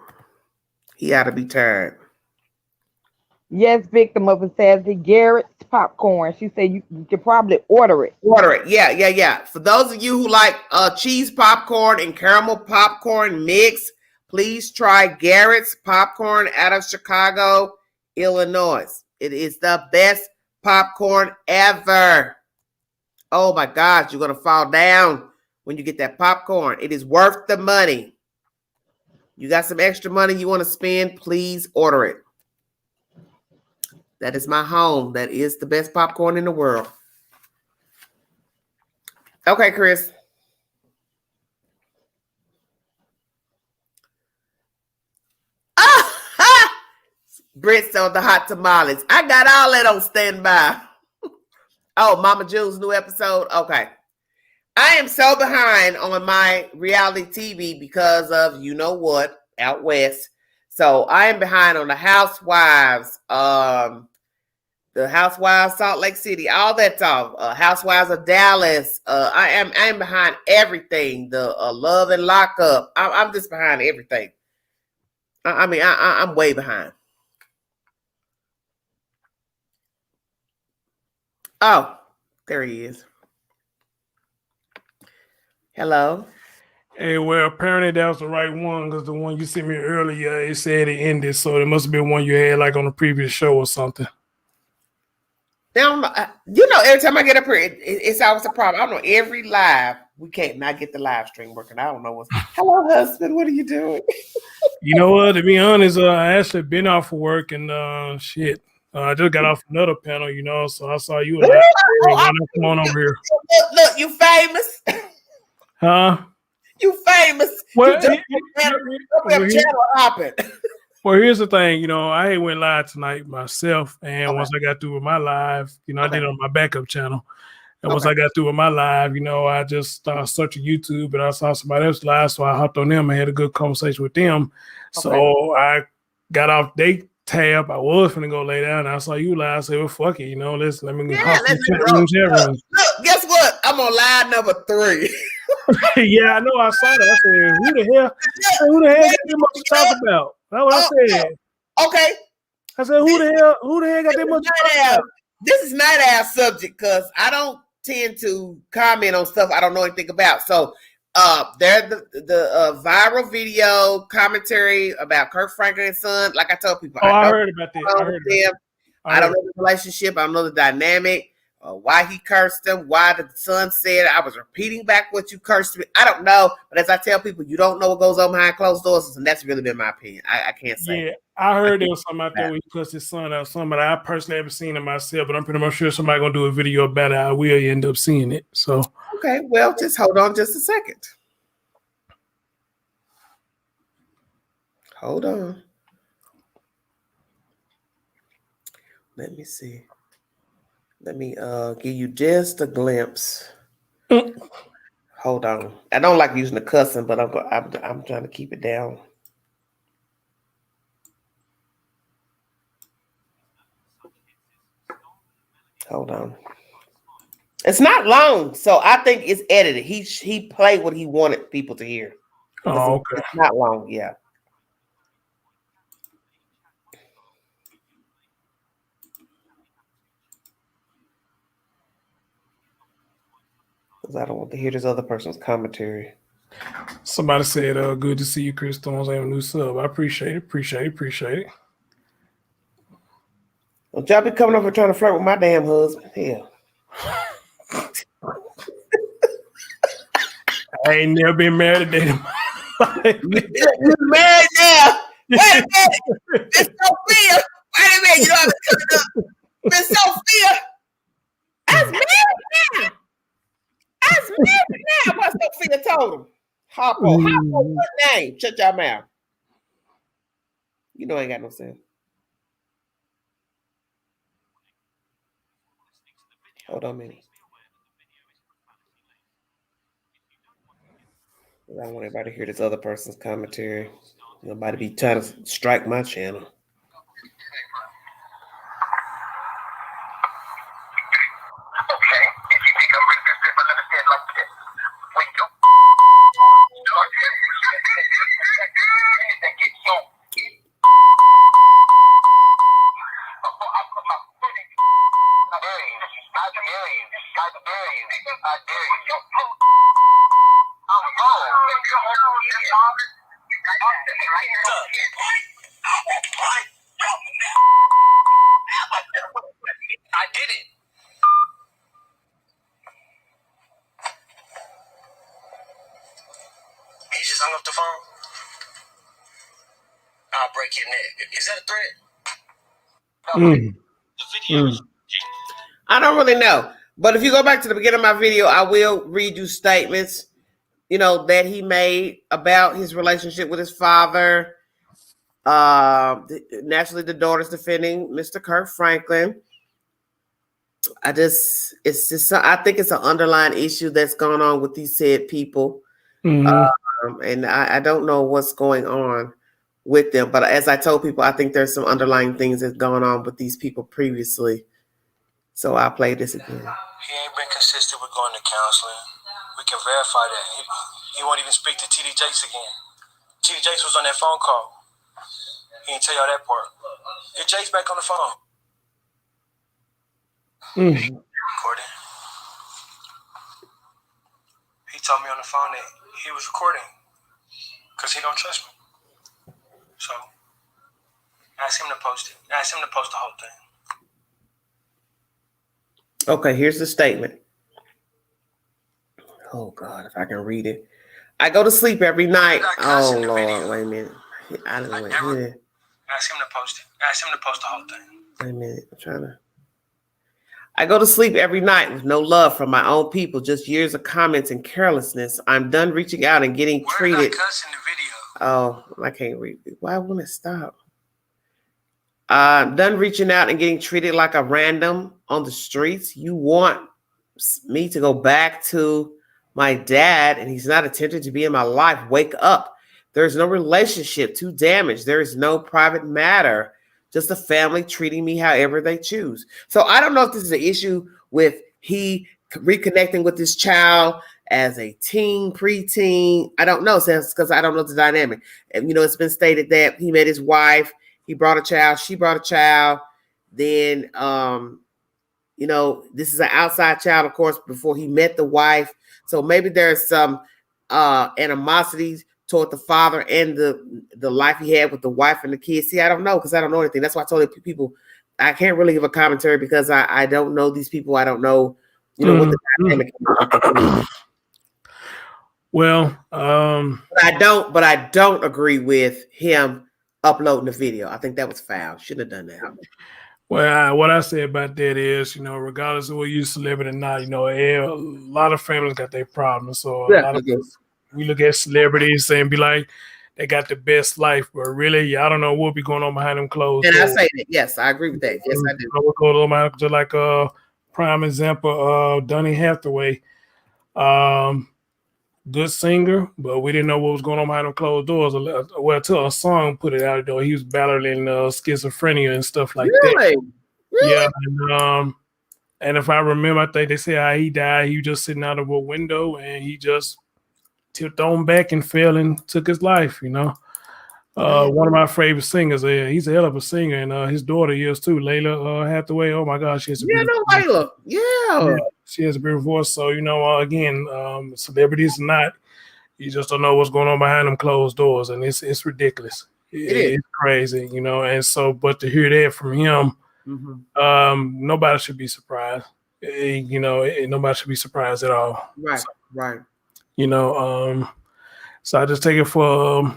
He ought to be tired. Yes, victim of insanity. Garrett's popcorn. She said you could probably order it. Order it. Yeah. For those of you who like cheese popcorn and caramel popcorn mix, please try Garrett's popcorn out of Chicago, Illinois. It is the best popcorn ever. Oh my gosh, you're going to fall down when you get that popcorn. It is worth the money. You got some extra money you want to spend, please order it. That is my home. That is the best popcorn in the world. Okay, Chris. Britt sold the hot tamales. I got all that on standby. Oh, Mama Jules' new episode. Okay. I am so behind on my reality TV because of you know what out west. So I am behind on the Housewives Salt Lake City, all that stuff. Housewives of Dallas. I am behind everything. The Love and Lockup. I'm just behind everything. I'm way behind. Oh, there he is. Hello. Hey, well, apparently that was the right one because the one you sent me earlier, it said it ended, so it must have been one you had like on the previous show or something. Now, you know, every time I get up here, it's always a problem. I don't know, every live, we can't not get the live stream working. I don't know what's. Hello, husband. What are you doing? You know what? To be honest, I actually been off of work and shit. I just got off another panel, you know, so I saw you. Like, come on over here. Look, you famous. Huh? You famous. Well, you just channel hopping. Well, here's the thing, you know, I went live tonight myself, and once I got through with my live, you know, I did it on my backup channel. And once I got through with my live, you know, I just started searching YouTube and I saw somebody else live, so I hopped on them and had a good conversation with them. So I got off their tab. I was finna go lay down. And I saw you live. I said, well, fuck it, you know, let me hop in chat room. Look, guess what? I'm on live number 3. Yeah, I know. I saw that. I said, who the hell got that much to talk about? That's what I said. Okay. I said, who the hell got that much to talk about? This is not our subject because I don't tend to comment on stuff I don't know anything about. So they're the viral video commentary about Kirk Franklin's son. Like I told people, I heard about that. I don't know the relationship. I don't know the dynamic. Why he cursed him, why the son said I was repeating back what you cursed me. I don't know. But as I tell people, you don't know what goes on behind closed doors. And that's really been my opinion. I can't say. Yeah, I heard there was something out there where he cussed his son out. Something, but I personally haven't seen it myself. But I'm pretty much sure somebody going to do a video about it. I will end up seeing it. So okay, well, just hold on just a second. Hold on. Let me see. Let me give you just a glimpse. Hold on. I don't like using the cussing, but I'm trying to keep it down. Hold on. It's not long, so I think it's edited. He played what he wanted people to hear. Oh, okay. It's not long, yeah. Because I don't want to hear this other person's commentary. Somebody said, good to see you, Chris Stones. I have a new sub. I appreciate it. Well, y'all be coming over trying to flirt with my damn husband. Hell. I ain't never been married a day in my life. You're married now. Wait a minute. Miss Sophia. Wait a minute. You know how to turn up. Miss Sophia. I was married now. What Sophia told him. Harpo, what name? Shut your mouth. You know I ain't got no sense. Hold on a minute. I don't want everybody to hear this other person's commentary. Nobody be trying to strike my channel. I did it. He just hung up the phone. I'll break your neck. Is that a threat? The video. I don't really know. But if you go back to the beginning of my video, I will read you statements, you know, that he made about his relationship with his father. Naturally, the daughter's defending Mr. Kirk Franklin. I think it's an underlying issue that's going on with these said people. And I don't know what's going on with them. But as I told people, I think there's some underlying things that's going on with these people previously. So I'll play this again. He ain't been consistent with going to counseling. We can verify that. He won't even speak to TD Jakes again. TD Jakes was on that phone call. He didn't tell y'all that part. Get Jakes back on the phone. Recording. He told me on the phone that he was recording because he don't trust me. So ask him to post it. Ask him to post the whole thing. Okay, here's the statement. Oh God, if I can read it. I go to sleep every night. Oh Lord, wait a minute. I don't wait a minute. Ask him to post it. Ask him to post the whole thing. Wait a minute. I'm trying to. I go to sleep every night with no love from my own people, just years of comments and carelessness. I'm done reaching out and getting treated. Where did I cuss in the video? Oh, I can't read it. Why won't it stop? Done reaching out and getting treated like a random on the streets. You want me to go back to my dad and he's not attempting to be in my life. Wake up. There's no relationship to damage. There is no private matter. Just a family treating me however they choose. So I don't know if this is an issue with he reconnecting with this child as a teen, preteen. I don't know, because I don't know the dynamic. And, you know, it's been stated that he met his wife. He brought a child. She brought a child. Then, you know, this is an outside child, of course, before he met the wife. So maybe there's some animosities toward the father and the life he had with the wife and the kids. See, I don't know because I don't know anything. That's why I told people I can't really give a commentary because I don't know these people. I don't know, you know, what the dynamic is. Well, but I don't agree with him uploading the video. I think that was foul. Shouldn't have done that. Well, what I say about that is, you know, regardless of whether you're a celebrity or not, you know, a lot of families got their problems. So a lot of we look at celebrities and be like, they got the best life, but really, I don't know what be going on behind them clothes. And I say that, yes, I agree with that. Yes, I do. What goes on behind, just like a prime example, Donny Hathaway, good singer, but we didn't know what was going on behind them closed doors. Well, until a song put it out, though, he was battling schizophrenia and stuff like that. Really? Yeah, and if I remember, I think they say how he died. He was just sitting out of a window and he just tipped on back and fell and took his life, you know. One of my favorite singers, he's a hell of a singer, and his daughter is too, Layla Hathaway. Oh my gosh, she has a beautiful voice. Layla. Yeah, she has a beautiful voice. So, you know, again, celebrities or not, you just don't know what's going on behind them closed doors, and it's ridiculous. It's crazy, you know. And so, but to hear that from him, nobody should be surprised. You know, nobody should be surprised at all. Right, so, right. You know, so I just take it for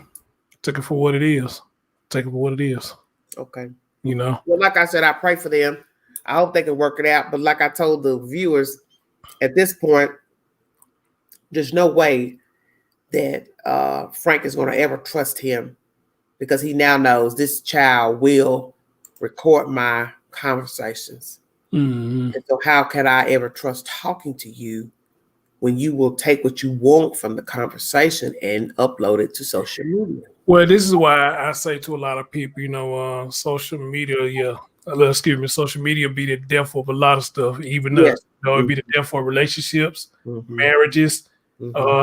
what it is. Take it for what it is. Okay. You know. Well, like I said, I pray for them. I hope they can work it out. But like I told the viewers, at this point, there's no way that Frank is going to ever trust him because he now knows this child will record my conversations. And so how can I ever trust talking to you when you will take what you want from the conversation and upload it to social media? Well, this is why I say to a lot of people, you know, social media, social media be the death of a lot of stuff, even us. You know, it'd be the death of relationships, marriages,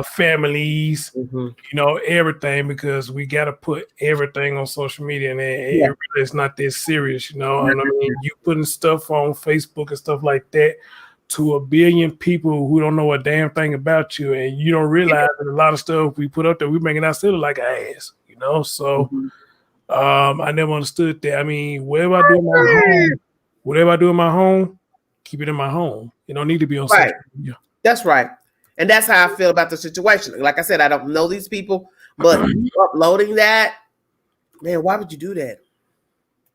families, you know, everything, because we got to put everything on social media, and it really is not this serious, you know. And I mean, you putting stuff on Facebook and stuff like that to 1 billion people who don't know a damn thing about you, and you don't realize that a lot of stuff we put up there, we making ourselves look like ass, you know. So I never understood that. I mean, whatever I do in my home, keep it in my home. You don't need to be on social media. That's right. And that's how I feel about the situation. Like I said, I don't know these people, but uploading that, man, why would you do that?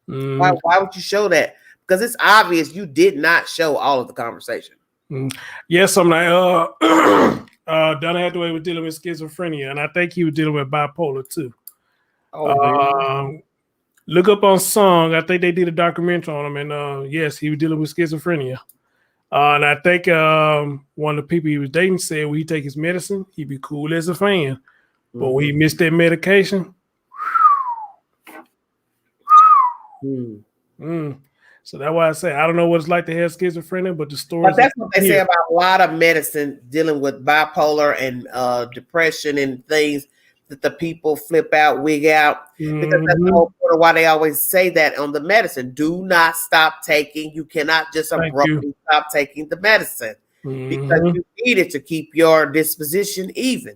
Why would you show that? Because it's obvious you did not show all of the conversation. Yes, I'm like, Donny Hathaway was dealing with schizophrenia, and I think he was dealing with bipolar too. Look up on Song. I think they did a documentary on him, and yes, he was dealing with schizophrenia. And I think one of the people he was dating said when he take his medicine, he'd be cool as a fan. But when he missed that medication, so that's why I say I don't know what it's like to have schizophrenia, but the stories. But that's what they say about a lot of medicine dealing with bipolar and depression and things that the people flip out, wig out. Because that's the whole point of why they always say that on the medicine. Do not stop taking. You cannot just abruptly stop taking the medicine because you need it to keep your disposition even.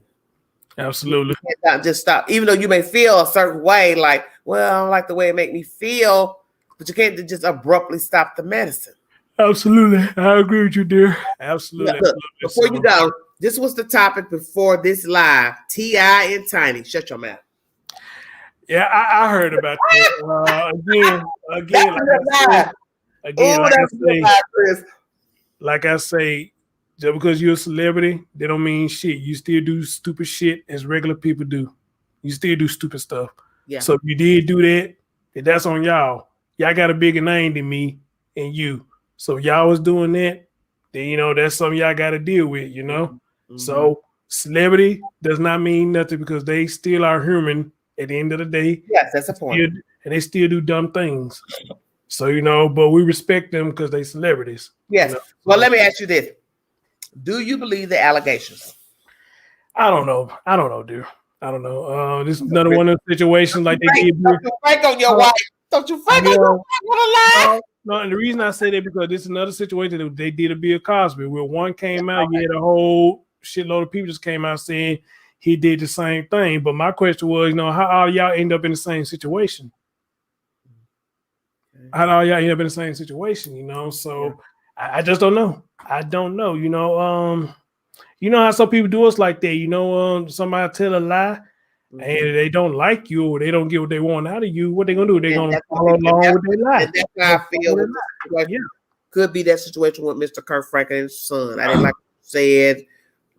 Absolutely. You cannot just stop. Even though you may feel a certain way, like, well, I don't like the way it make me feel, but you can't just abruptly stop the medicine. Absolutely. I agree with you, dear. Absolutely. Look, before you go, this was the topic before this live. T.I. and Tiny. Shut your mouth. Yeah, I heard about that. Like I say, just because you're a celebrity, they don't mean shit. You still do stupid shit as regular people do. You still do stupid stuff. Yeah. So if you did do that, then that's on y'all. Y'all got a bigger name than me and you. So if y'all was doing that, then that's something y'all got to deal with. So celebrity does not mean nothing because they still are human at the end of the day. Yes, that's the point. And they still do dumb things. So but we respect them because they celebrities. Yes. Well, let me ask you this: do you believe the allegations? I don't know, dude. I don't know. This is another one of the situations like they did. Don't you fake on your wife. Don't you fake on your wife with a lie. No, and the reason I say that because this is another situation that they did a Bill Cosby, where one came out, you had a whole shitload of people just came out saying he did the same thing. But my question was, how all y'all end up in the same situation? How do all y'all end up in the same situation? So I just don't know. I don't know. How some people do us like that. Somebody tell a lie and they don't like you or they don't get what they want out of you. What they gonna do? They're gonna follow along with their lie. That's how I feel. Could be that situation with Mr. Kirk Franklin's son. I didn't like you said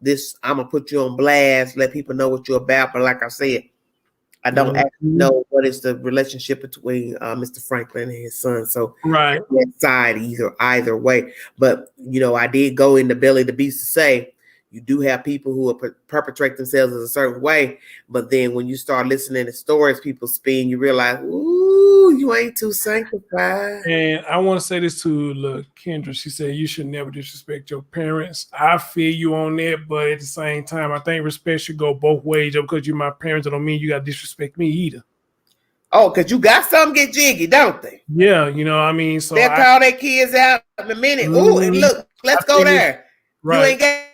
this. I'm gonna put you on blast, let people know what you're about. But like I said, I don't actually know what is the relationship between Mr. Franklin and his son. So right side either way. But I did go in the belly of the beast to say you do have people who perpetrate themselves in a certain way, but then when you start listening to stories people spin, you realize, ooh, you ain't too sanctified. And I want to say this to Kendra. She said you should never disrespect your parents. I feel you on that, but at the same time, I think respect should go both ways. Just because you're my parents, I don't mean you got to disrespect me either. Oh, because you got some get jiggy, don't they? Yeah, so they'll call their kids out in a minute. Ooh, and look, let's go there. Right. You ain't got.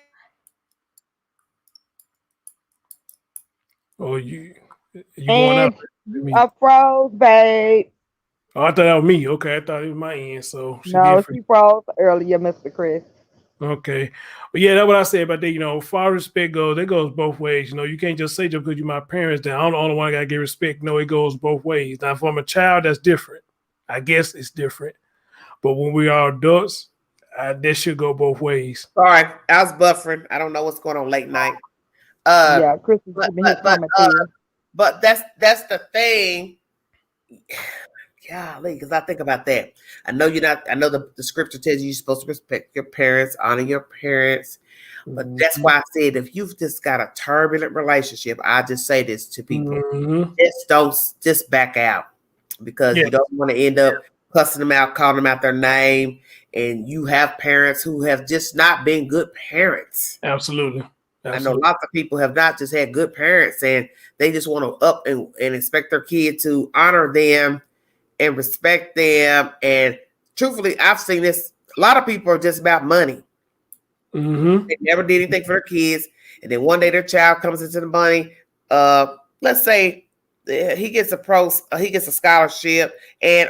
Oh, you going up? I froze, babe. Oh, I thought that was me. Okay, I thought it was my end. So she froze earlier, Mr. Chris. Okay, but yeah, that's what I said about that. Far respect goes, it goes both ways. You can't just say just because you're my parents that I'm the only one that gotta get respect. No, it goes both ways. Now, if I'm a child, that's different. I guess it's different. But when we are adults, that should go both ways. All right, I was buffering. I don't know what's going on late night. Chris is giving his commentary. But that's the thing. Golly, because I think about that. I know you're not. I know the scripture tells you you're supposed to respect your parents, honor your parents. But that's why I said if you've just got a turbulent relationship, I just say this to people: just back out because you don't want to end up cussing them out, calling them out their name, and you have parents who have just not been good parents. Absolutely. I know lots of people have not just had good parents and they just want to up and expect their kid to honor them and respect them. And truthfully, I've seen this. A lot of people are just about money. They never did anything for their kids. And then one day their child comes into the money. Let's say he gets a scholarship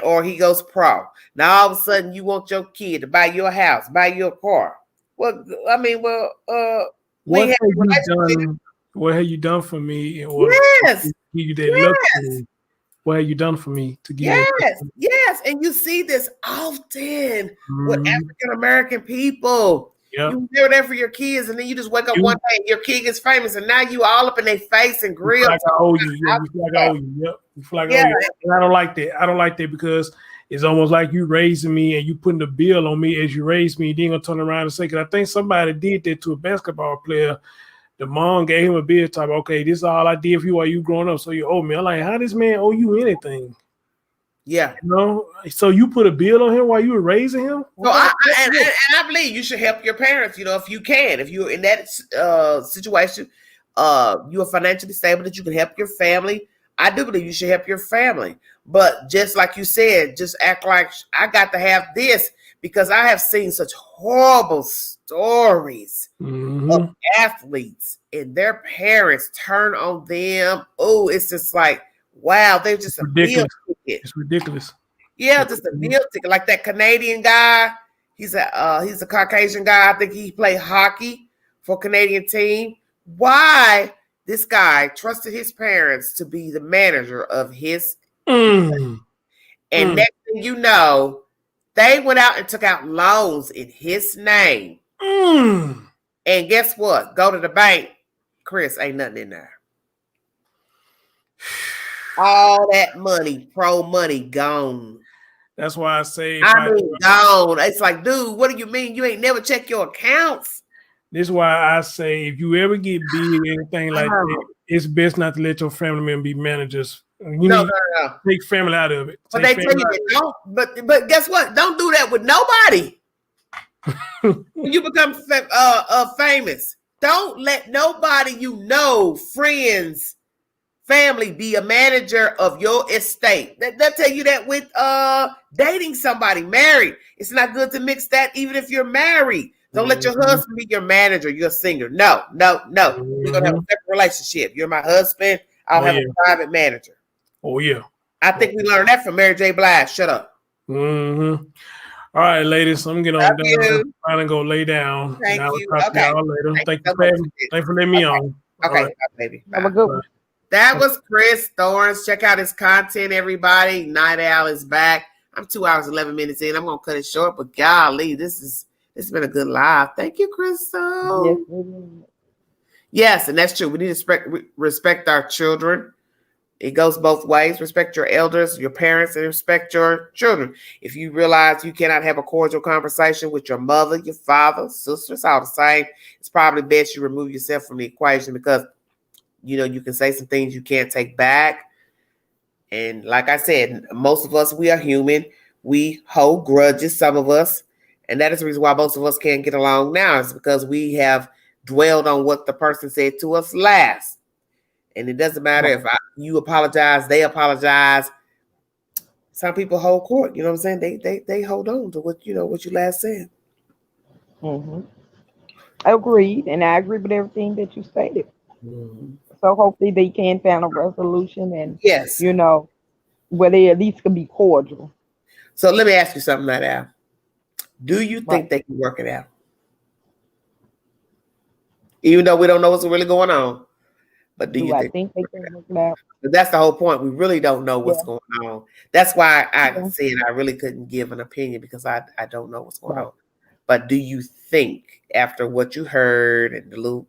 or he goes pro. Now all of a sudden you want your kid to buy your house, buy your car. Well, I mean, what have you done for me in order to give you that luxury? What have you done for me to give you? Yes. And you see this often with African American people. Yep. You're there for your kids, and then you just wake up one day and your kid is famous, and now you all up in their face and grill. You feel like I owe you. Yep. You feel like I owe you. And I don't like that. I don't like that because it's almost like you raising me and you putting the bill on me as you raise me. Then gonna turn around and say, because I think somebody did that to a basketball player. The mom gave him a bill type, okay, this is all I did for you while you growing up, so you owe me. I'm like, how this man owe you anything? Yeah. You know, so you put a bill on him while you were raising him? So I believe you should help your parents, if you can. If you're in that situation, you are financially stable that you can help your family. I do believe you should help your family. But just like you said, just act like I got to have this, because I have seen such horrible stories of athletes and their parents turn on them. Oh, it's just like, wow, they're just ridiculous. A meal ticket. It's ridiculous. Yeah, just a meal ticket. Like that Canadian guy. He's a Caucasian guy. I think he played hockey for a Canadian team. Why this guy trusted his parents to be the manager of his and next thing you know, they went out and took out loans in his name. And guess what? Go to the bank. Chris, ain't nothing in there. All that money, pro money, gone. That's why I say, gone. It's like, dude, what do you mean? You ain't never check your accounts? This is why I say, if you ever get big, anything like that, it's best not to let your family member be managers. No. Take family out of it. But they tell you that don't. But guess what? Don't do that with nobody. When you become famous, don't let nobody friends, family, be a manager of your estate. They'll tell you that with dating somebody, married. It's not good to mix that, even if you're married. Don't let your husband be your manager, your singer. No. We're gonna have a separate relationship. You're my husband. I'll have a private manager. Oh yeah. I think we learned that from Mary J. Blige. Shut up. All right, ladies. I'm getting on down. I'm gonna go lay down. Thank you. Talk to y'all later. Thank you for letting me on. Okay, right. Baby. Have a good one. That was Chris Thorns. Check out his content, everybody. Night Owl is back. I'm 2 hours 11 minutes in. I'm gonna cut it short, but golly, this has been a good live. Thank you, Crystal. Yes, and that's true. We need to respect our children. It goes both ways. Respect your elders, your parents, and respect your children. If you realize you cannot have a cordial conversation with your mother, your father, sisters, all the same, it's probably best you remove yourself from the equation, because you can say some things you can't take back. And like I said, most of us, we are human. We hold grudges, some of us. And that is the reason why most of us can't get along now, is because we have dwelled on what the person said to us last. And it doesn't matter if you apologize, they apologize. Some people hold court. You know what I'm saying? They hold on to what you last said. Agreed, and I agree with everything that you stated. So hopefully they can find a resolution, and yes, where they at least can be cordial. So let me ask you something, Al. Do you think they can work it out? Even though we don't know what's really going on. But do you think they can work it out? But that's the whole point. We really don't know what's going on. That's why I said I really couldn't give an opinion, because I don't know what's going on. But do you think, after what you heard and the little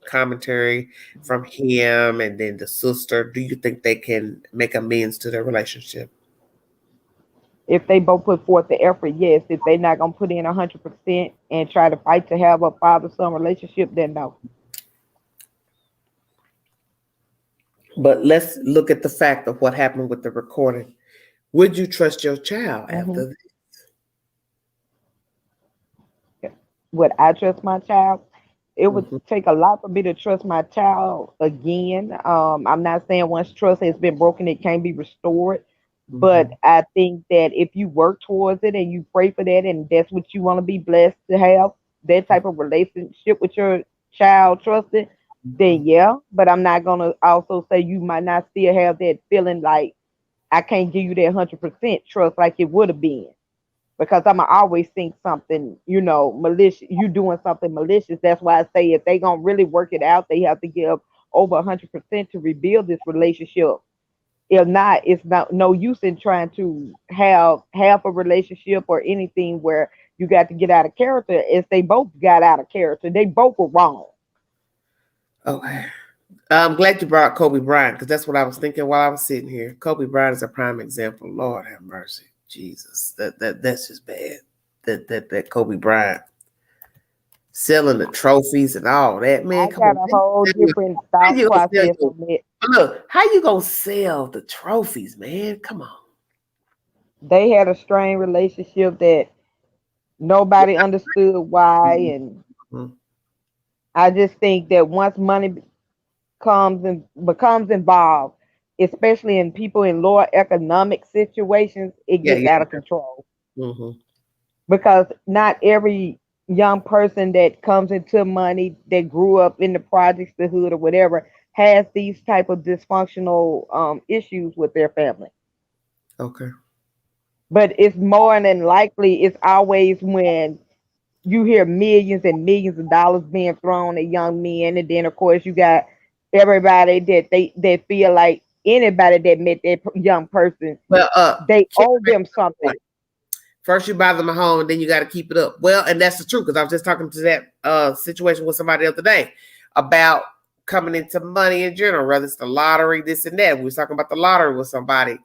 commentary from him and then the sister, do you think they can make amends to their relationship? If they both put forth the effort, yes. If they're not going to put in 100% and try to fight to have a father-son relationship, then no. But let's look at the fact of what happened with the recording. Would you trust your child after this? Would I trust my child? It would take a lot for me to trust my child again. I'm not saying once trust has been broken, it can't be restored. But I think that if you work towards it and you pray for that, and that's what you want to be blessed to have, that type of relationship with your child, trusted, then yeah. But I'm not going to also say you might not still have that feeling like I can't give you that 100% trust like it would have been. Because I'm going to always think something, malicious, you doing something malicious. That's why I say if they going to really work it out, they have to give over 100% to rebuild this relationship. If not, it's no use in trying to have half a relationship or anything where you got to get out of character. If they both got out of character, they both were wrong. Okay. I'm glad you brought Kobe Bryant, because that's what I was thinking while I was sitting here. Kobe Bryant is a prime example. Lord have mercy. Jesus, that's just bad. That Kobe Bryant selling the trophies and all that, man. I Come got on, a whole different how thought you gonna sell process on it. look? How you gonna sell the trophies, man? Come on. They had a strained relationship that nobody understood why, and Mhm. I just think that once money comes and becomes involved, especially in people in lower economic situations, it Yeah, gets yeah. out of control. Hmm. Because not every young person that comes into money that grew up in the projects, the hood, or whatever, has these type of dysfunctional issues with their family. Okay. But it's more than likely, it's always when you hear millions and millions of dollars being thrown at young men, and then of course you got everybody that feel like anybody that met that young person, Well, they owe them something. first you buy them a home, then you got to keep it up. Well, and that's the truth, because I was just talking to that situation with somebody the other day about coming into money in general, whether it's the lottery, this and that. We was talking about the lottery with somebody.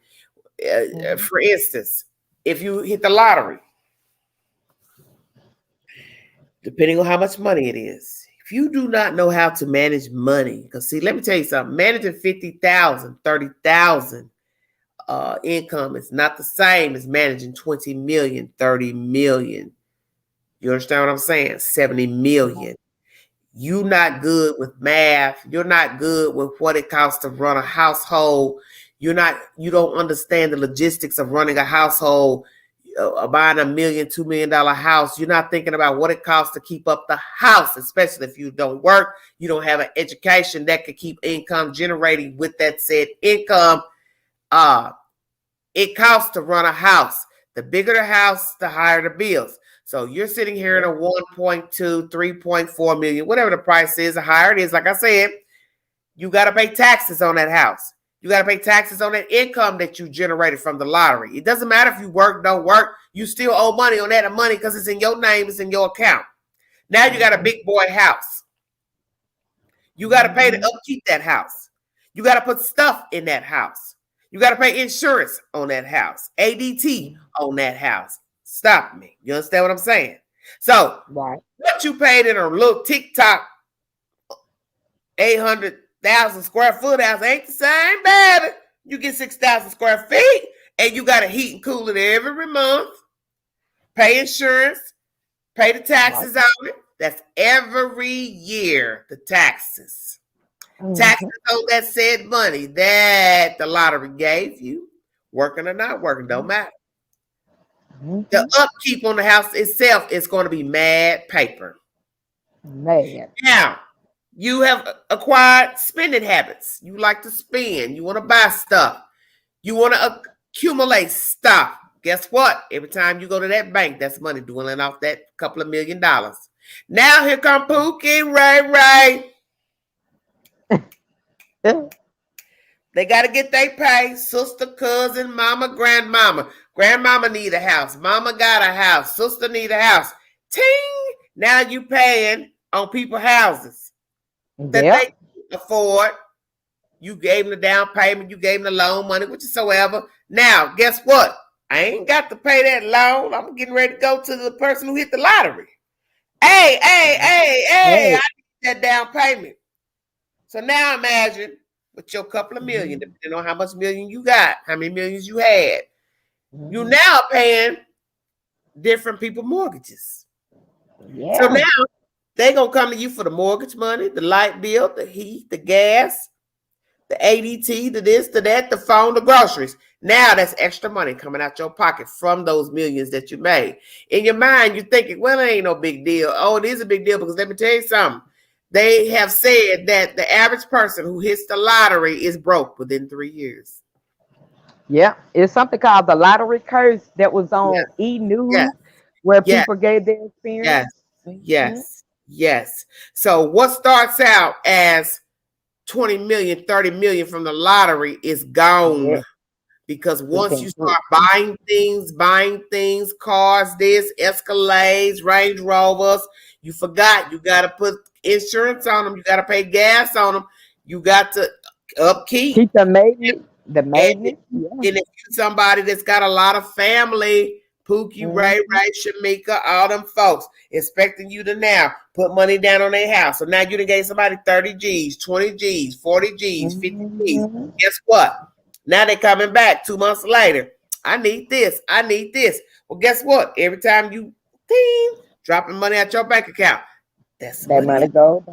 For instance, if you hit the lottery, depending on how much money it is, if you do not know how to manage money, because see, let me tell you something, managing 50,000, 30,000 income is not the same as managing 20 million, 30 million. You understand what I'm saying? 70 million. You not good with math. You're not good with what it costs to run a household. You don't understand the logistics of running a household, buying $1 million, $2 million house. You're not thinking about what it costs to keep up the house, especially if you don't work, you don't have an education that could keep income generating with that said income. It costs to run a house. The bigger the house, the higher the bills. So you're sitting here in a 1.2, 3.4 million, whatever the price is, the higher it is. Like I said, you got to pay taxes on that house. You got to pay taxes on that income that you generated from the lottery. It doesn't matter if you work, don't work. You still owe money on that money because it's in your name, it's in your account. Now you got a big boy house. You got to pay to upkeep that house. You got to put stuff in that house. You got to pay insurance on that house, ADT on that house. Stop me. You understand what I'm saying? So, Right. what you paid in a little TikTok 800,000 square foot house ain't the same, baby. You get 6,000 square feet and you got to heat and cool it every month, pay insurance, pay the taxes on it. That's every year, the taxes. Taxes on that said money that the lottery gave you, working or not working, don't matter. The upkeep on the house itself is going to be mad paper. Man. Now, you have acquired spending habits. You like to spend. You want to buy stuff. You want to accumulate stuff. Guess what? Every time you go to that bank, that's money dwindling off that couple of $1 million. Now here come Pookie, Ray. They got to get their pay. Sister, cousin, mama, grandmama. Grandmama need a house. Mama got a house. Sister need a house. Ting! Now you paying on people's houses that they afford. You gave them the down payment. You gave them the loan money, whatsoever. Now, guess what? I ain't got to pay that loan. I'm getting ready to go to the person who hit the lottery. Hey, I need that down payment. So now imagine with your couple of million, depending on how much million you got, how many millions you had, you now paying different people mortgages. Yeah. So now they gonna come to you for the mortgage money, the light bill, the heat, the gas, the ADT, the this, the that, the phone, the groceries. Now that's extra money coming out your pocket from those millions that you made. In your mind, you're thinking, well, it ain't no big deal. Oh, it is a big deal because let me tell you something. They have said that the average person who hits the lottery is broke within 3 years. Yeah, it's something called the lottery curse that was on E News, where people gave their experience. Yes. So what starts out as 20 million, 30 million from the lottery is gone. Because once you start buying things, cars, this, Escalades, Range Rovers, you forgot you got to put insurance on them. You got to pay gas on them. You got to upkeep. Keep the maintenance. The And, maintenance. Yeah. and if you somebody that's got a lot of family, Pookie, Ray, Shamika, all them folks expecting you to now put money down on their house. So now you done gave somebody 30 G's, 20 G's, 40 G's, 50 G's. Guess what? Now they coming back 2 months later. I need this. I need this. Well, guess what? Every time you dropping money out your bank account, that's money go.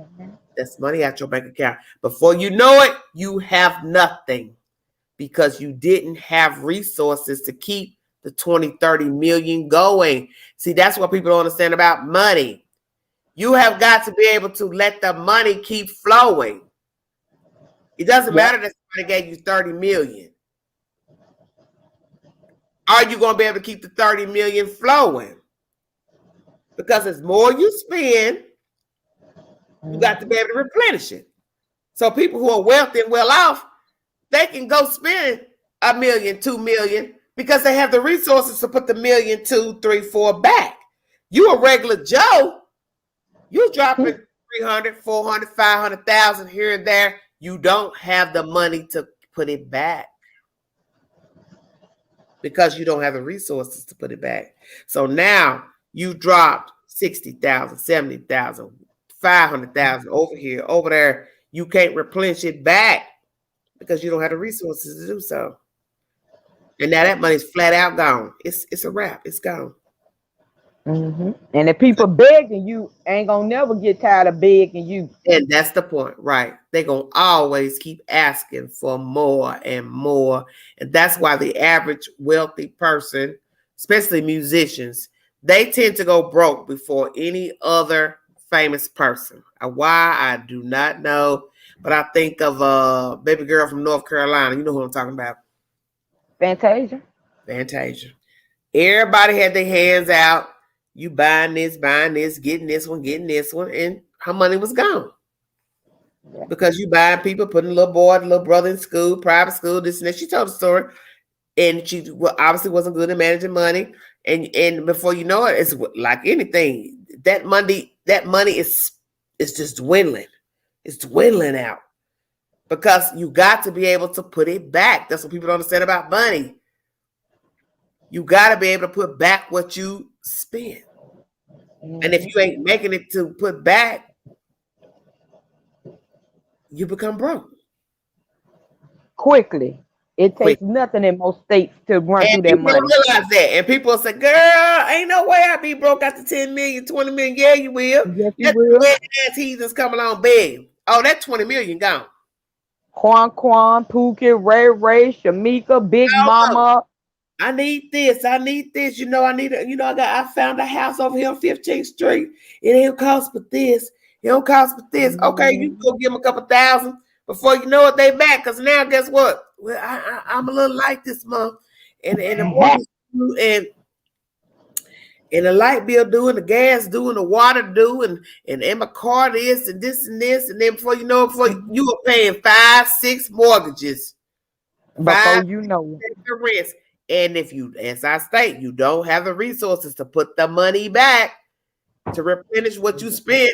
That's money out your bank account. Before you know it, you have nothing because you didn't have resources to keep the 20, 30 million going. See, that's what people don't understand about money. You have got to be able to let the money keep flowing. It doesn't matter that somebody gave you 30 million. Are you going to be able to keep the 30 million flowing? Because as more you spend, you got to be able to replenish it. So people who are wealthy and well off, they can go spend $1 million, $2 million, because they have the resources to put the $1 million, $2, $3, $4 back. You a regular Joe, you dropping 300, 400, 500,000 here and there. You don't have the money to put it back because you don't have the resources to put it back. So now you dropped 60,000, 70,000, 500,000 over here, over there. You can't replenish it back because you don't have the resources to do so. And now that money's flat out gone. It's a wrap. It's gone. And if people begging you, ain't gonna never get tired of begging you. And that's the point, right? They're gonna always keep asking for more and more. And that's why the average wealthy person, especially musicians, they tend to go broke before any other famous person. Why, I do not know. But I think of a baby girl from North Carolina. You know who I'm talking about. Fantasia. Everybody had their hands out. You buying this, getting this one, and her money was gone. Because you buying people, putting a little boy, little brother in school, private school, this and that. She told the story. And she obviously wasn't good at managing money. And before you know it, it's like anything. That money is just dwindling. It's dwindling out. Because you got to be able to put it back. That's what people don't understand about money. You got to be able to put back what you spent. And if you ain't making it to put back, you become broke. Quickly. It takes nothing in most states to run through that money. People realize that. And people say, girl, ain't no way I'll be broke after 10 million, 20 million. Yeah, you will. Yes, you will. Ass heathens coming on big. Oh, that 20 million gone. Quan, Pookie, Ray, Shamika, Big Mama. I need this. You know, I found a house over here on 15th Street. It ain't cost but this. It don't cost but this. Okay, you go give them a couple thousand. Before you know it, they back. Because now, guess what? Well, I'm a little light this month. And the mortgage due, and the light bill due, and the gas due, and the water due, and my car this, and this, and this. And then before you know it, you were paying 5, 6 mortgages. Before you know the rest. And if you, as I state, you don't have the resources to put the money back to replenish what you spent,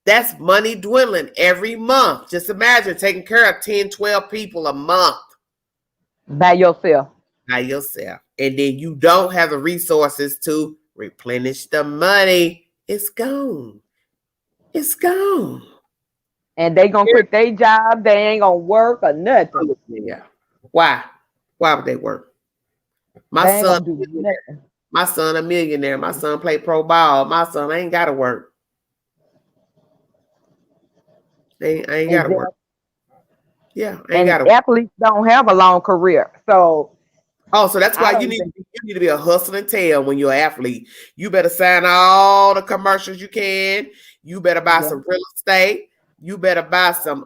that's money dwindling every month. Just imagine taking care of 10, 12 people a month. By yourself. And then you don't have the resources to replenish the money. It's gone. And they gonna quit their job. They ain't gonna work or nothing. Yeah. Why would they work? My son a millionaire. My son played pro ball. My son ain't gotta work. I ain't gotta work. Yeah, I ain't gotta work. Athletes don't have a long career. So that's why you need to be a hustle and tell when you're an athlete. You better sign all the commercials you can. You better buy some real estate. You better buy some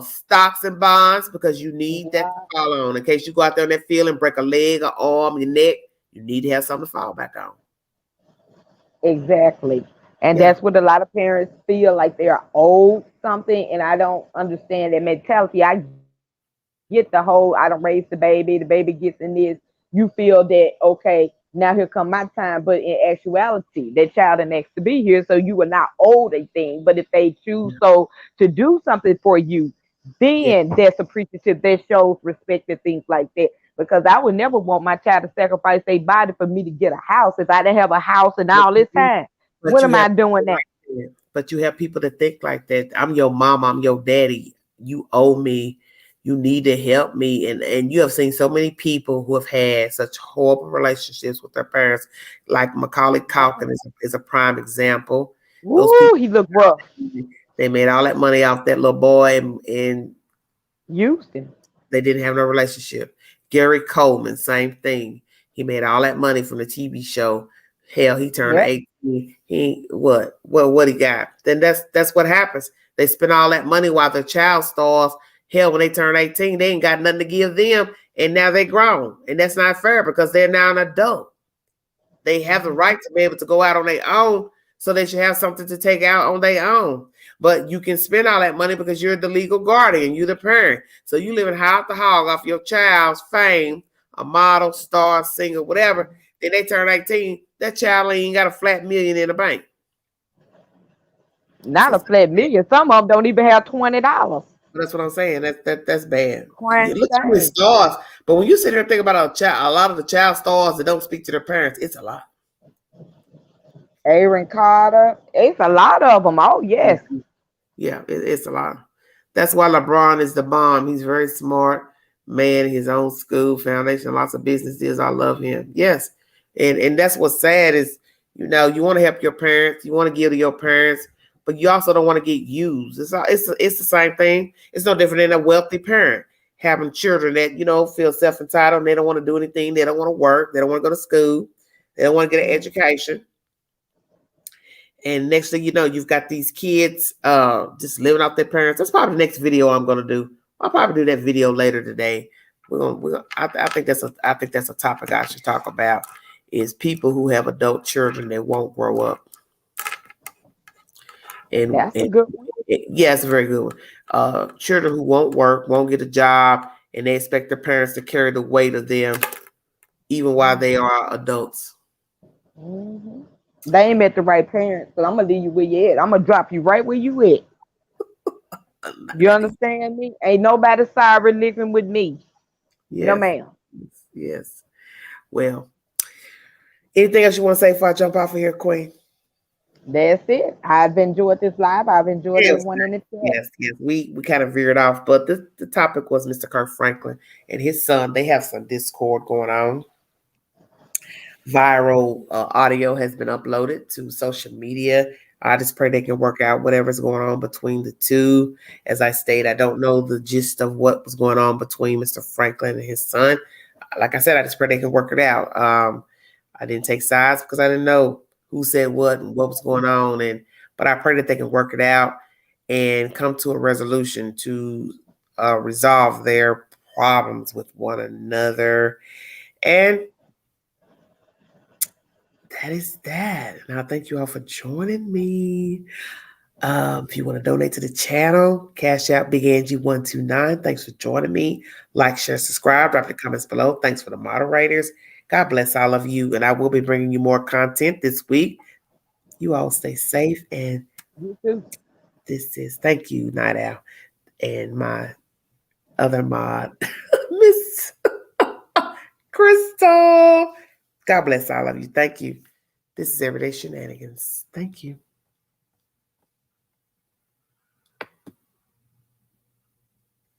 stocks and bonds because you need that to fall on. In case you go out there in that field and break a leg, or arm, your neck, you need to have something to fall back on. Exactly. And that's what a lot of parents feel like they're owed something. And I don't understand that mentality. I get the whole, I don't raise the baby gets in this. You feel that, okay, now here come my time. But in actuality, that child is next to be here. So you are not owed a thing. But if they choose to do something for you, then that's appreciative. That shows respect and things like that. Because I would never want my child to sacrifice their body for me to get a house. If I didn't have a house and all this time, But what you am have I doing now? But you have people that think like that. I'm your mom. I'm your daddy. You owe me. You need to help me. And you have seen so many people who have had such horrible relationships with their parents, like Macaulay Culkin is a prime example. Those Woo, people, he looked rough. they made all that money off that little boy, and Houston. they didn't have no relationship. Gary Coleman, same thing. He made all that money from the TV show. Hell, he turned Yep. 18. He what he got? Then that's what happens. They spend all that money while their child starves. Hell, when they turn 18, they ain't got nothing to give them, and now they grown. And that's not fair because they're now an adult. They have the right to be able to go out on their own, so they should have something to take out on their own. But you can spend all that money because you're the legal guardian, you're the parent. So you living high off the hog off your child's fame, a model, star, singer, whatever. Then they turn 18, that child ain't got a flat million in the bank. Not a flat million. Some of them don't even have $20. That's what I'm saying. That's bad. Crying Look how many shame. stars. But when you sit here and think about a lot of the child stars that don't speak to their parents, it's a lot. Aaron Carter. It's a lot of them. Oh, yes. Yeah, it's a lot. That's why LeBron is the bomb. He's very smart man. His own school, foundation, lots of business deals. I love him. Yes, and that's what's sad is you want to help your parents. You want to give to your parents, but you also don't want to get used. It's the same thing. It's no different than a wealthy parent having children that feel self entitled. They don't want to do anything. They don't want to work. They don't want to go to school. They don't want to get an education. And next thing you know, you've got these kids just living off their parents. That's probably the next video I'm going to do. I'll probably do that video later today. I think that's a topic I should talk about is people who have adult children that won't grow up. That's a good one. Yeah, it's a very good one. Children who won't work, won't get a job, and they expect their parents to carry the weight of them even while they are adults. Mm-hmm. They ain't met the right parents, but I'm gonna leave you where you at. I'm gonna drop you right where you at. You understand me? Ain't nobody sorry living with me. Yes. No, ma'am. Yes. Well, anything else you want to say before I jump off of here, Queen? That's it. I've enjoyed this live. I've enjoyed everyone in the chat. Yes. We kind of veered off, but the topic was Mr. Kirk Franklin and his son. They have some discord going on. Viral audio has been uploaded to social media. I just pray they can work out whatever's going on between the two. As I stated, I don't know the gist of what was going on between Mr. Franklin and his son. Like I said, I just pray they can work it out. I didn't take sides because I didn't know who said what and what was going on. But I pray that they can work it out and come to a resolution to resolve their problems with one another. And that is that. And I thank you all for joining me. If you want to donate to the channel, Cash App Big Angie 129. Thanks for joining me. Like, share, subscribe. Drop the comments below. Thanks for the moderators. God bless all of you. And I will be bringing you more content this week. You all stay safe. And You too. this is thank you, Night Owl, and my other mod, Miss Crystal. God bless all of you. Thank you. This is Everyday Shenanigans. Thank you.